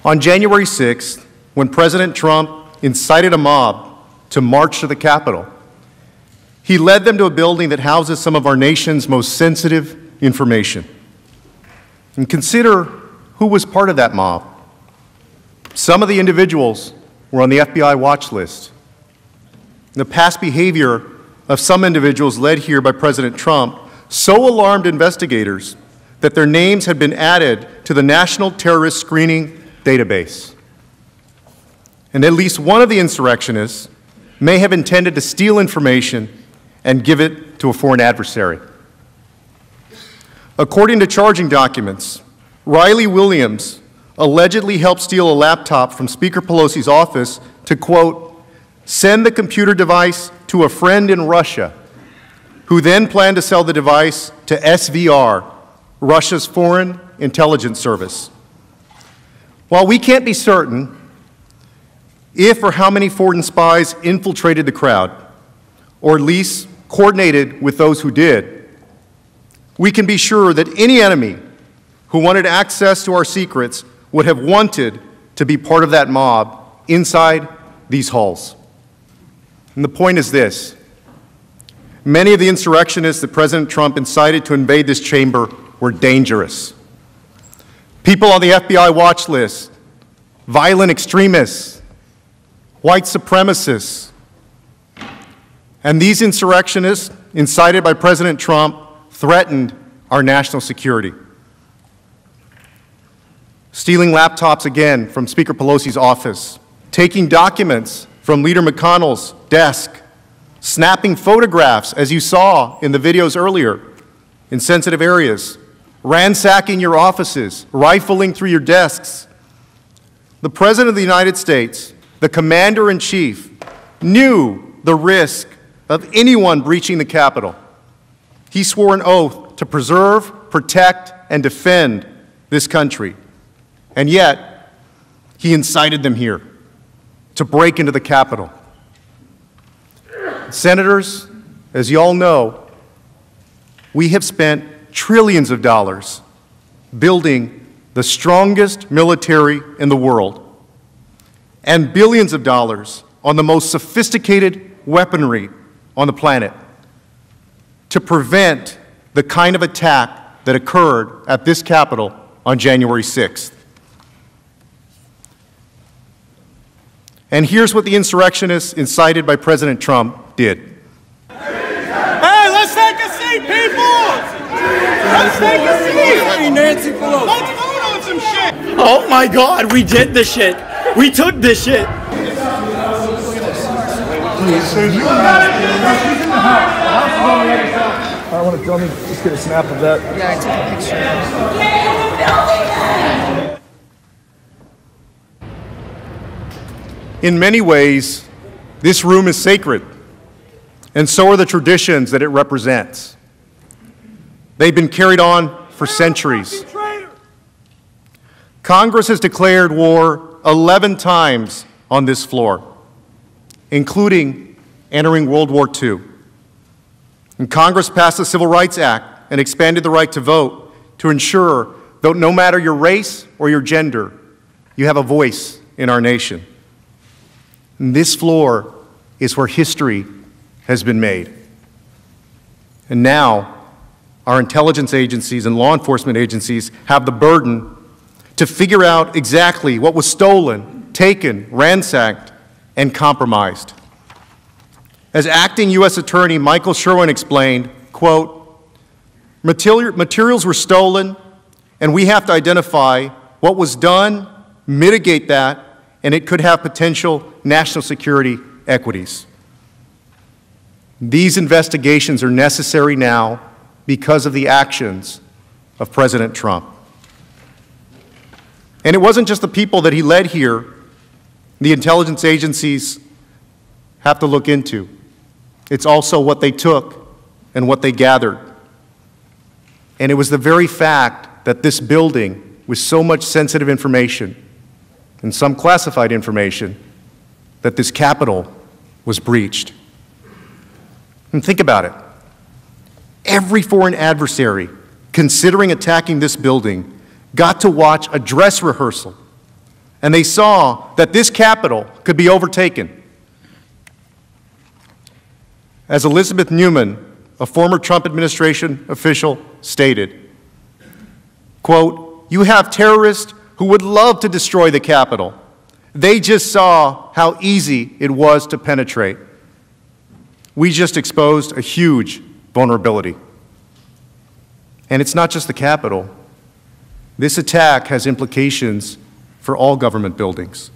On January 6th, when President Trump incited a mob to march to the Capitol, he led them to a building that houses some of our nation's most sensitive information. And consider who was part of that mob. Some of the individuals were on the FBI watch list. The past behavior of some individuals led here by President Trump so alarmed investigators that their names had been added to the National Terrorist Screening Database. And at least one of the insurrectionists may have intended to steal information and give it to a foreign adversary. According to charging documents, Riley Williams allegedly helped steal a laptop from Speaker Pelosi's office to, quote, send the computer device to a friend in Russia, who then planned to sell the device to SVR, Russia's Foreign Intelligence Service. While we can't be certain if or how many foreign spies infiltrated the crowd, or at least coordinated with those who did, we can be sure that any enemy who wanted access to our secrets would have wanted to be part of that mob inside these halls. And the point is this: many of the insurrectionists that President Trump incited to invade this chamber were dangerous. People on the FBI watch list, violent extremists, white supremacists. And these insurrectionists, incited by President Trump, threatened our national security. Stealing laptops again from Speaker Pelosi's office, taking documents from Leader McConnell's desk, snapping photographs, as you saw in the videos earlier, in sensitive areas, ransacking your offices, rifling through your desks. The President of the United States, the Commander-in-Chief, knew the risk of anyone breaching the Capitol. He swore an oath to preserve, protect, and defend this country. And yet, he incited them here to break into the Capitol. Senators, as you all know, we have spent trillions of dollars building the strongest military in the world and billions of dollars on the most sophisticated weaponry on the planet to prevent the kind of attack that occurred at this Capitol on January 6th. And here's what the insurrectionists incited by President Trump did. Hey, let's take a seat, people! Let's take a seat! Nancy Pelosi. Let's vote on some shit! Oh my God, we did this shit. We took this shit. I want to just get a snap of that. Yeah, I took a picture. In many ways, this room is sacred, and so are the traditions that it represents. They've been carried on for centuries. Congress has declared war 11 times on this floor, including entering World War II. And Congress passed the Civil Rights Act and expanded the right to vote to ensure that no matter your race or your gender, you have a voice in our nation. And this floor is where history has been made. And now, our intelligence agencies and law enforcement agencies have the burden to figure out exactly what was stolen, taken, ransacked, and compromised. As acting U.S. Attorney Michael Sherwin explained, quote, materials were stolen, and we have to identify what was done, mitigate that, and it could have potential national security equities. These investigations are necessary now because of the actions of President Trump. And it wasn't just the people that he led here the intelligence agencies have to look into. It's also what they took and what they gathered. And it was the very fact that this building, with so much sensitive information and some classified information, that this Capitol was breached. And think about it. Every foreign adversary considering attacking this building got to watch a dress rehearsal, and they saw that this Capitol could be overtaken. As Elizabeth Newman, a former Trump administration official, stated, quote, "You have terrorists who would love to destroy the Capitol. They just saw how easy it was to penetrate. We just exposed a huge vulnerability." And it's not just the Capitol. This attack has implications for all government buildings.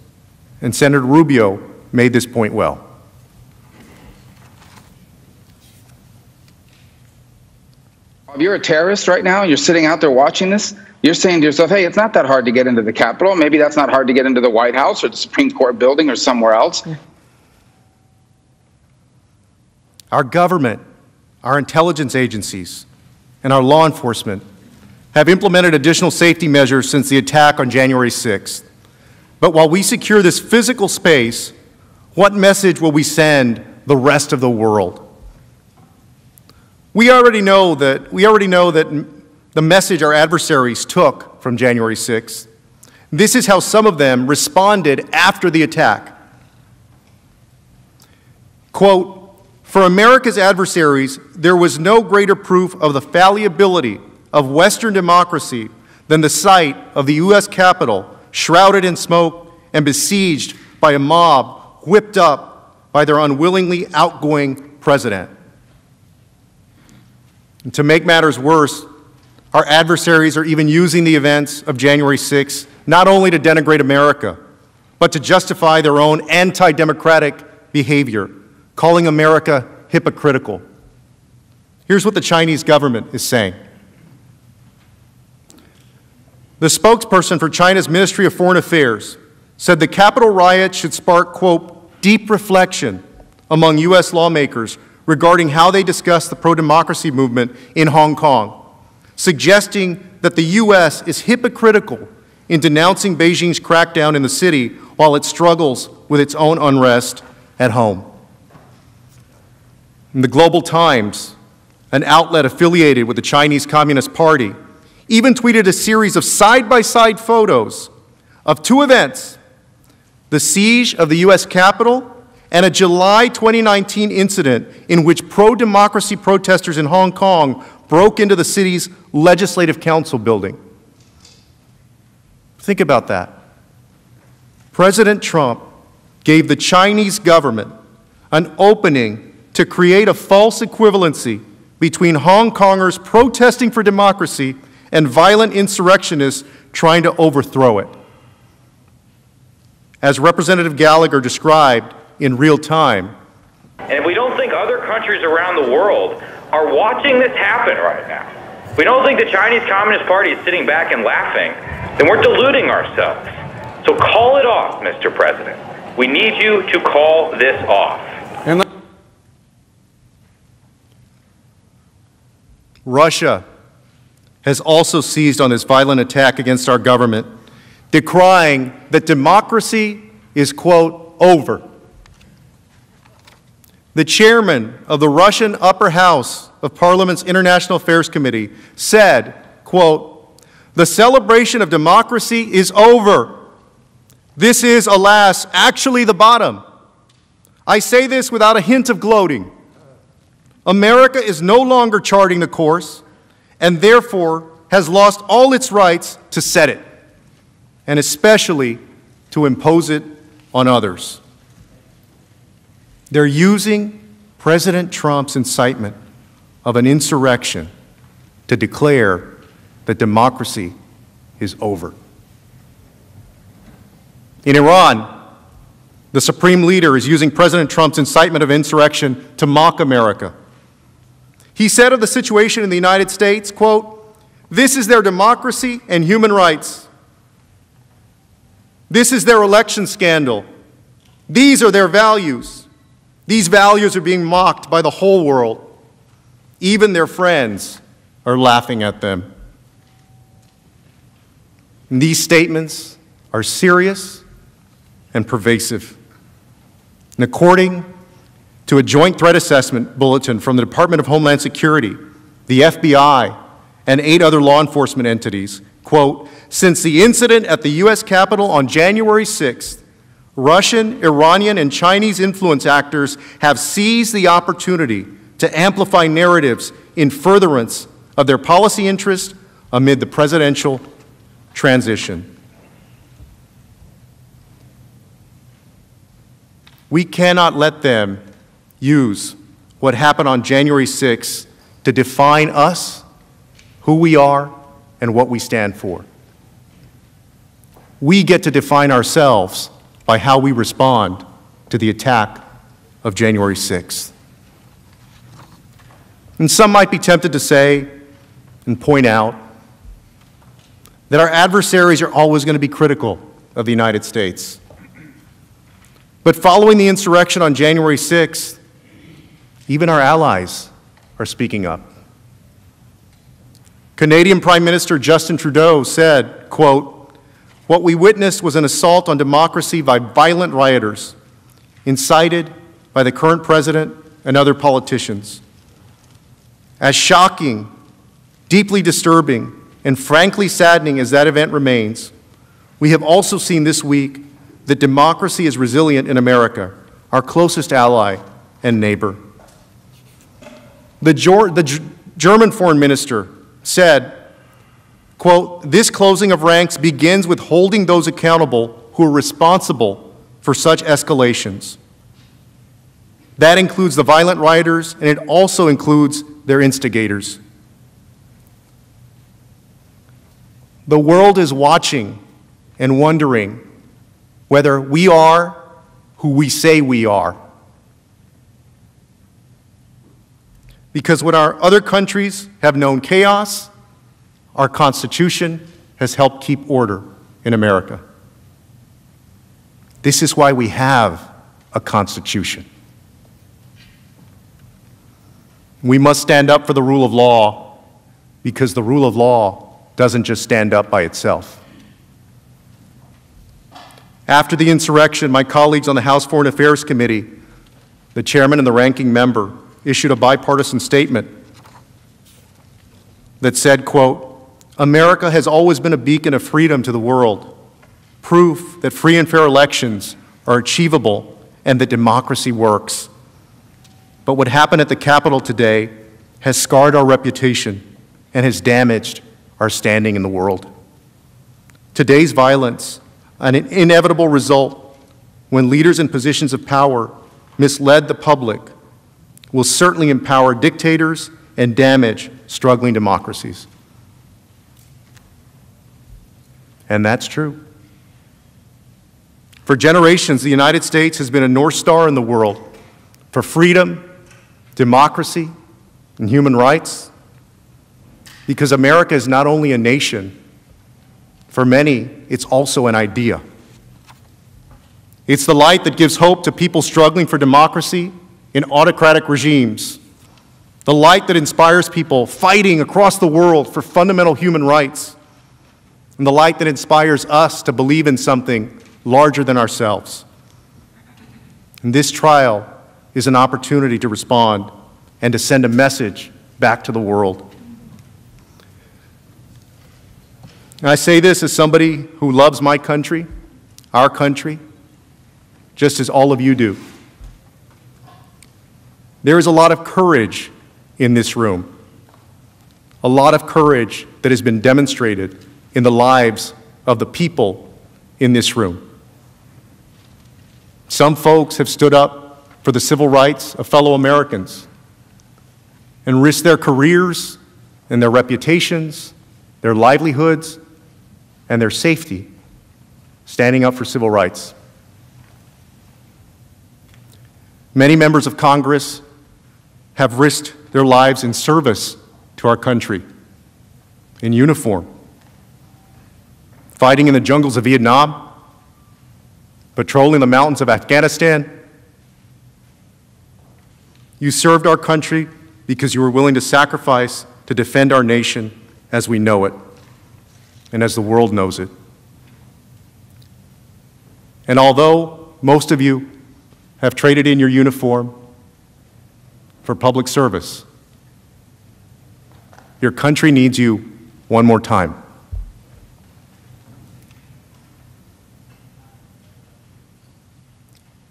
And Senator Rubio made this point well. If you're a terrorist right now and you're sitting out there watching this, you're saying to yourself, hey, it's not that hard to get into the Capitol. Maybe that's not hard to get into the White House or the Supreme Court building or somewhere else. Our government, our intelligence agencies, and our law enforcement have implemented additional safety measures since the attack on January 6th. But while we secure this physical space, what message will we send the rest of the world? We already know that the message our adversaries took from January 6th. This is how some of them responded after the attack. Quote, "For America's adversaries, there was no greater proof of the fallibility of Western democracy than the sight of the U.S. Capitol shrouded in smoke and besieged by a mob whipped up by their unwillingly outgoing president." And to make matters worse, our adversaries are even using the events of January 6th not only to denigrate America, but to justify their own anti-democratic behavior, calling America hypocritical. Here's what the Chinese government is saying. The spokesperson for China's Ministry of Foreign Affairs said the Capitol riot should spark, quote, "deep reflection among U.S. lawmakers regarding how they discuss the pro-democracy movement in Hong Kong, suggesting that the U.S. is hypocritical in denouncing Beijing's crackdown in the city while it struggles with its own unrest at home." In the Global Times, an outlet affiliated with the Chinese Communist Party, even tweeted a series of side-by-side photos of two events, the siege of the U.S. Capitol and a July 2019 incident in which pro-democracy protesters in Hong Kong broke into the city's Legislative Council building. Think about that. President Trump gave the Chinese government an opening to create a false equivalency between Hong Kongers protesting for democracy and violent insurrectionists trying to overthrow it. As Representative Gallagher described in real time, and if we don't think other countries around the world are watching this happen right now, if we don't think the Chinese Communist Party is sitting back and laughing, then we're deluding ourselves. So call it off, Mr. President. We need you to call this off. Russia has also seized on this violent attack against our government, decrying that democracy is, quote, over. The chairman of the Russian Upper House of Parliament's International Affairs Committee said, quote, "The celebration of democracy is over. This is, alas, actually the bottom. I say this without a hint of gloating. America is no longer charting the course, and therefore has lost all its rights to set it, and especially to impose it on others. They're using President Trump's incitement of an insurrection to declare that democracy is over. In Iran, the supreme leader is using President Trump's incitement of insurrection to mock America. He said of the situation in the United States, quote, "This is their democracy and human rights. This is their election scandal. These are their values. These values are being mocked by the whole world. Even their friends are laughing at them." And these statements are serious and pervasive. And according to a joint threat assessment bulletin from the Department of Homeland Security, the FBI, and 8 other law enforcement entities, quote, "Since the incident at the U.S. Capitol on January 6th, Russian, Iranian, and Chinese influence actors have seized the opportunity to amplify narratives in furtherance of their policy interest amid the presidential transition." We cannot let them use what happened on January 6th to define us, who we are, and what we stand for. We get to define ourselves by how we respond to the attack of January 6th. And some might be tempted to say and point out that our adversaries are always going to be critical of the United States. But following the insurrection on January 6th, even our allies are speaking up. Canadian Prime Minister Justin Trudeau said, quote, "What we witnessed was an assault on democracy by violent rioters, incited by the current president and other politicians. As shocking, deeply disturbing, and frankly saddening as that event remains, we have also seen this week that democracy is resilient in America, our closest ally and neighbor." The German foreign minister said, quote, "This closing of ranks begins with holding those accountable who are responsible for such escalations. That includes the violent rioters, and it also includes their instigators." The world is watching and wondering whether we are who we say we are. Because when our other countries have known chaos, our Constitution has helped keep order in America. This is why we have a Constitution. We must stand up for the rule of law, because the rule of law doesn't just stand up by itself. After the insurrection, my colleagues on the House Foreign Affairs Committee, the chairman and the ranking member, issued a bipartisan statement that said, quote, "America has always been a beacon of freedom to the world, proof that free and fair elections are achievable and that democracy works. But what happened at the Capitol today has scarred our reputation and has damaged our standing in the world. Today's violence, an inevitable result when leaders in positions of power misled the public, will certainly empower dictators and damage struggling democracies." And that's true. For generations, the United States has been a North Star in the world for freedom, democracy, and human rights, because America is not only a nation. For many, it's also an idea. It's the light that gives hope to people struggling for democracy in autocratic regimes, the light that inspires people fighting across the world for fundamental human rights, and the light that inspires us to believe in something larger than ourselves. And this trial is an opportunity to respond and to send a message back to the world. And I say this as somebody who loves my country, our country, just as all of you do. There is a lot of courage in this room. a lot of courage that has been demonstrated in the lives of the people in this room. Some folks have stood up for the civil rights of fellow Americans and risked their careers and their reputations, their livelihoods, and their safety, standing up for civil rights. Many members of Congress have risked their lives in service to our country, in uniform, fighting in the jungles of Vietnam, patrolling the mountains of Afghanistan. You served our country because you were willing to sacrifice to defend our nation as we know it and as the world knows it. And although most of you have traded in your uniform for public service, your country needs you one more time.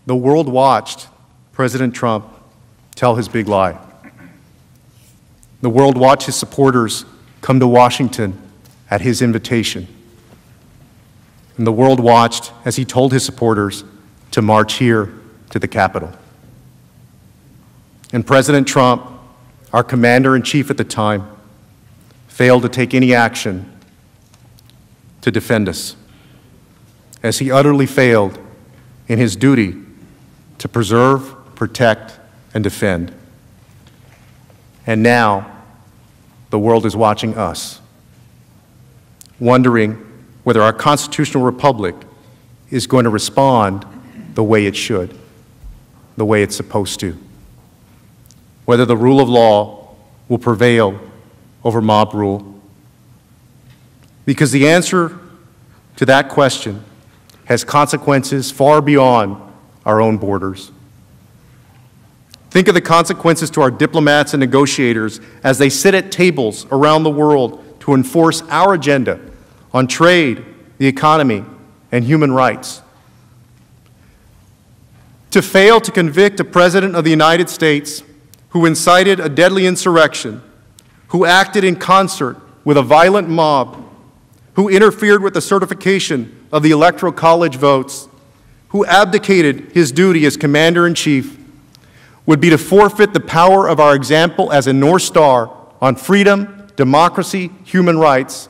The world watched President Trump tell his big lie. The world watched his supporters come to Washington at his invitation. And the world watched as he told his supporters to march here to the Capitol. And President Trump, our commander-in-chief at the time, failed to take any action to defend us, as he utterly failed in his duty to preserve, protect, and defend. And now, the world is watching us, wondering whether our constitutional republic is going to respond the way it should, the way it's supposed to, whether the rule of law will prevail over mob rule. Because the answer to that question has consequences far beyond our own borders. Think of the consequences to our diplomats and negotiators as they sit at tables around the world to enforce our agenda on trade, the economy, and human rights. To fail to convict a president of the United States who incited a deadly insurrection, who acted in concert with a violent mob, who interfered with the certification of the Electoral College votes, who abdicated his duty as commander-in-chief, would be to forfeit the power of our example as a North Star on freedom, democracy, human rights,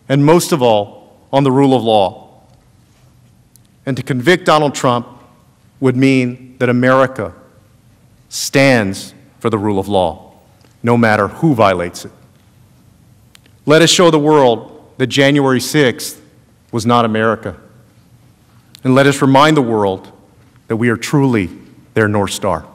and most of all, on the rule of law. And to convict Donald Trump would mean that America stands for the rule of law, no matter who violates it. Let us show the world that January 6th was not America. And let us remind the world that we are truly their North Star.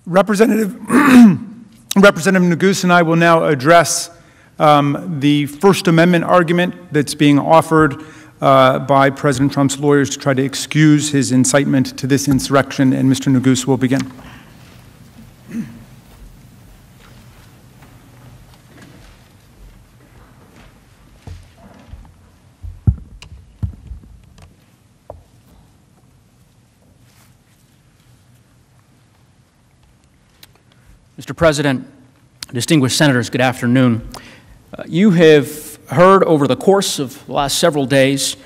Representative Neguse and I will now address the First Amendment argument that's being offered by President Trump's lawyers to try to excuse his incitement to this insurrection, and Mr. Neguse will begin. Mr. President, distinguished senators, good afternoon. You have heard over the course of the last several days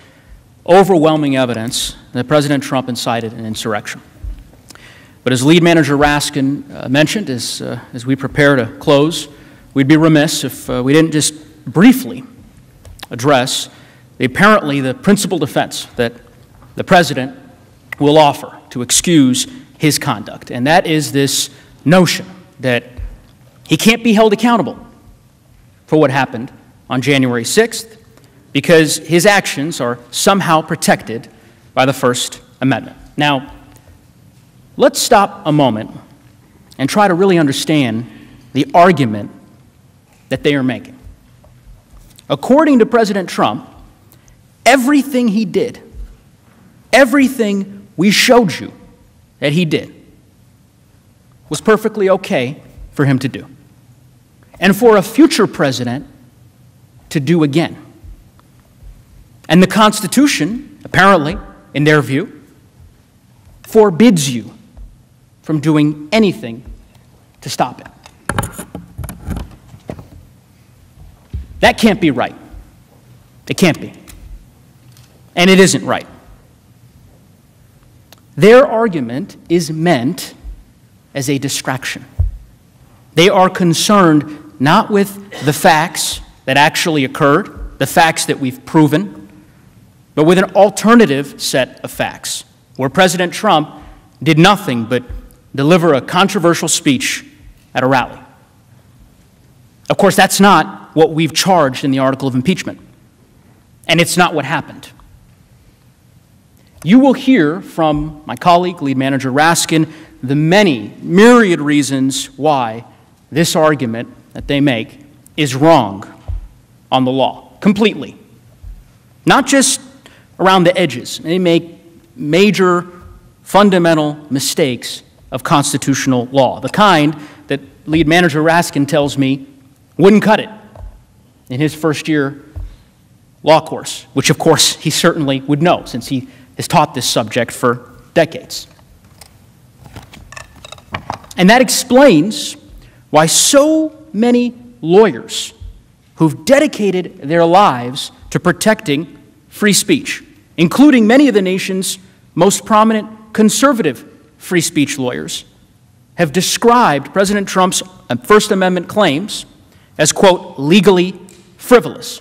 overwhelming evidence that President Trump incited an insurrection. But as lead manager Raskin mentioned, as we prepare to close, we'd be remiss if we didn't just briefly address apparently the principal defense that the President will offer to excuse his conduct, and that is this notion that he can't be held accountable for what happened on January 6th because his actions are somehow protected by the First Amendment. Now, let's stop a moment and try to really understand the argument that they are making. According to President Trump, everything he did, everything we showed you that he did, was perfectly okay for him to do, and for a future president to do again. And the Constitution, apparently, in their view, forbids you from doing anything to stop it. That can't be right. It can't be. And it isn't right. Their argument is meant as a distraction. They are concerned not with the facts that actually occurred, the facts that we've proven, but with an alternative set of facts, where President Trump did nothing but deliver a controversial speech at a rally. Of course, that's not what we've charged in the article of impeachment, and it's not what happened. You will hear from my colleague, Lead Manager Raskin, the many, myriad reasons why this argument that they make is wrong on the law, completely. Not just around the edges. They make major, fundamental mistakes of constitutional law, the kind that Lead Manager Raskin tells me wouldn't cut it in his first-year law course, which, of course, he certainly would know since he has taught this subject for decades. And that explains why so many lawyers who've dedicated their lives to protecting free speech, including many of the nation's most prominent conservative free speech lawyers, have described President Trump's First Amendment claims as, quote, legally frivolous.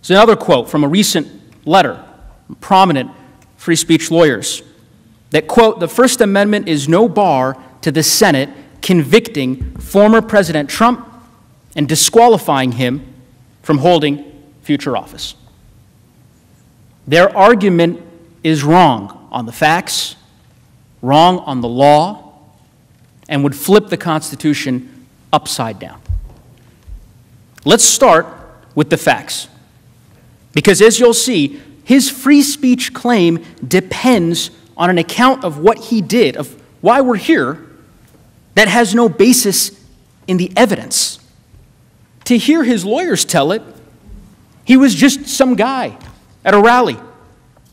There's another quote from a recent letter from prominent free speech lawyers that, quote, the First Amendment is no bar to the Senate convicting former President Trump and disqualifying him from holding future office. Their argument is wrong on the facts, wrong on the law, and would flip the Constitution upside down. Let's start with the facts, because as you'll see, his free speech claim depends on an account of what he did, of why we're here, that has no basis in the evidence. To hear his lawyers tell it, he was just some guy at a rally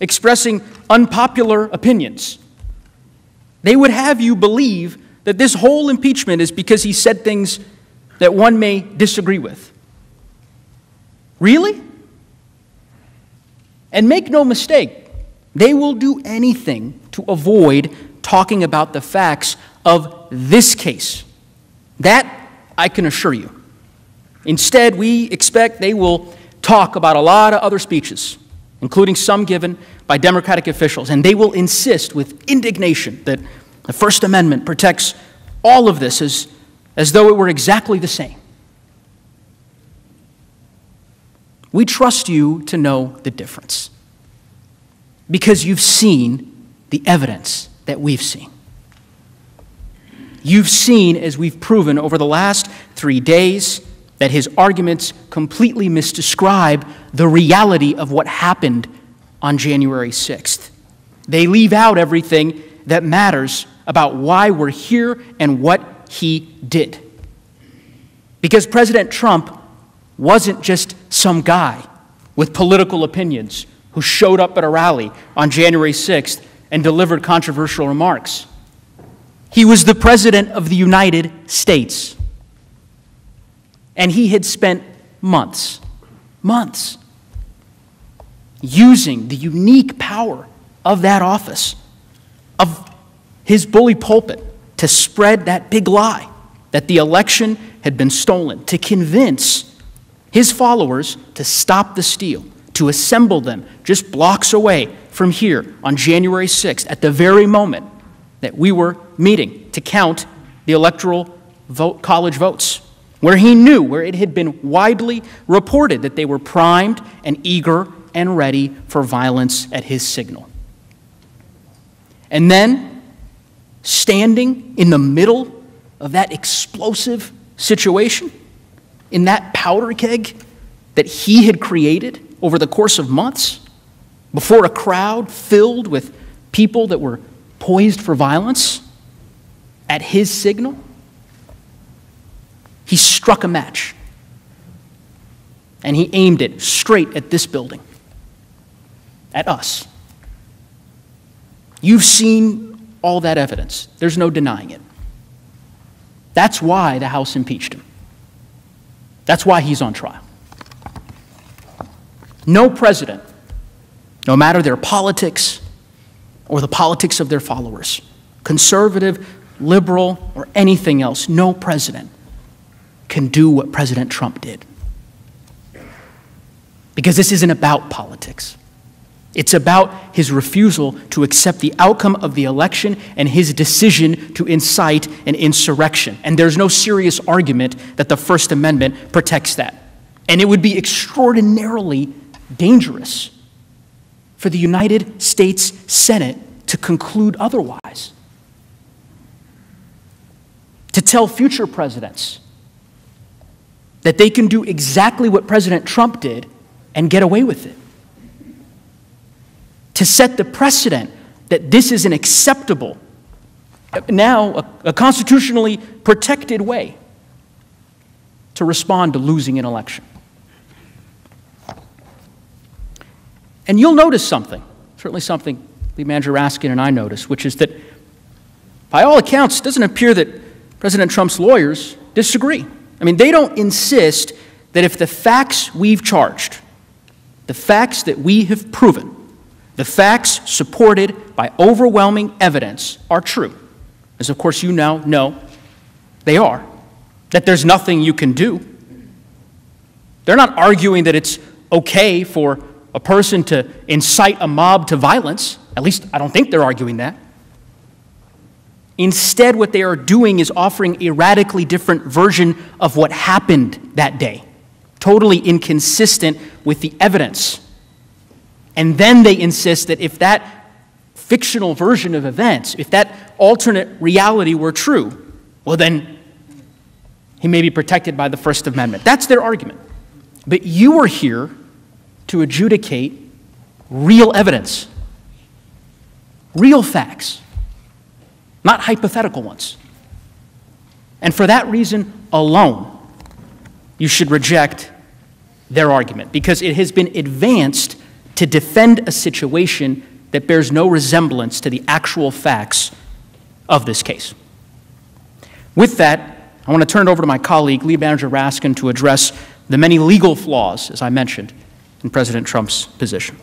expressing unpopular opinions. They would have you believe that this whole impeachment is because he said things that one may disagree with. Really? And make no mistake, they will do anything to avoid talking about the facts of this case. That I can assure you. Instead, we expect they will talk about a lot of other speeches, including some given by Democratic officials, and they will insist with indignation that the First Amendment protects all of this as though it were exactly the same. We trust you to know the difference because you've seen the evidence that we've seen. You've seen, as we've proven over the last 3 days, that his arguments completely misdescribe the reality of what happened on January 6th. They leave out everything that matters about why we're here and what he did. Because President Trump wasn't just some guy with political opinions who showed up at a rally on January 6th and delivered controversial remarks. He was the President of the United States. And he had spent months, using the unique power of that office, of his bully pulpit, to spread that big lie that the election had been stolen, to convince his followers to stop the steal, to assemble them just blocks away from here on January 6th, at the very moment that we were meeting to count the electoral college votes, where he knew, where it had been widely reported that they were primed and eager and ready for violence at his signal. And then, standing in the middle of that explosive situation, in that powder keg that he had created over the course of months, before a crowd filled with people that were poised for violence, at his signal, he struck a match, and he aimed it straight at this building, at us. You've seen all that evidence. There's no denying it. That's why the House impeached him. That's why he's on trial. No president, no matter their politics or the politics of their followers, conservative, liberal, or anything else, no president can do what President Trump did. Because this isn't about politics. It's about his refusal to accept the outcome of the election and his decision to incite an insurrection. And there's no serious argument that the First Amendment protects that. And it would be extraordinarily dangerous for the United States Senate to conclude otherwise. To tell future presidents that they can do exactly what President Trump did and get away with it. To set the precedent that this is an acceptable, now a constitutionally protected way to respond to losing an election. And you'll notice something, certainly something Lead Manager Raskin and I noticed, which is that by all accounts, it doesn't appear that President Trump's lawyers disagree. I mean, they don't insist that if the facts we've charged, the facts that we have proven, the facts supported by overwhelming evidence are true, as of course you now know they are, that there's nothing you can do. They're not arguing that it's okay for a person to incite a mob to violence. At least I don't think they're arguing that. Instead, what they are doing is offering a radically different version of what happened that day, totally inconsistent with the evidence. And then they insist that if that fictional version of events, if that alternate reality were true, well then he may be protected by the First Amendment. That's their argument. But you are here to adjudicate real evidence, real facts, not hypothetical ones. And for that reason alone, you should reject their argument, because it has been advanced to defend a situation that bears no resemblance to the actual facts of this case. With that, I want to turn it over to my colleague, Lead Manager Raskin, to address the many legal flaws, as I mentioned, in President Trump's position.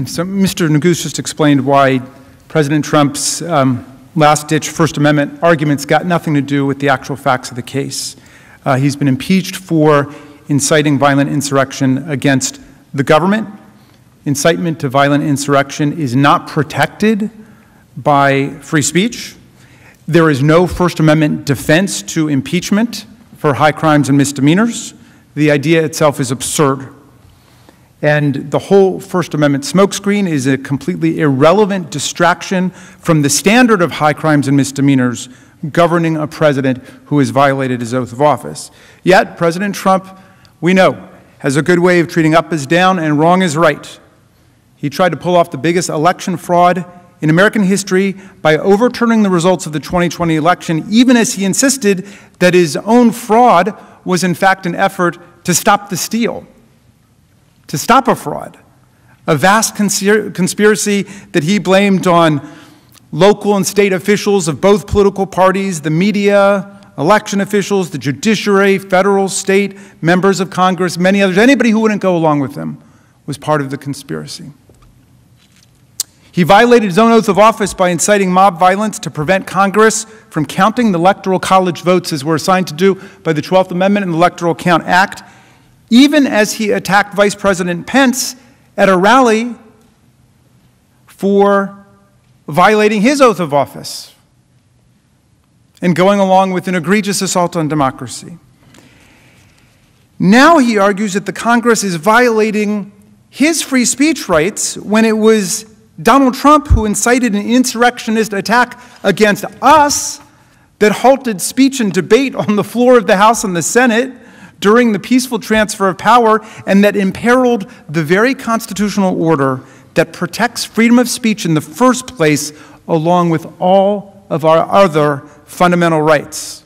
So Mr. Neguse just explained why President Trump's last-ditch First Amendment arguments got nothing to do with the actual facts of the case. He's been impeached for inciting violent insurrection against the government. Incitement to violent insurrection is not protected by free speech. There is no First Amendment defense to impeachment for high crimes and misdemeanors. The idea itself is absurd. And the whole First Amendment smokescreen is a completely irrelevant distraction from the standard of high crimes and misdemeanors governing a president who has violated his oath of office. Yet, President Trump, we know, has a good way of treating up as down and wrong as right. He tried to pull off the biggest election fraud in American history by overturning the results of the 2020 election, even as he insisted that his own fraud was in fact an effort to stop the steal, to stop a fraud, a vast conspiracy that he blamed on local and state officials of both political parties, the media, election officials, the judiciary, federal, state, members of Congress, many others. Anybody who wouldn't go along with him was part of the conspiracy. He violated his own oath of office by inciting mob violence to prevent Congress from counting the Electoral College votes as we're assigned to do by the 12th Amendment and the Electoral Count Act, even as he attacked Vice President Pence at a rally for violating his oath of office and going along with an egregious assault on democracy. Now he argues that the Congress is violating his free speech rights when it was Donald Trump who incited an insurrectionist attack against us that halted speech and debate on the floor of the House and the Senate during the peaceful transfer of power, and that imperiled the very constitutional order that protects freedom of speech in the first place, along with all of our other fundamental rights.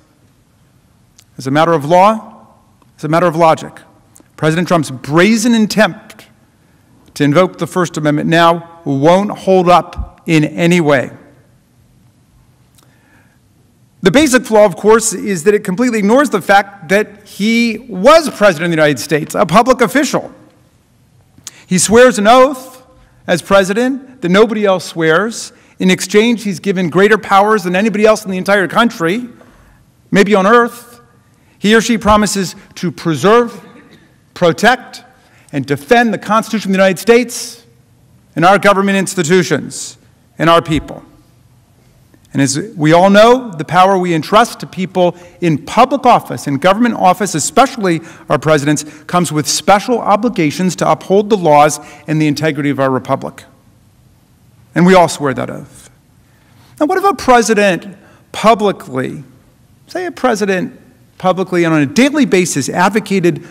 As a matter of law, It's a matter of logic. President Trump's brazen attempt to invoke the First Amendment now won't hold up in any way. The basic flaw, of course, is that it completely ignores the fact that he was President of the United States, a public official. He swears an oath as president that nobody else swears. In exchange, he's given greater powers than anybody else in the entire country, maybe on earth. He or she promises to preserve, protect, and defend the Constitution of the United States and our government institutions and our people. And as we all know, the power we entrust to people in public office, in government office, especially our presidents, comes with special obligations to uphold the laws and the integrity of our republic. And we all swear that oath. Now, what if a president publicly, say a president publicly and on a daily basis advocated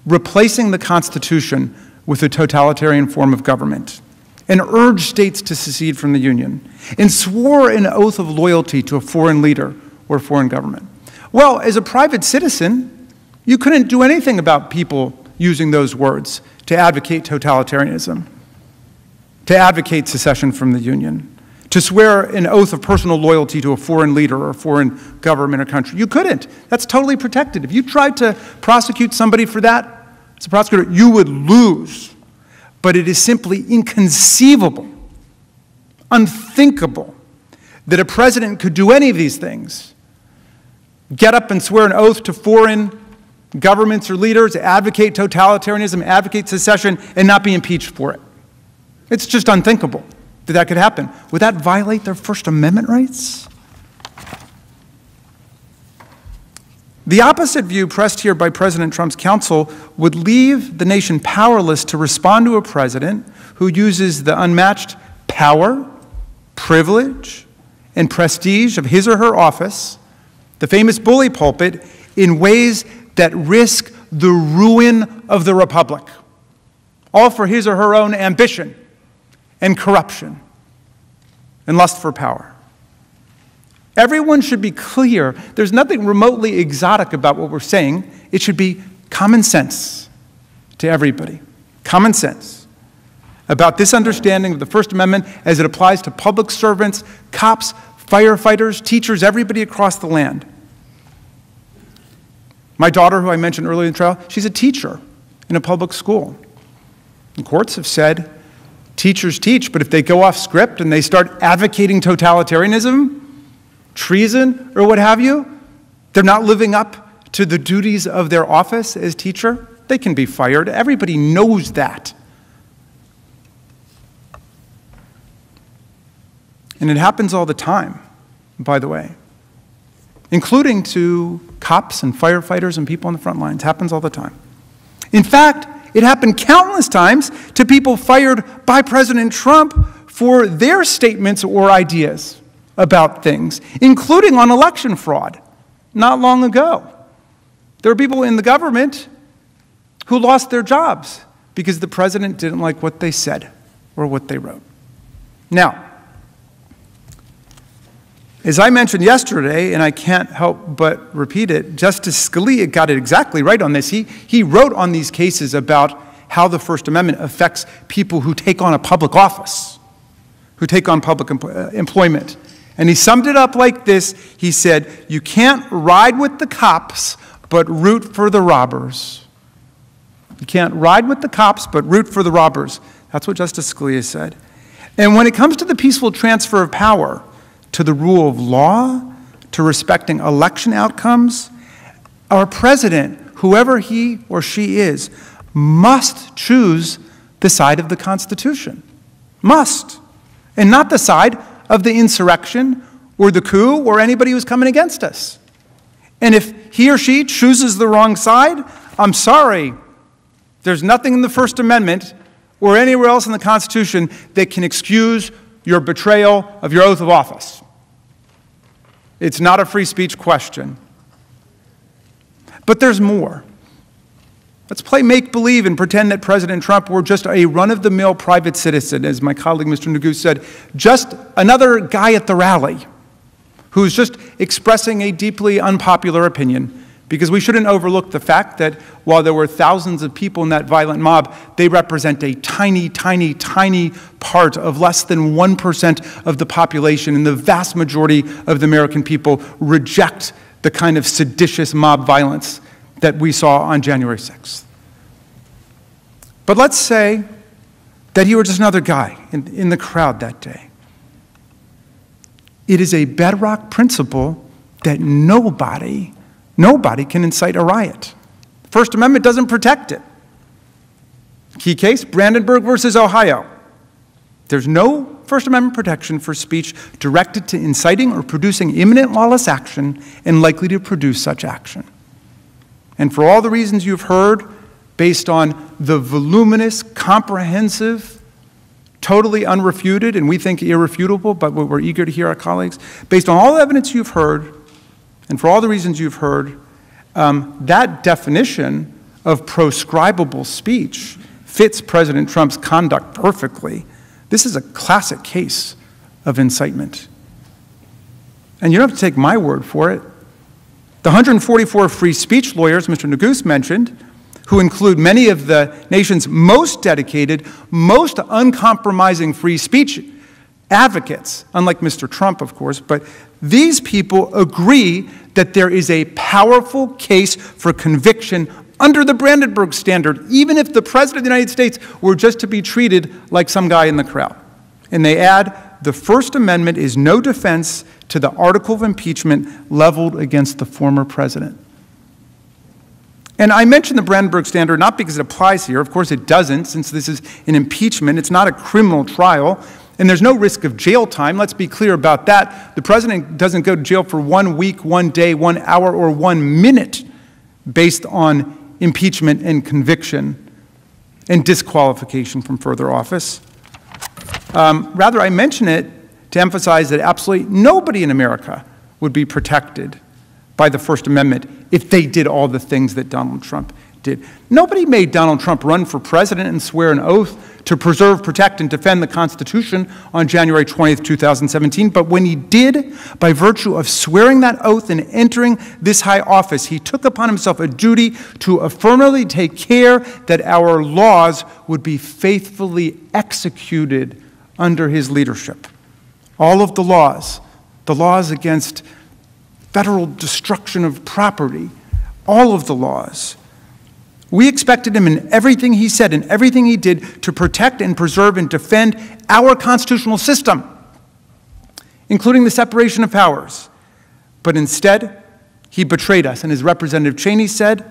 replacing the Constitution with a totalitarian form of government, and urged states to secede from the Union, and swore an oath of loyalty to a foreign leader or foreign government? Well, as a private citizen, you couldn't do anything about people using those words to advocate totalitarianism, to advocate secession from the Union, to swear an oath of personal loyalty to a foreign leader or a foreign government or country. You couldn't. That's totally protected. If you tried to prosecute somebody for that, as a prosecutor, you would lose. But it is simply inconceivable, unthinkable, that a president could do any of these things. Get up and swear an oath to foreign governments or leaders, advocate totalitarianism, advocate secession, and not be impeached for it. It's just unthinkable that that could happen. Would that violate their First Amendment rights? The opposite view pressed here by President Trump's counsel would leave the nation powerless to respond to a president who uses the unmatched power, privilege, and prestige of his or her office, the famous bully pulpit, in ways that risk the ruin of the republic, all for his or her own ambition and corruption and lust for power. Everyone should be clear. There's nothing remotely exotic about what we're saying. It should be common sense to everybody. Common sense about this understanding of the First Amendment as it applies to public servants, cops, firefighters, teachers, everybody across the land. My daughter, who I mentioned earlier in the trial, she's a teacher in a public school. The courts have said teachers teach, but if they go off script and they start advocating totalitarianism, treason, or what have you, they're not living up to the duties of their office as teacher, they can be fired. Everybody knows that. And it happens all the time, by the way, including to cops and firefighters and people on the front lines. It happens all the time. In fact, it happened countless times to people fired by President Trump for their statements or ideas about things, including on election fraud, not long ago. There were people in the government who lost their jobs because the president didn't like what they said or what they wrote. Now, as I mentioned yesterday, and I can't help but repeat it, Justice Scalia got it exactly right on this. He wrote on these cases about how the First Amendment affects people who take on a public office, who take on public employment. And he summed it up like this. He said, you can't ride with the cops, but root for the robbers. You can't ride with the cops, but root for the robbers. That's what Justice Scalia said. And when it comes to the peaceful transfer of power, to the rule of law, to respecting election outcomes, our president, whoever he or she is, must choose the side of the Constitution. Must. And not the side of the insurrection or the coup or anybody who's coming against us. And if he or she chooses the wrong side, I'm sorry, there's nothing in the First Amendment or anywhere else in the Constitution that can excuse your betrayal of your oath of office. It's not a free speech question. But there's more. Let's play make-believe and pretend that President Trump were just a run-of-the-mill private citizen, as my colleague Mr. Nagu said, just another guy at the rally who's just expressing a deeply unpopular opinion, because we shouldn't overlook the fact that while there were thousands of people in that violent mob, they represent a tiny, tiny, tiny part of less than 1% of the population, and the vast majority of the American people reject the kind of seditious mob violence that we saw on January 6th. But let's say that he were just another guy in the crowd that day. It is a bedrock principle that nobody can incite a riot. The First Amendment doesn't protect it. Key case, Brandenburg versus Ohio. There's no First Amendment protection for speech directed to inciting or producing imminent lawless action and likely to produce such action. And for all the reasons you've heard, based on the voluminous, comprehensive, totally unrefuted, and we think irrefutable, but we're eager to hear our colleagues, based on all the evidence you've heard, and for all the reasons you've heard, that definition of proscribable speech fits President Trump's conduct perfectly. This is a classic case of incitement. And you don't have to take my word for it. The 144 free speech lawyers Mr. Neguse mentioned, who include many of the nation's most dedicated, most uncompromising free speech advocates, unlike Mr. Trump, of course, but these people agree that there is a powerful case for conviction under the Brandenburg standard, even if the President of the United States were just to be treated like some guy in the crowd. And they add, the First Amendment is no defense to the article of impeachment leveled against the former president. And I mention the Brandenburg standard not because it applies here. Of course it doesn't, since this is an impeachment. It's not a criminal trial, and there's no risk of jail time. Let's be clear about that. The president doesn't go to jail for 1 week, 1 day, 1 hour, or 1 minute based on impeachment and conviction and disqualification from further office. Rather, I mention it to emphasize that absolutely nobody in America would be protected by the First Amendment if they did all the things that Donald Trump did. Nobody made Donald Trump run for president and swear an oath to preserve, protect, and defend the Constitution on January 20th, 2017. But when he did, by virtue of swearing that oath and entering this high office, he took upon himself a duty to affirmatively take care that our laws would be faithfully executed under his leadership. All of the laws against federal destruction of property, all of the laws. We expected him in everything he said and everything he did to protect and preserve and defend our constitutional system, including the separation of powers. But instead, he betrayed us. And as Representative Cheney said,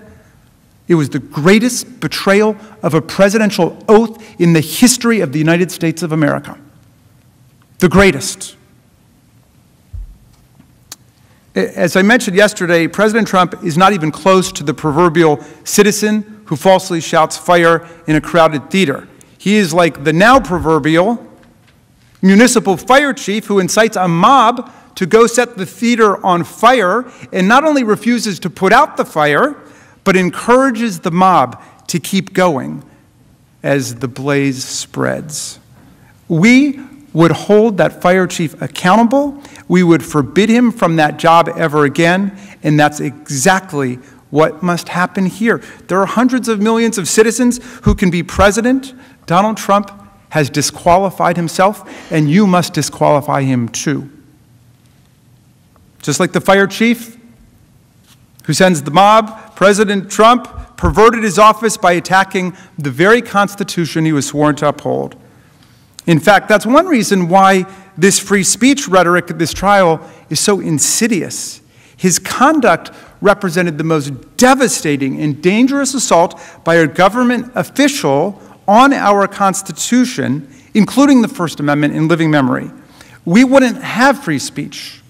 it was the greatest betrayal of a presidential oath in the history of the United States of America. The greatest. As I mentioned yesterday, President Trump is not even close to the proverbial citizen who falsely shouts fire in a crowded theater. He is like the now proverbial municipal fire chief who incites a mob to go set the theater on fire and not only refuses to put out the fire, but encourages the mob to keep going as the blaze spreads. We would hold that fire chief accountable. We would forbid him from that job ever again, and that's exactly what must happen here. There are hundreds of millions of citizens who can be president. Donald Trump has disqualified himself, and you must disqualify him too. Just like the fire chief who sends the mob, President Trump perverted his office by attacking the very Constitution he was sworn to uphold. In fact, that's one reason why this free speech rhetoric at this trial is so insidious. His conduct represented the most devastating and dangerous assault by a government official on our Constitution, including the First Amendment, in living memory. We wouldn't have free speech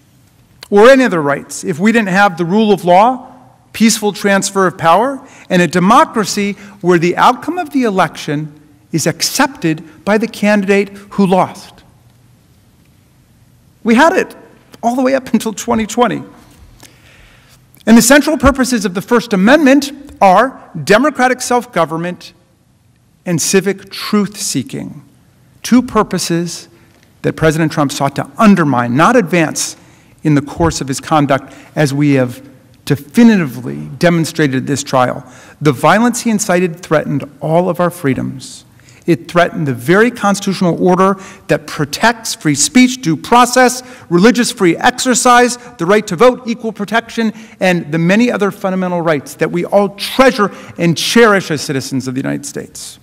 or any other rights if we didn't have the rule of law, peaceful transfer of power, and a democracy where the outcome of the election is accepted by the candidate who lost. We had it all the way up until 2020. And the central purposes of the First Amendment are democratic self-government and civic truth-seeking, two purposes that President Trump sought to undermine, not advance, in the course of his conduct, as we have definitively demonstrated this trial. The violence he incited threatened all of our freedoms. It threatened the very constitutional order that protects free speech, due process, religious free exercise, the right to vote, equal protection, and the many other fundamental rights that we all treasure and cherish as citizens of the United States.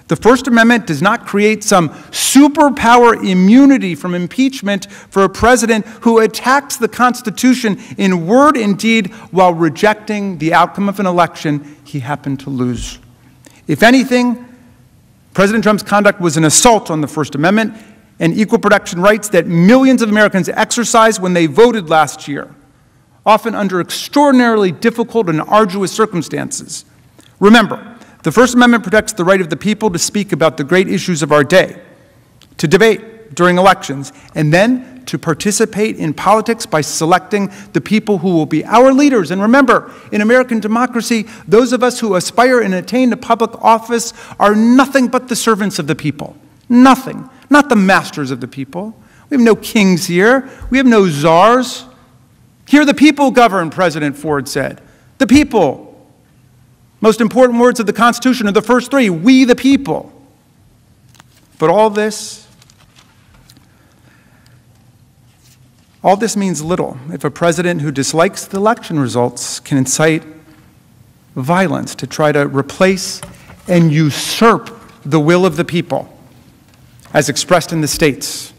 The First Amendment does not create some superpower immunity from impeachment for a president who attacks the Constitution in word and deed while rejecting the outcome of an election he happened to lose. If anything, President Trump's conduct was an assault on the First Amendment and equal protection rights that millions of Americans exercised when they voted last year, often under extraordinarily difficult and arduous circumstances. Remember, the First Amendment protects the right of the people to speak about the great issues of our day, to debate during elections, and then to participate in politics by selecting the people who will be our leaders. And remember, in American democracy, those of us who aspire and attain to public office are nothing but the servants of the people. Nothing. Not the masters of the people. We have no kings here. We have no czars. Here the people govern, President Ford said. The people. Most important words of the Constitution are the first three, we the people. But all this means little if a president who dislikes the election results can incite violence to try to replace and usurp the will of the people as expressed in the states,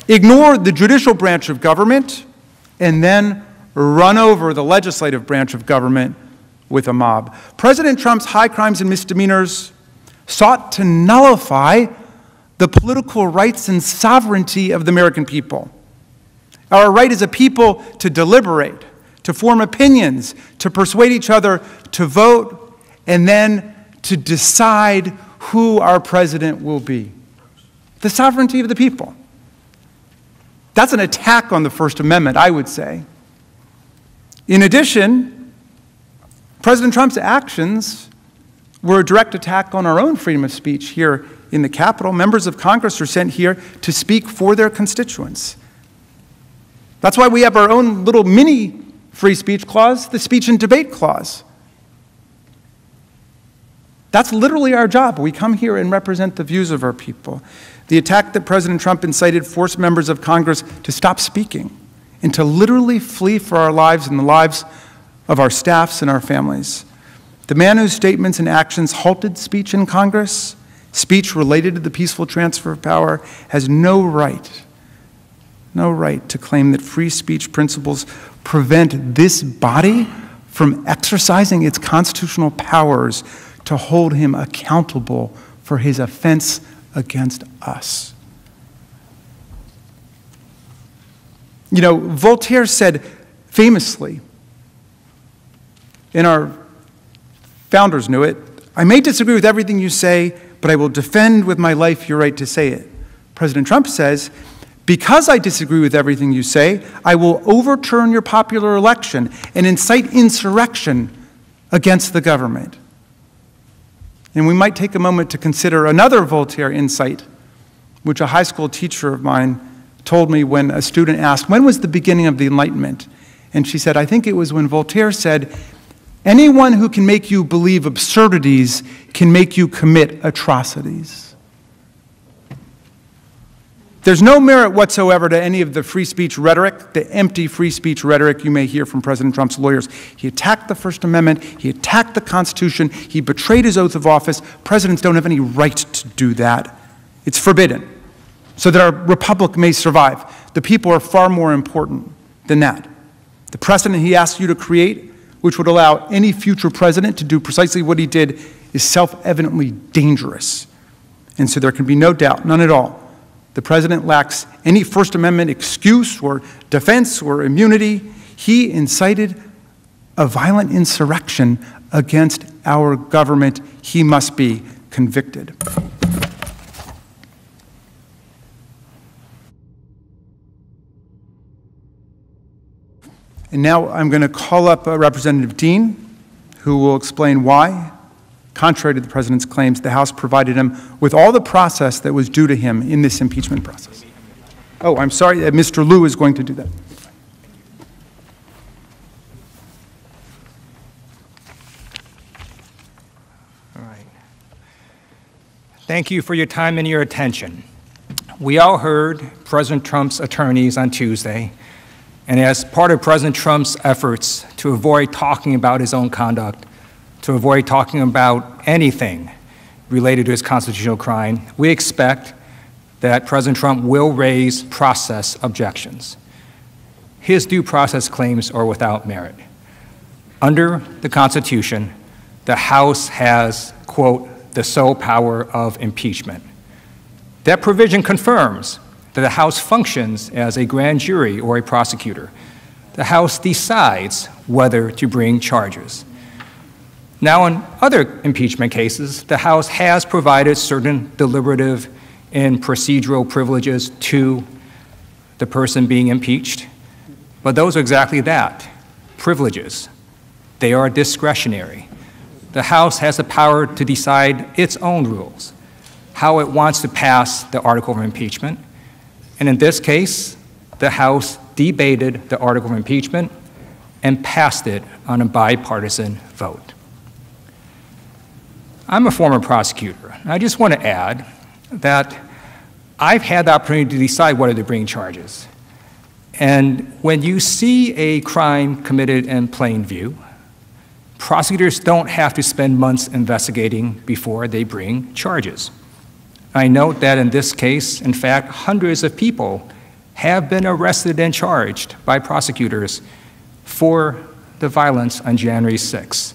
ignore the judicial branch of government, and then run over the legislative branch of government with a mob. President Trump's high crimes and misdemeanors sought to nullify the political rights and sovereignty of the American people. Our right as a people to deliberate, to form opinions, to persuade each other to vote, and then to decide who our president will be. The sovereignty of the people. That's an attack on the First Amendment, I would say. In addition, President Trump's actions were a direct attack on our own freedom of speech here in the Capitol. Members of Congress are sent here to speak for their constituents. That's why we have our own little mini free speech clause, the speech and debate clause. That's literally our job. We come here and represent the views of our people. The attack that President Trump incited forced members of Congress to stop speaking and to literally flee for our lives and the lives of our staffs and our families. The man whose statements and actions halted speech in Congress, speech related to the peaceful transfer of power, has no right to claim that free speech principles prevent this body from exercising its constitutional powers to hold him accountable for his offense against us. You know, Voltaire said famously, and our founders knew it, I may disagree with everything you say, but I will defend with my life your right to say it. President Trump says, because I disagree with everything you say, I will overturn your popular election and incite insurrection against the government. And we might take a moment to consider another Voltaire insight, which a high school teacher of mine told me when a student asked, when was the beginning of the Enlightenment? And she said, I think it was when Voltaire said, anyone who can make you believe absurdities can make you commit atrocities. There's no merit whatsoever to any of the free speech rhetoric, the empty free speech rhetoric you may hear from President Trump's lawyers. He attacked the First Amendment, he attacked the Constitution, he betrayed his oath of office. Presidents don't have any right to do that. It's forbidden, so that our republic may survive. The people are far more important than that. The precedent he asked you to create, which would allow any future president to do precisely what he did, is self-evidently dangerous. And so there can be no doubt, none at all, the president lacks any First Amendment excuse or defense or immunity. He incited a violent insurrection against our government. He must be convicted. And now I'm going to call up Representative Dean, who will explain why, contrary to the president's claims, the House provided him with all the process that was due to him in this impeachment process. Oh, I'm sorry, Mr. Liu is going to do that. Thank you for your time and your attention. We all heard President Trump's attorneys on Tuesday, and as part of President Trump's efforts to avoid talking about his own conduct, to avoid talking about anything related to his constitutional crime, we expect that President Trump will raise process objections. His due process claims are without merit. Under the Constitution, the House has, quote, the sole power of impeachment. That provision confirms that the House functions as a grand jury or a prosecutor. The House decides whether to bring charges. Now, in other impeachment cases, the House has provided certain deliberative and procedural privileges to the person being impeached, but those are exactly that, privileges. They are discretionary. The House has the power to decide its own rules, how it wants to pass the article of impeachment. And in this case, the House debated the article of impeachment and passed it on a bipartisan vote. I'm a former prosecutor. I just want to add that I've had the opportunity to decide whether to bring charges. And when you see a crime committed in plain view, prosecutors don't have to spend months investigating before they bring charges. I note that in this case, in fact, hundreds of people have been arrested and charged by prosecutors for the violence on January 6th.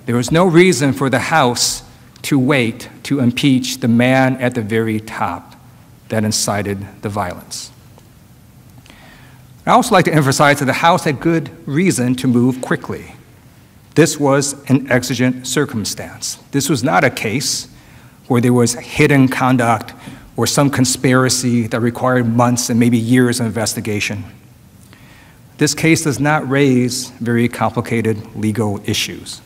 There was no reason for the House to wait to impeach the man at the very top that incited the violence. I'd also like to emphasize that the House had good reason to move quickly. This was an exigent circumstance. This was not a case where there was hidden conduct or some conspiracy that required months and maybe years of investigation. This case does not raise very complicated legal issues.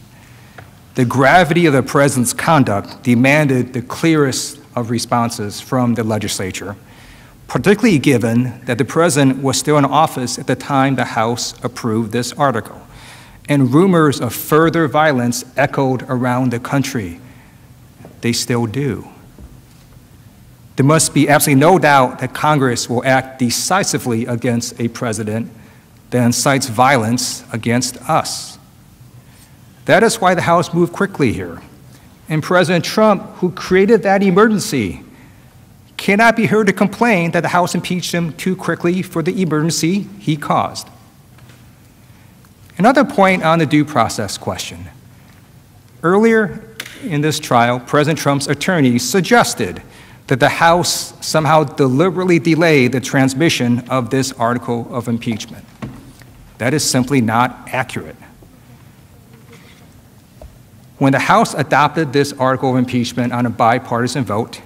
The gravity of the president's conduct demanded the clearest of responses from the legislature, particularly given that the president was still in office at the time the House approved this article, and rumors of further violence echoed around the country. They still do. There must be absolutely no doubt that Congress will act decisively against a president that incites violence against us. That is why the House moved quickly here. And President Trump, who created that emergency, cannot be heard to complain that the House impeached him too quickly for the emergency he caused. Another point on the due process question. Earlier in this trial, President Trump's attorneys suggested that the House somehow deliberately delayed the transmission of this article of impeachment. That is simply not accurate. When the House adopted this article of impeachment on a bipartisan vote,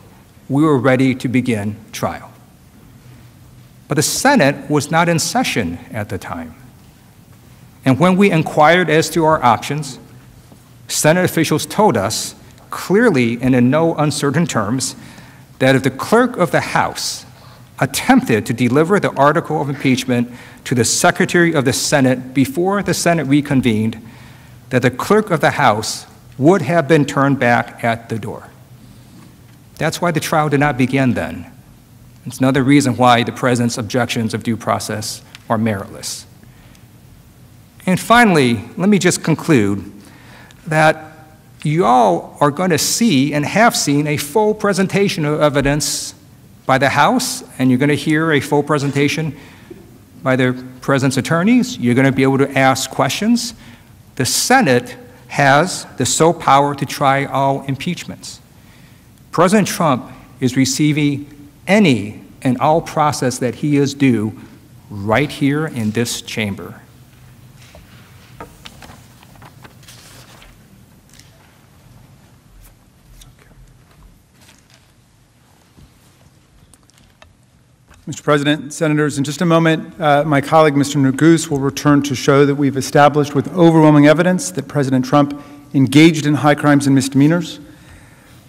we were ready to begin trial. But the Senate was not in session at the time. And when we inquired as to our options, Senate officials told us clearly and in no uncertain terms that if the clerk of the House attempted to deliver the article of impeachment to the Secretary of the Senate before the Senate reconvened, that the clerk of the House would have been turned back at the door. That's why the trial did not begin then. It's another reason why the president's objections of due process are meritless. And finally, let me just conclude that you all are going to see and have seen a full presentation of evidence by the House, and you're going to hear a full presentation by the president's attorneys. You're going to be able to ask questions. The Senate has the sole power to try all impeachments. President Trump is receiving any and all process that he is due right here in this chamber. Mr. President, Senators, in just a moment, my colleague, Mr. Neguse, will return to show that we've established with overwhelming evidence that President Trump engaged in high crimes and misdemeanors.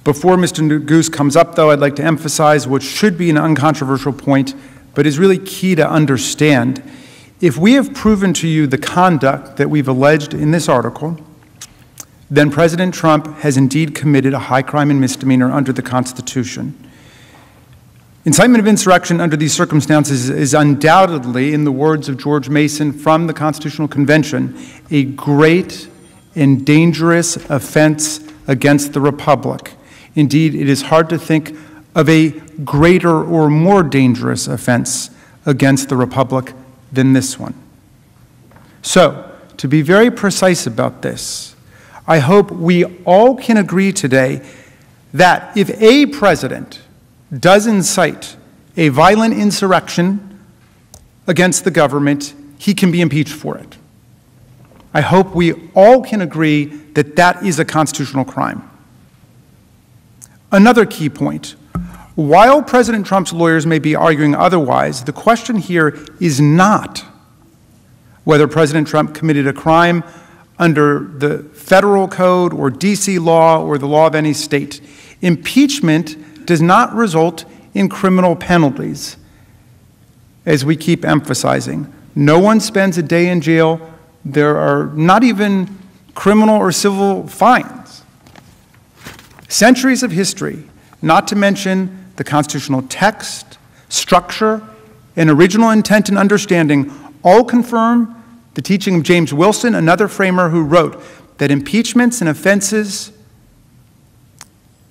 Before Mr. Neguse comes up, though, I'd like to emphasize what should be an uncontroversial point, but is really key to understand. If we have proven to you the conduct that we've alleged in this article, then President Trump has indeed committed a high crime and misdemeanor under the Constitution. Incitement of insurrection under these circumstances is undoubtedly, in the words of George Mason from the Constitutional Convention, a great and dangerous offense against the Republic. Indeed, it is hard to think of a greater or more dangerous offense against the Republic than this one. So, to be very precise about this, I hope we all can agree today that if a president does incite a violent insurrection against the government, he can be impeached for it. I hope we all can agree that that is a constitutional crime. Another key point, while President Trump's lawyers may be arguing otherwise, the question here is not whether President Trump committed a crime under the federal code or DC law or the law of any state. Impeachment does not result in criminal penalties, as we keep emphasizing. No one spends a day in jail. There are not even criminal or civil fines. Centuries of history, not to mention the constitutional text, structure, and original intent and understanding, all confirm the teaching of James Wilson, another framer who wrote that impeachments and offenses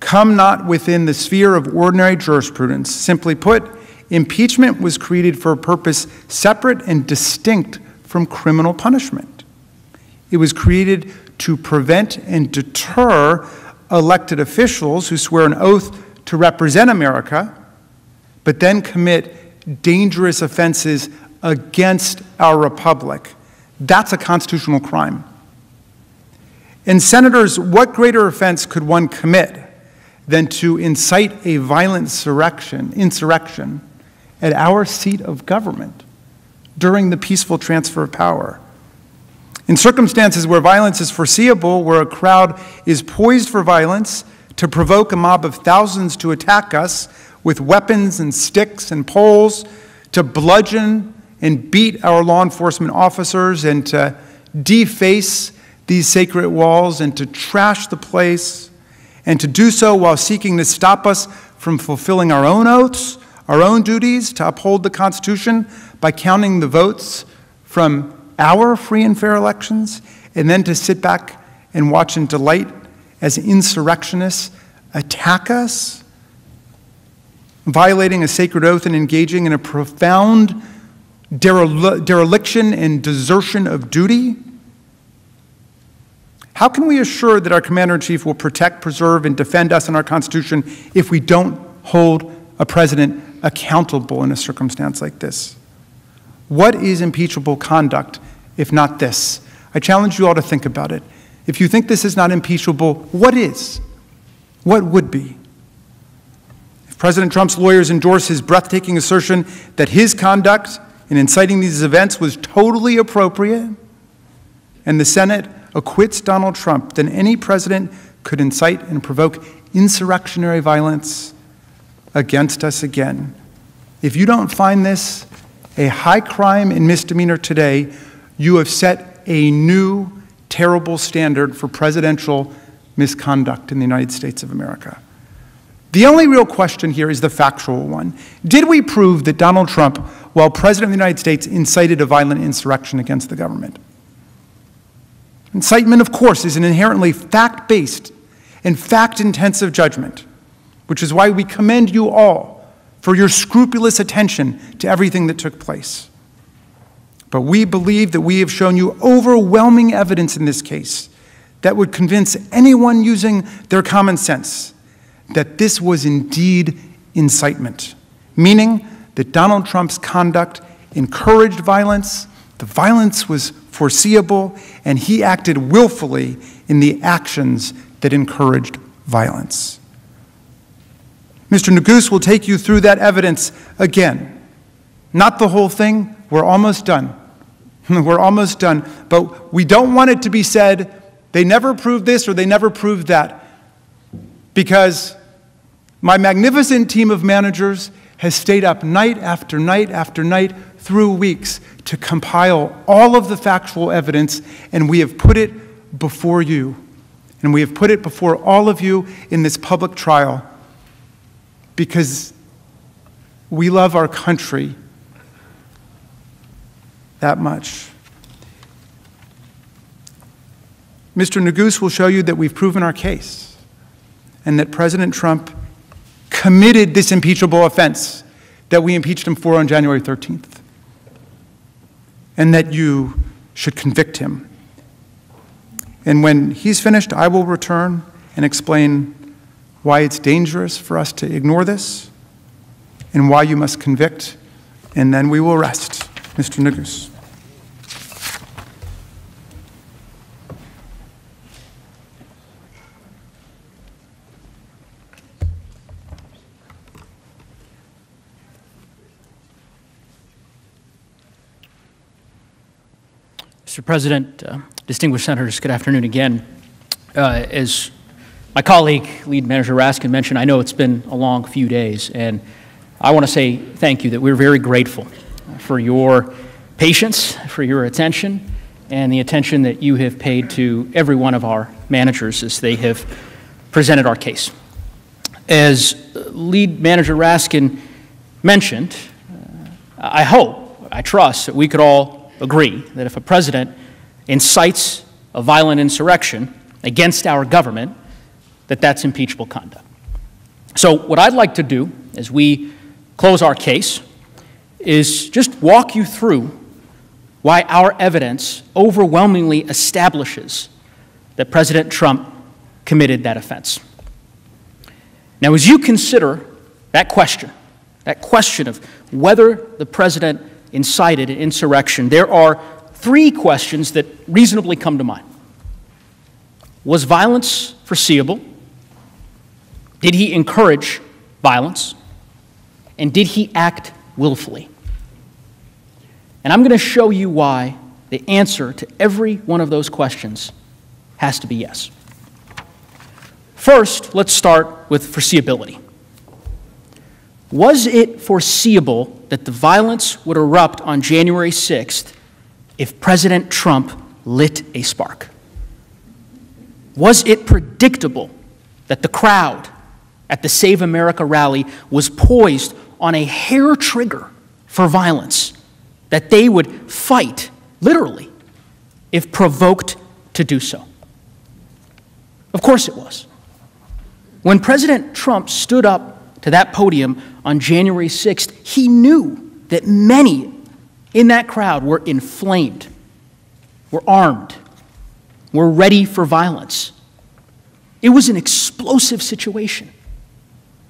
come not within the sphere of ordinary jurisprudence. Simply put, impeachment was created for a purpose separate and distinct from criminal punishment. It was created to prevent and deter elected officials who swear an oath to represent America, but then commit dangerous offenses against our republic. That's a constitutional crime. And senators, what greater offense could one commit than to incite a violent insurrection at our seat of government during the peaceful transfer of power? In circumstances where violence is foreseeable, where a crowd is poised for violence to provoke a mob of thousands to attack us with weapons and sticks and poles, to bludgeon and beat our law enforcement officers and to deface these sacred walls and to trash the place, and to do so while seeking to stop us from fulfilling our own oaths, our own duties to uphold the Constitution by counting the votes from our free and fair elections, and then to sit back and watch in delight as insurrectionists attack us, violating a sacred oath and engaging in a profound dereliction and desertion of duty? How can we assure that our Commander-in-Chief will protect, preserve, and defend us and our Constitution if we don't hold a president accountable in a circumstance like this? What is impeachable conduct if not this? I challenge you all to think about it. If you think this is not impeachable, what is? What would be? If President Trump's lawyers endorse his breathtaking assertion that his conduct in inciting these events was totally appropriate, and the Senate acquits Donald Trump, then any president could incite and provoke insurrectionary violence against us again. If you don't find this a high crime and misdemeanor today, you have set a new terrible standard for presidential misconduct in the United States of America. The only real question here is the factual one. Did we prove that Donald Trump, while President of the United States, incited a violent insurrection against the government? Incitement, of course, is an inherently fact-based and fact-intensive judgment, which is why we commend you all for your scrupulous attention to everything that took place. But we believe that we have shown you overwhelming evidence in this case that would convince anyone using their common sense that this was indeed incitement, meaning that Donald Trump's conduct encouraged violence, the violence was foreseeable, and he acted willfully in the actions that encouraged violence. Mr. Neguse will take you through that evidence again. Not the whole thing, we're almost done. We're almost done, but we don't want it to be said, they never proved this or they never proved that, because my magnificent team of managers has stayed up night after night after night through weeks to compile all of the factual evidence, and we have put it before you. And we have put it before all of you in this public trial because we love our country that much. Mr. Neguse will show you that we've proven our case and that President Trump committed this impeachable offense that we impeached him for on January 13th, and that you should convict him. And when he's finished, I will return and explain why it's dangerous for us to ignore this and why you must convict, and then we will rest. Mr. Neguse. Mr. President, distinguished senators, good afternoon again. As my colleague, Lead Manager Raskin, mentioned, I know it's been a long few days, and I want to say thank you, that we're very grateful for your patience, for your attention, and the attention that you have paid to every one of our managers as they have presented our case. As Lead Manager Raskin mentioned, I hope, I trust that we could all agree that if a president incites a violent insurrection against our government, that that's impeachable conduct. So what I'd like to do as we close our case is just walk you through why our evidence overwhelmingly establishes that President Trump committed that offense. Now, as you consider that question of whether the president incited an insurrection, there are three questions that reasonably come to mind. Was violence foreseeable? Did he encourage violence? And did he act willfully? And I'm going to show you why the answer to every one of those questions has to be yes. First, let's start with foreseeability. Was it foreseeable that the violence would erupt on January 6th if President Trump lit a spark? Was it predictable that the crowd at the Save America rally was poised on a hair trigger for violence, that they would fight, literally, if provoked to do so? Of course it was. When President Trump stood up to that podium on January 6th, he knew that many in that crowd were inflamed, were armed, were ready for violence. It was an explosive situation,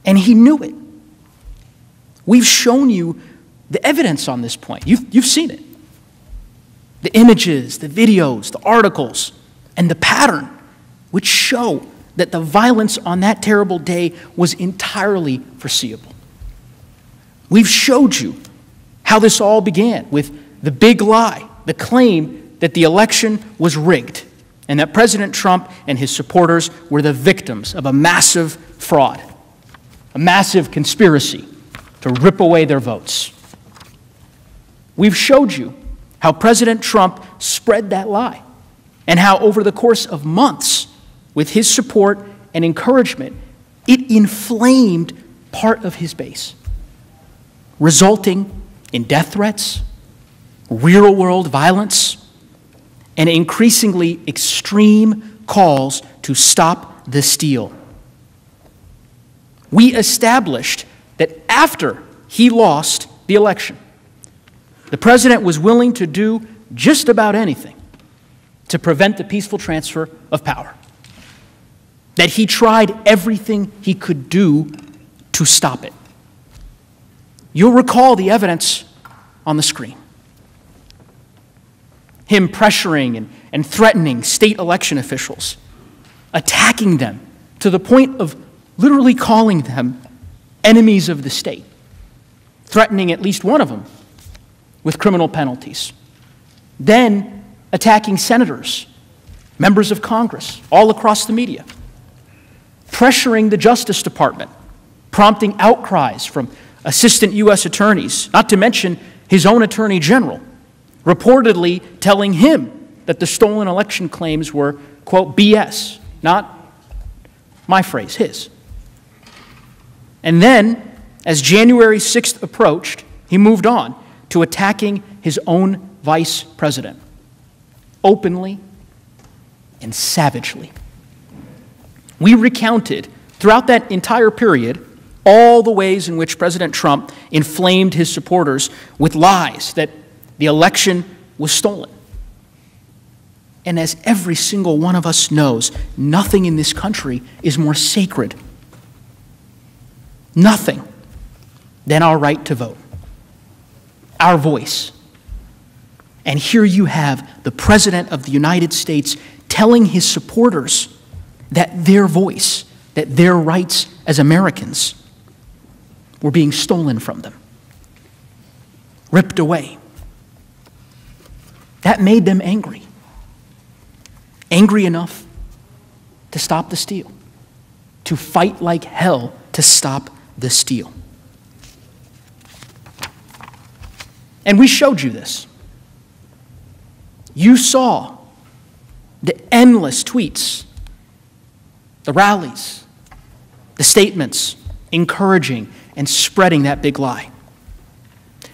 and he knew it. We've shown you the evidence on this point. You've seen it. The images, the videos, the articles, and the pattern, which show that the violence on that terrible day was entirely foreseeable. We've showed you how this all began with the big lie, the claim that the election was rigged and that President Trump and his supporters were the victims of a massive fraud, a massive conspiracy to rip away their votes. We've showed you how President Trump spread that lie and how over the course of months, with his support and encouragement, it inflamed part of his base, resulting in death threats, real-world violence, and increasingly extreme calls to stop the steal. We established that after he lost the election, the president was willing to do just about anything to prevent the peaceful transfer of power, that he tried everything he could do to stop it. You'll recall the evidence on the screen. Him pressuring and threatening state election officials, attacking them to the point of literally calling them enemies of the state, threatening at least one of them with criminal penalties. Then attacking senators, members of Congress, all across the media, pressuring the Justice Department, prompting outcries from assistant U.S. attorneys, not to mention his own attorney general, reportedly telling him that the stolen election claims were, quote, BS, Not my phrase, his. And then, as January 6th approached, he moved on to attacking his own vice president, openly and savagely. We recounted throughout that entire period all the ways in which President Trump inflamed his supporters with lies that the election was stolen. And as every single one of us knows, nothing in this country is more sacred, nothing, than our right to vote, our voice. And here you have the President of the United States telling his supporters that their voice, that their rights as Americans were being stolen from them, ripped away. That made them angry. Angry enough to stop the steal, to fight like hell to stop the steal. And we showed you this. You saw the endless tweets, the rallies, the statements encouraging and spreading that big lie.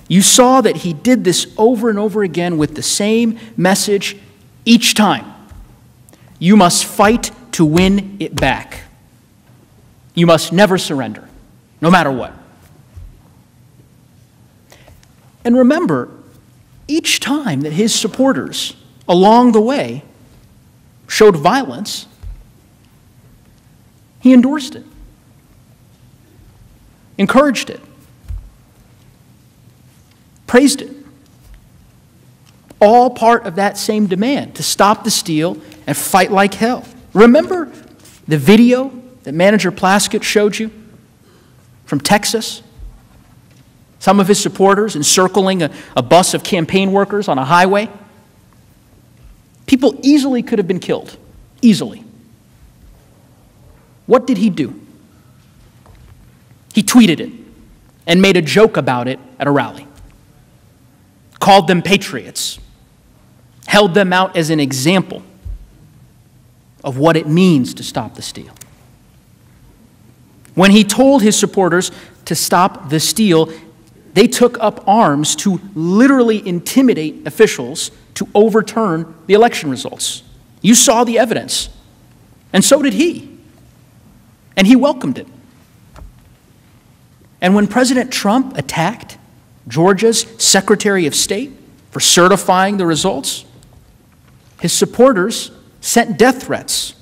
You saw that he did this over and over again with the same message each time. You must fight to win it back. You must never surrender, no matter what. And remember, each time that his supporters along the way showed violence, he endorsed it, encouraged it, praised it. All part of that same demand to stop the steal and fight like hell. Remember the video that Manager Plaskett showed you from Texas? Some of his supporters encircling a bus of campaign workers on a highway. People easily could have been killed. Easily. What did he do? He tweeted it and made a joke about it at a rally. Called them patriots. Held them out as an example of what it means to stop the steal. When he told his supporters to stop the steal, they took up arms to literally intimidate officials to overturn the election results. You saw the evidence, and so did he. And he welcomed it. And when President Trump attacked Georgia's Secretary of State for certifying the results, his supporters sent death threats.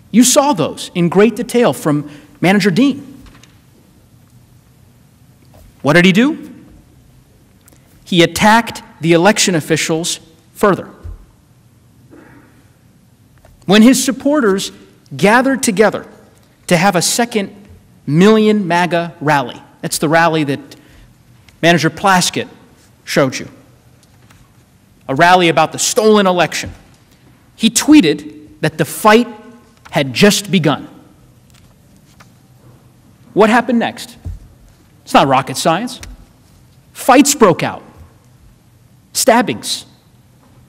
You saw those in great detail from Manager Dean. What did he do? He attacked the election officials further. When his supporters gathered together to have a second Million MAGA rally, that's the rally that Manager Plaskett showed you, a rally about the stolen election, he tweeted that the fight had just begun. What happened next? It's not rocket science. Fights broke out. Stabbings.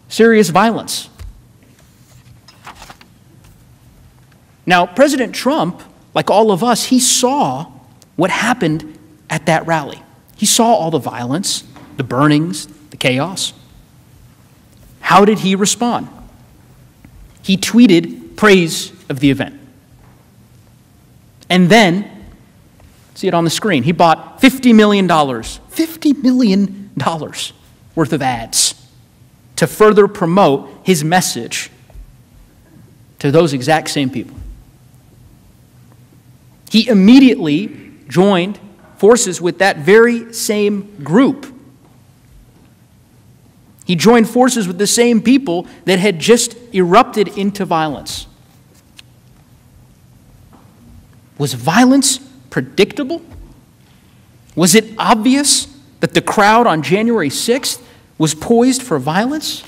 Serious violence. Now, President Trump, like all of us, he saw what happened at that rally. He saw all the violence, the burnings, the chaos. How did he respond? He tweeted praise of the event. And then, see it on the screen, he bought $50 million worth of ads to further promote his message to those exact same people. He immediately joined forces with that very same group. He joined forces with the same people that had just erupted into violence. Was violence predictable? Was it obvious that the crowd on January 6th was poised for violence?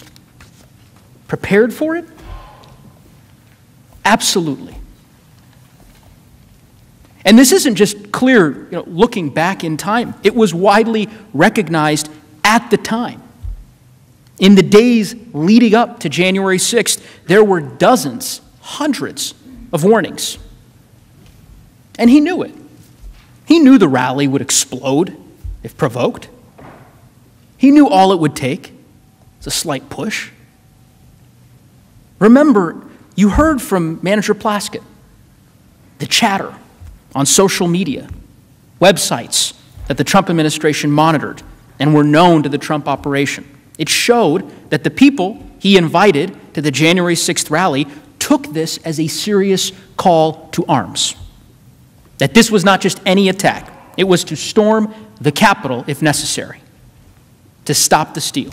Prepared for it? Absolutely. And this isn't just clear, looking back in time. It was widely recognized at the time. In the days leading up to January 6th, there were dozens, hundreds of warnings. And he knew it. He knew the rally would explode if provoked. He knew all it would take is a slight push. Remember, you heard from Manager Plaskett, the chatter on social media, websites that the Trump administration monitored and were known to the Trump operation. It showed that the people he invited to the January 6th rally took this as a serious call to arms. That this was not just any attack. It was to storm the Capitol if necessary, to stop the steal.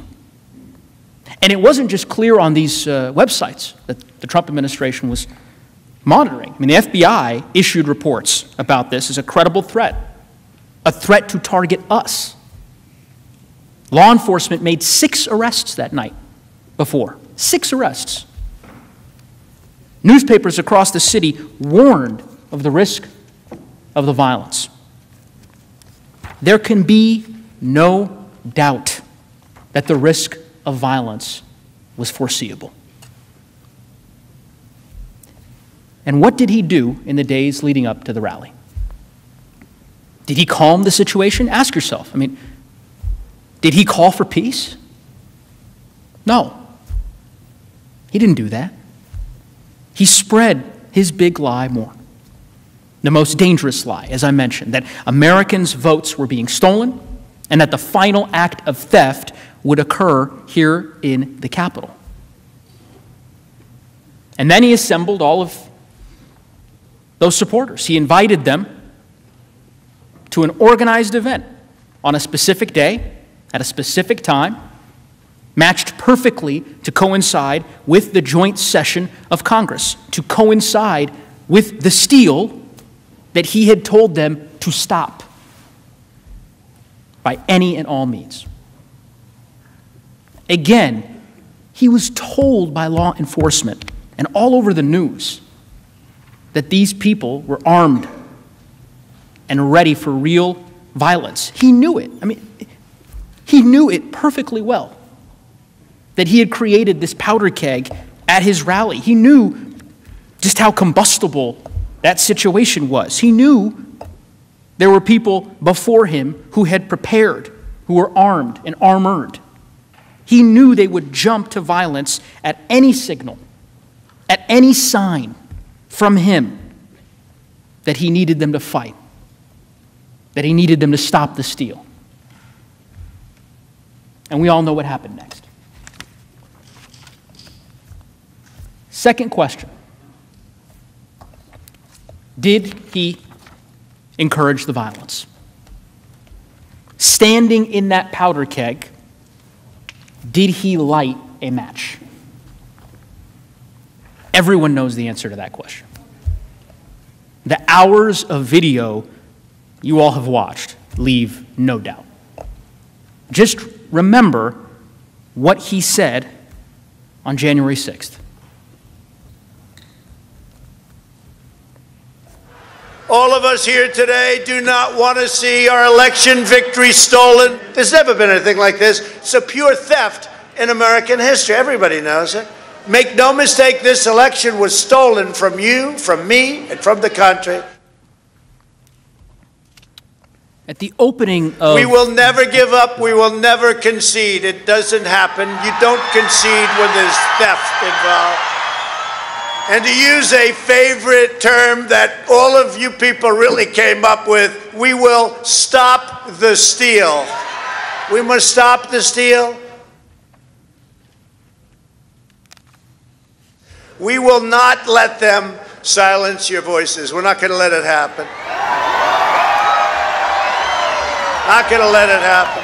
And it wasn't just clear on these websites that the Trump administration was monitoring. I mean, the FBI issued reports about this as a credible threat, a threat to target us. Law enforcement made 6 arrests that night before. 6 arrests. Newspapers across the city warned of the risk of the violence. There can be no doubt that the risk of violence was foreseeable. And what did he do in the days leading up to the rally? Did he calm the situation? Ask yourself. I mean, did he call for peace? No. He didn't do that. He spread his big lie more. The most dangerous lie, as I mentioned, that Americans' votes were being stolen and that the final act of theft would occur here in the Capitol. And then he assembled all of those supporters. He invited them to an organized event on a specific day, at a specific time, matched perfectly to coincide with the joint session of Congress, to coincide with the steal that he had told them to stop by any and all means. Again, he was told by law enforcement and all over the news that these people were armed and ready for real violence. He knew it. I mean, he knew it perfectly well, that he had created this powder keg at his rally. He knew just how combustible that situation was. He knew there were people before him who had prepared, who were armed and armored. He knew they would jump to violence at any signal, at any sign from him that he needed them to fight, that he needed them to stop the steal. And we all know what happened next. Second question. Did he encourage the violence? Standing in that powder keg, did he light a match? Everyone knows the answer to that question. The hours of video you all have watched leave no doubt. Just remember what he said on January 6th. All of us here today do not want to see our election victory stolen. There's never been anything like this. It's a pure theft in American history. Everybody knows it. Make no mistake, this election was stolen from you, from me, and from the country. At the opening of... We will never give up. We will never concede. It doesn't happen. You don't concede when there's theft involved. And to use a favorite term that all of you people really came up with, we will stop the steal. We must stop the steal. We will not let them silence your voices. We're not going to let it happen. Not going to let it happen.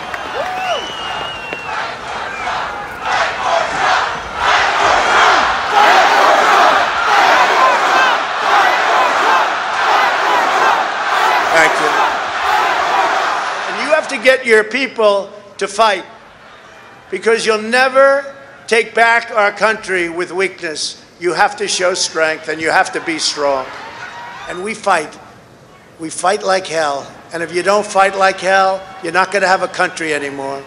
Thank you. And you have to get your people to fight, because you'll never take back our country with weakness. You have to show strength, and you have to be strong. And we fight. We fight like hell. And if you don't fight like hell, you're not going to have a country anymore.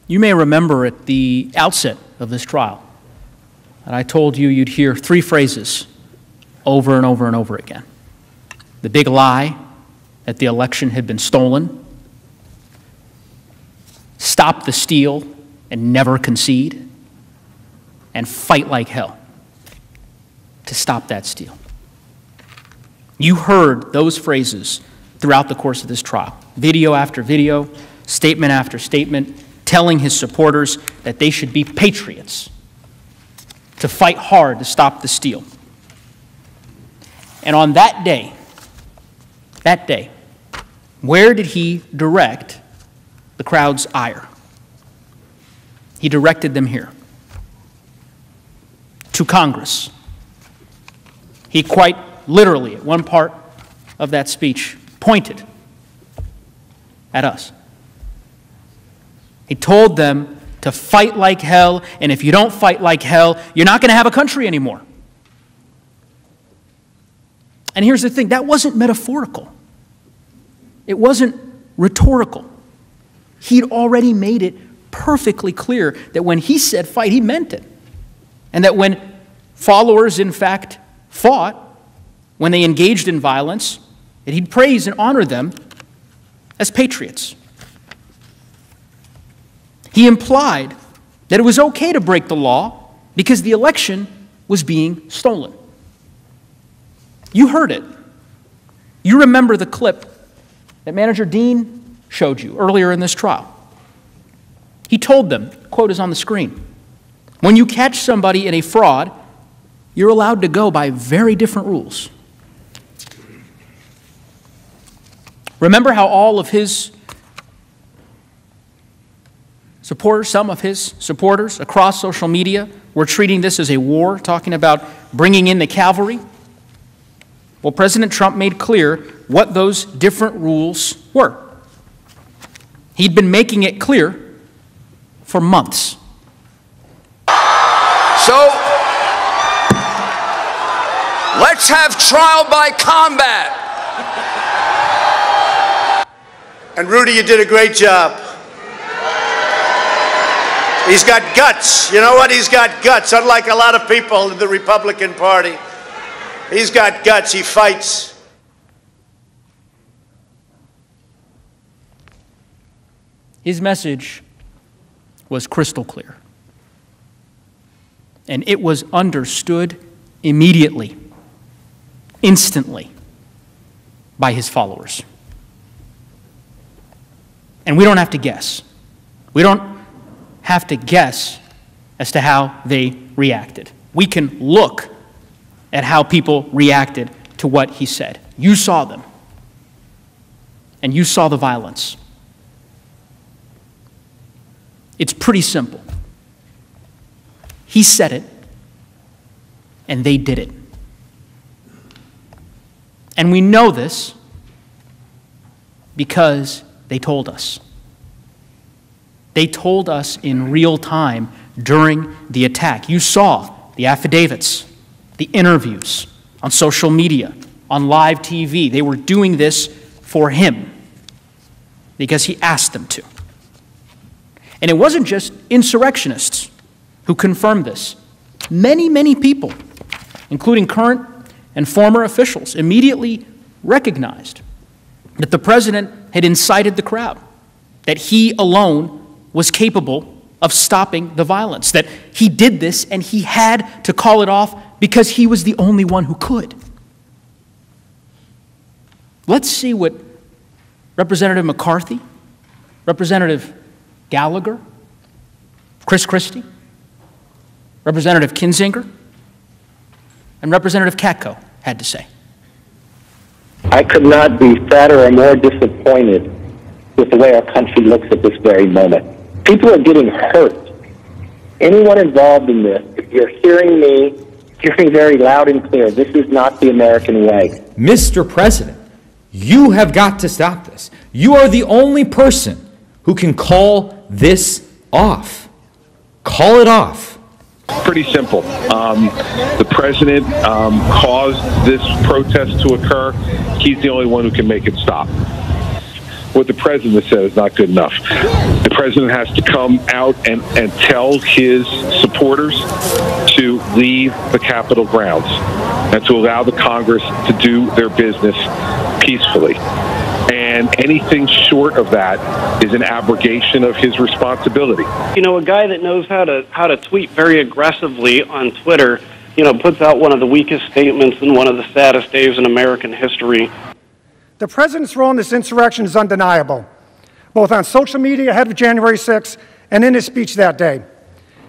You may remember at the outset of this trial that I told you you'd hear three phrases over and over and over again. The big lie that the election had been stolen, stop the steal and never concede, and fight like hell to stop that steal. You heard those phrases throughout the course of this trial, video after video, statement after statement, telling his supporters that they should be patriots, to fight hard to stop the steal. And on that day, where did he direct the crowd's ire? He directed them here, to Congress. He quite literally, at one part of that speech, pointed at us. He told them to fight like hell, and if you don't fight like hell, you're not going to have a country anymore. And here's the thing, that wasn't metaphorical. It wasn't rhetorical. He'd already made it perfectly clear that when he said fight, he meant it. And that when followers, in fact, fought, when they engaged in violence, that he'd praise and honor them as patriots. He implied that it was okay to break the law because the election was being stolen. You heard it. You remember the clip that Manager Dean showed you earlier in this trial. He told them, the quote is on the screen, when you catch somebody in a fraud, you're allowed to go by very different rules. Remember how all of his supporters, some of his supporters across social media were treating this as a war, talking about bringing in the cavalry? Well, President Trump made clear what those different rules were. He'd been making it clear for months. So, let's have trial by combat. And Rudy, you did a great job. He's got guts. You know what? He's got guts. Unlike a lot of people in the Republican Party, he's got guts. He fights. His message was crystal clear. And it was understood immediately, instantly, by his followers. And we don't have to guess. We don't have to guess as to how they reacted. We can look at how people reacted to what he said. You saw them. And you saw the violence. It's pretty simple. He said it, and they did it. And we know this because they told us. They told us in real time during the attack. You saw the affidavits, the interviews on social media, on live TV. They were doing this for him because he asked them to. And it wasn't just insurrectionists who confirmed this. Many, many people, including current and former officials, immediately recognized that the president had incited the crowd, that he alone was capable of stopping the violence, that he did this and he had to call it off because he was the only one who could. Let's see what Representative McCarthy, Representative Gallagher, Chris Christie, Representative Kinzinger, and Representative Katko had to say. I could not be sadder or more disappointed with the way our country looks at this very moment. People are getting hurt. Anyone involved in this, if you're hearing me, hearing very loud and clear, this is not the American way. Mr. President, you have got to stop this. You are the only person who can call this off. Call it off. Pretty simple. The president caused this protest to occur. He's the only one who can make it stop. What the president said is not good enough. The president has to come out and tell his supporters to leave the Capitol grounds and to allow the Congress to do their business peacefully. And anything short of that is an abrogation of his responsibility. You know, a guy that knows how to tweet very aggressively on Twitter, you know, puts out one of the weakest statements in one of the saddest days in American history. The president's role in this insurrection is undeniable, both on social media ahead of January 6th and in his speech that day.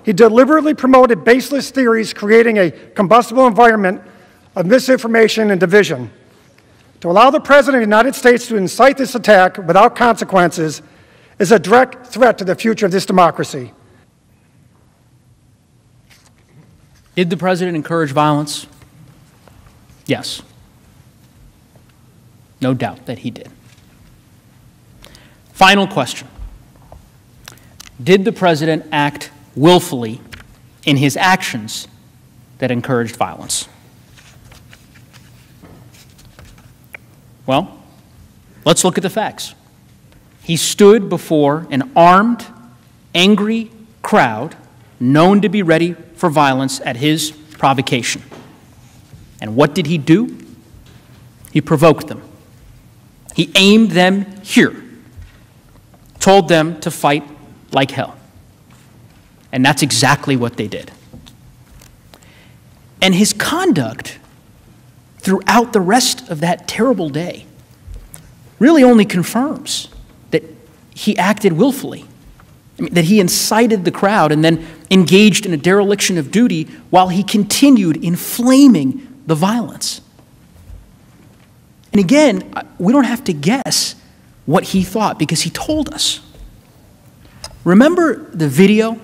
He deliberately promoted baseless theories, creating a combustible environment of misinformation and division. To allow the President of the United States to incite this attack without consequences is a direct threat to the future of this democracy. Did the President encourage violence? Yes. No doubt that he did. Final question. Did the President act willfully in his actions that encouraged violence? Well, let's look at the facts. He stood before an armed, angry crowd known to be ready for violence at his provocation. And what did he do? He provoked them. He aimed them here, told them to fight like hell. And that's exactly what they did. And his conduct throughout the rest of that terrible day really only confirms that he acted willfully. I mean, that he incited the crowd and then engaged in a dereliction of duty while he continued inflaming the violence. And again, we don't have to guess what he thought because he told us. Remember the video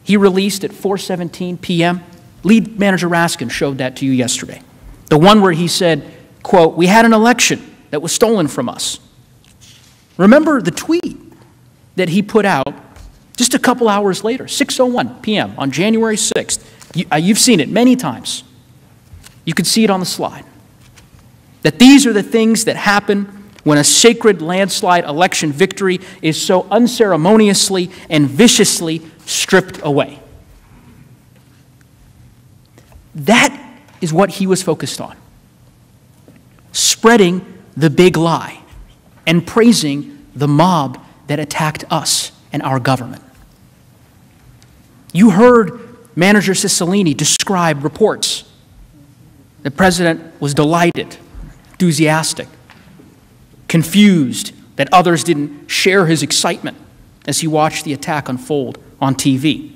he released at 4:17 p.m.? Lead Manager Raskin showed that to you yesterday. The one where he said, quote, "We had an election that was stolen from us." Remember the tweet that he put out just a couple hours later, 6:01 p.m. on January 6th. You've seen it many times. You could see it on the slide. That these are the things that happen when a sacred landslide election victory is so unceremoniously and viciously stripped away. That is what he was focused on. Spreading the big lie and praising the mob that attacked us and our government. You heard Manager Cicilline describe reports. The president was delighted, enthusiastic, confused that others didn't share his excitement as he watched the attack unfold on TV.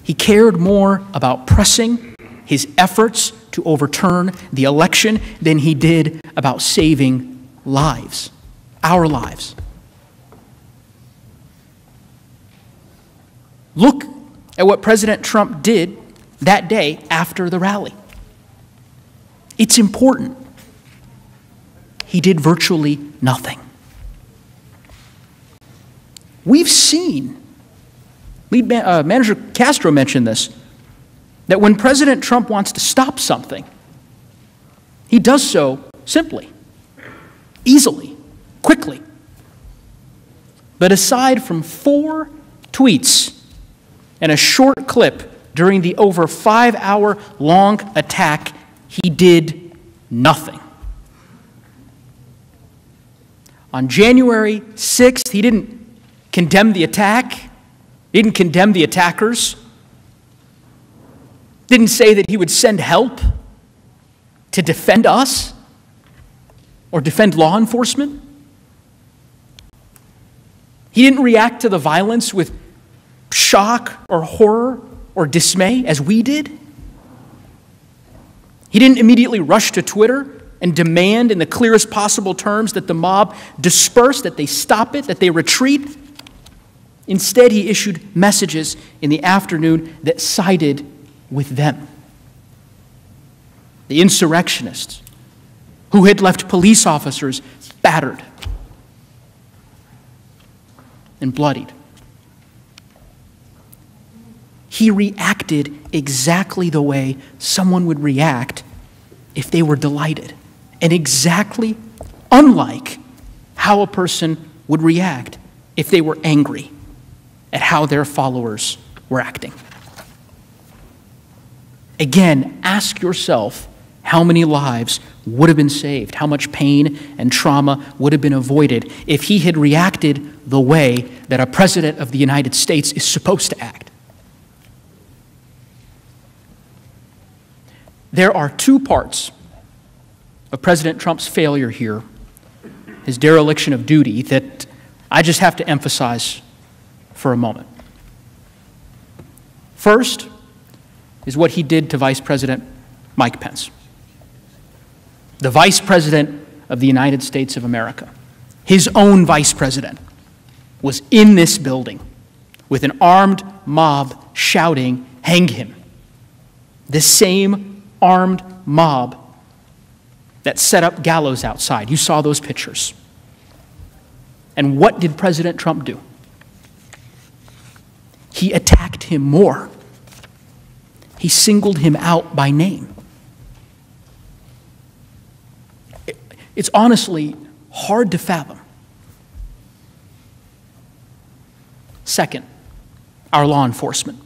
He cared more about pressing his efforts to overturn the election than he did about saving lives, our lives. Look at what President Trump did that day after the rally. It's important. He did virtually nothing. We've seen, Manager Castro mentioned this, that when President Trump wants to stop something, he does so simply, easily, quickly. But aside from 4 tweets and a short clip during the over 5-hour-long attack, he did nothing. On January 6th, he didn't condemn the attack, he didn't condemn the attackers, didn't say that he would send help to defend us or defend law enforcement. He didn't react to the violence with shock or horror or dismay as we did. He didn't immediately rush to Twitter and demand in the clearest possible terms that the mob disperse, that they stop it, that they retreat. Instead, he issued messages in the afternoon that sided with them. The insurrectionists who had left police officers battered and bloodied. He reacted exactly the way someone would react if they were delighted, and exactly unlike how a person would react if they were angry at how their followers were acting. Again, ask yourself how many lives would have been saved, how much pain and trauma would have been avoided if he had reacted the way that a president of the United States is supposed to act. There are two parts of President Trump's failure here, his dereliction of duty, that I just have to emphasize for a moment. First is what he did to Vice President Mike Pence, the Vice President of the United States of America. His own Vice President was in this building with an armed mob shouting, "Hang him." The same armed mob that set up gallows outside. You saw those pictures. And what did President Trump do? He attacked him more. He singled him out by name. It's honestly hard to fathom. Second, our law enforcement.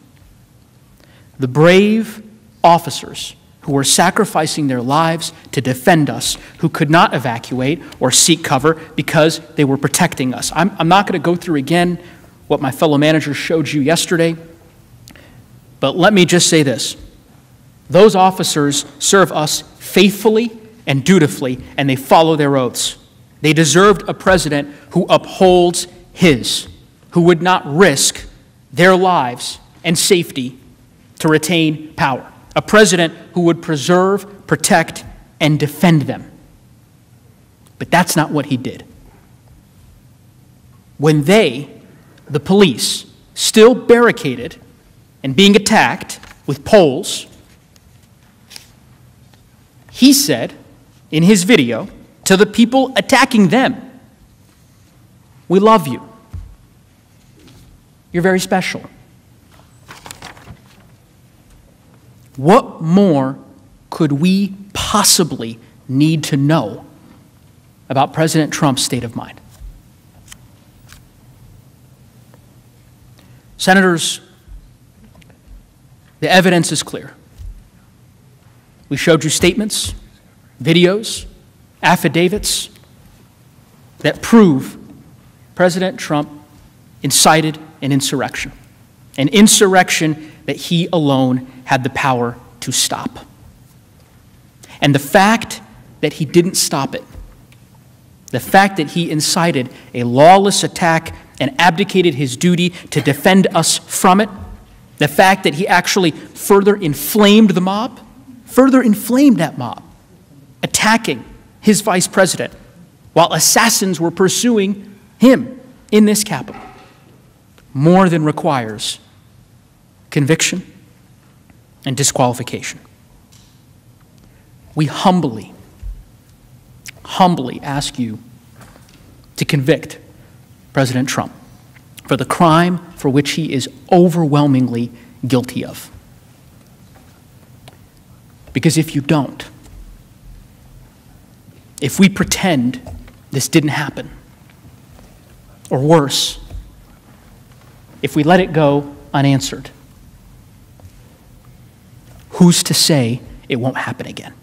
The brave officers who were sacrificing their lives to defend us, who could not evacuate or seek cover because they were protecting us. I'm not going to go through again what my fellow managers showed you yesterday, but let me just say this. Those officers serve us faithfully and dutifully, and they follow their oaths. They deserved a president who upholds his, who would not risk their lives and safety to retain power. A president who would preserve, protect, and defend them. But that's not what he did. When they, the police, still barricaded and being attacked with poles, he said in his video to the people attacking them, "We love you. You're very special." What more could we possibly need to know about President Trump's state of mind? Senators, the evidence is clear. We showed you statements, videos, affidavits that prove President Trump incited an insurrection that he alone had the power to stop. And the fact that he didn't stop it, the fact that he incited a lawless attack and abdicated his duty to defend us from it, the fact that he actually further inflamed the mob, attacking his vice president while assassins were pursuing him in this Capitol, more than requires conviction and disqualification. We humbly ask you to convict President Trump for the crime for which he is overwhelmingly guilty of. Because if you don't, if we pretend this didn't happen, or worse, if we let it go unanswered, who's to say it won't happen again?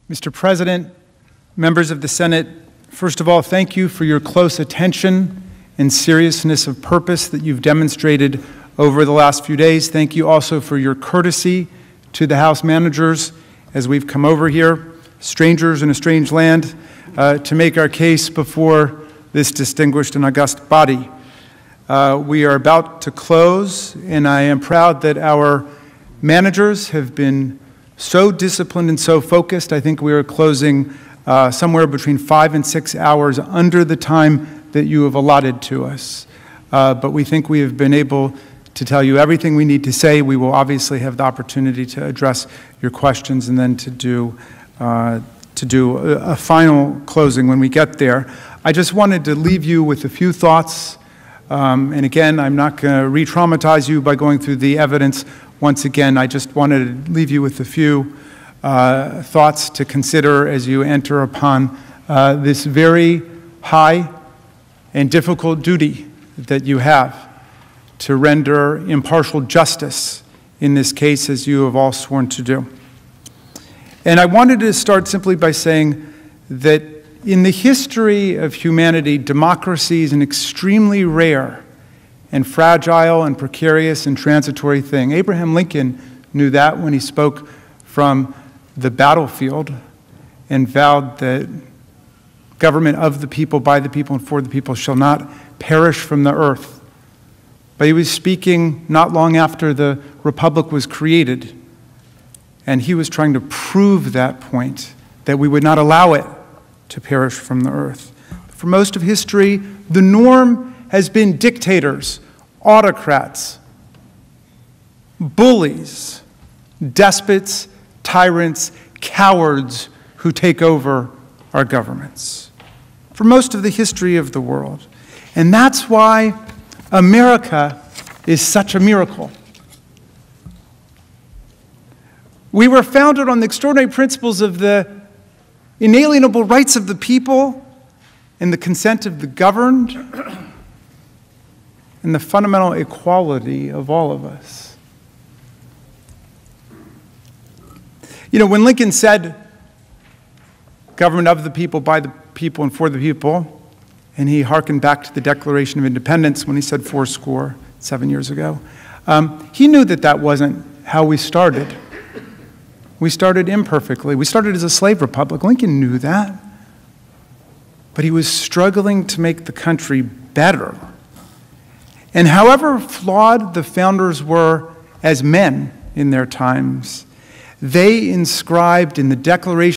Mr. President, members of the Senate, first of all, thank you for your close attention and seriousness of purpose that you've demonstrated over the last few days. Thank you also for your courtesy to the House managers as we've come over here, strangers in a strange land, to make our case before this distinguished and august body. We are about to close, and I am proud that our managers have been so disciplined and so focused. I think we are closing somewhere between 5 and 6 hours under the time that you have allotted to us. But we think we have been able to tell you everything we need to say. We will obviously have the opportunity to address your questions and then to do a final closing when we get there. I just wanted to leave you with a few thoughts. And again, I'm not going to re-traumatize you by going through the evidence. Once again, I just wanted to leave you with a few thoughts to consider as you enter upon this very high and difficult duty that you have to render impartial justice in this case, as you have all sworn to do. And I wanted to start simply by saying that in the history of humanity, democracy is an extremely rare and fragile and precarious and transitory thing. Abraham Lincoln knew that when he spoke from the battlefield and vowed that government of the people, by the people, and for the people shall not perish from the earth. But he was speaking not long after the Republic was created, and he was trying to prove that point, that we would not allow it to perish from the earth. For most of history, the norm has been dictators, autocrats, bullies, despots, tyrants, cowards who take over our governments. For most of the history of the world. And that's why America is such a miracle. We were founded on the extraordinary principles of the inalienable rights of the people and the consent of the governed and the fundamental equality of all of us. You know, when Lincoln said, government of the people, by the people, and for the people, and he hearkened back to the Declaration of Independence when he said 7 years ago, he knew that that wasn't how we started. We started imperfectly. We started as a slave republic. Lincoln knew that. But he was struggling to make the country better. And however flawed the founders were as men in their times, they inscribed in the Declaration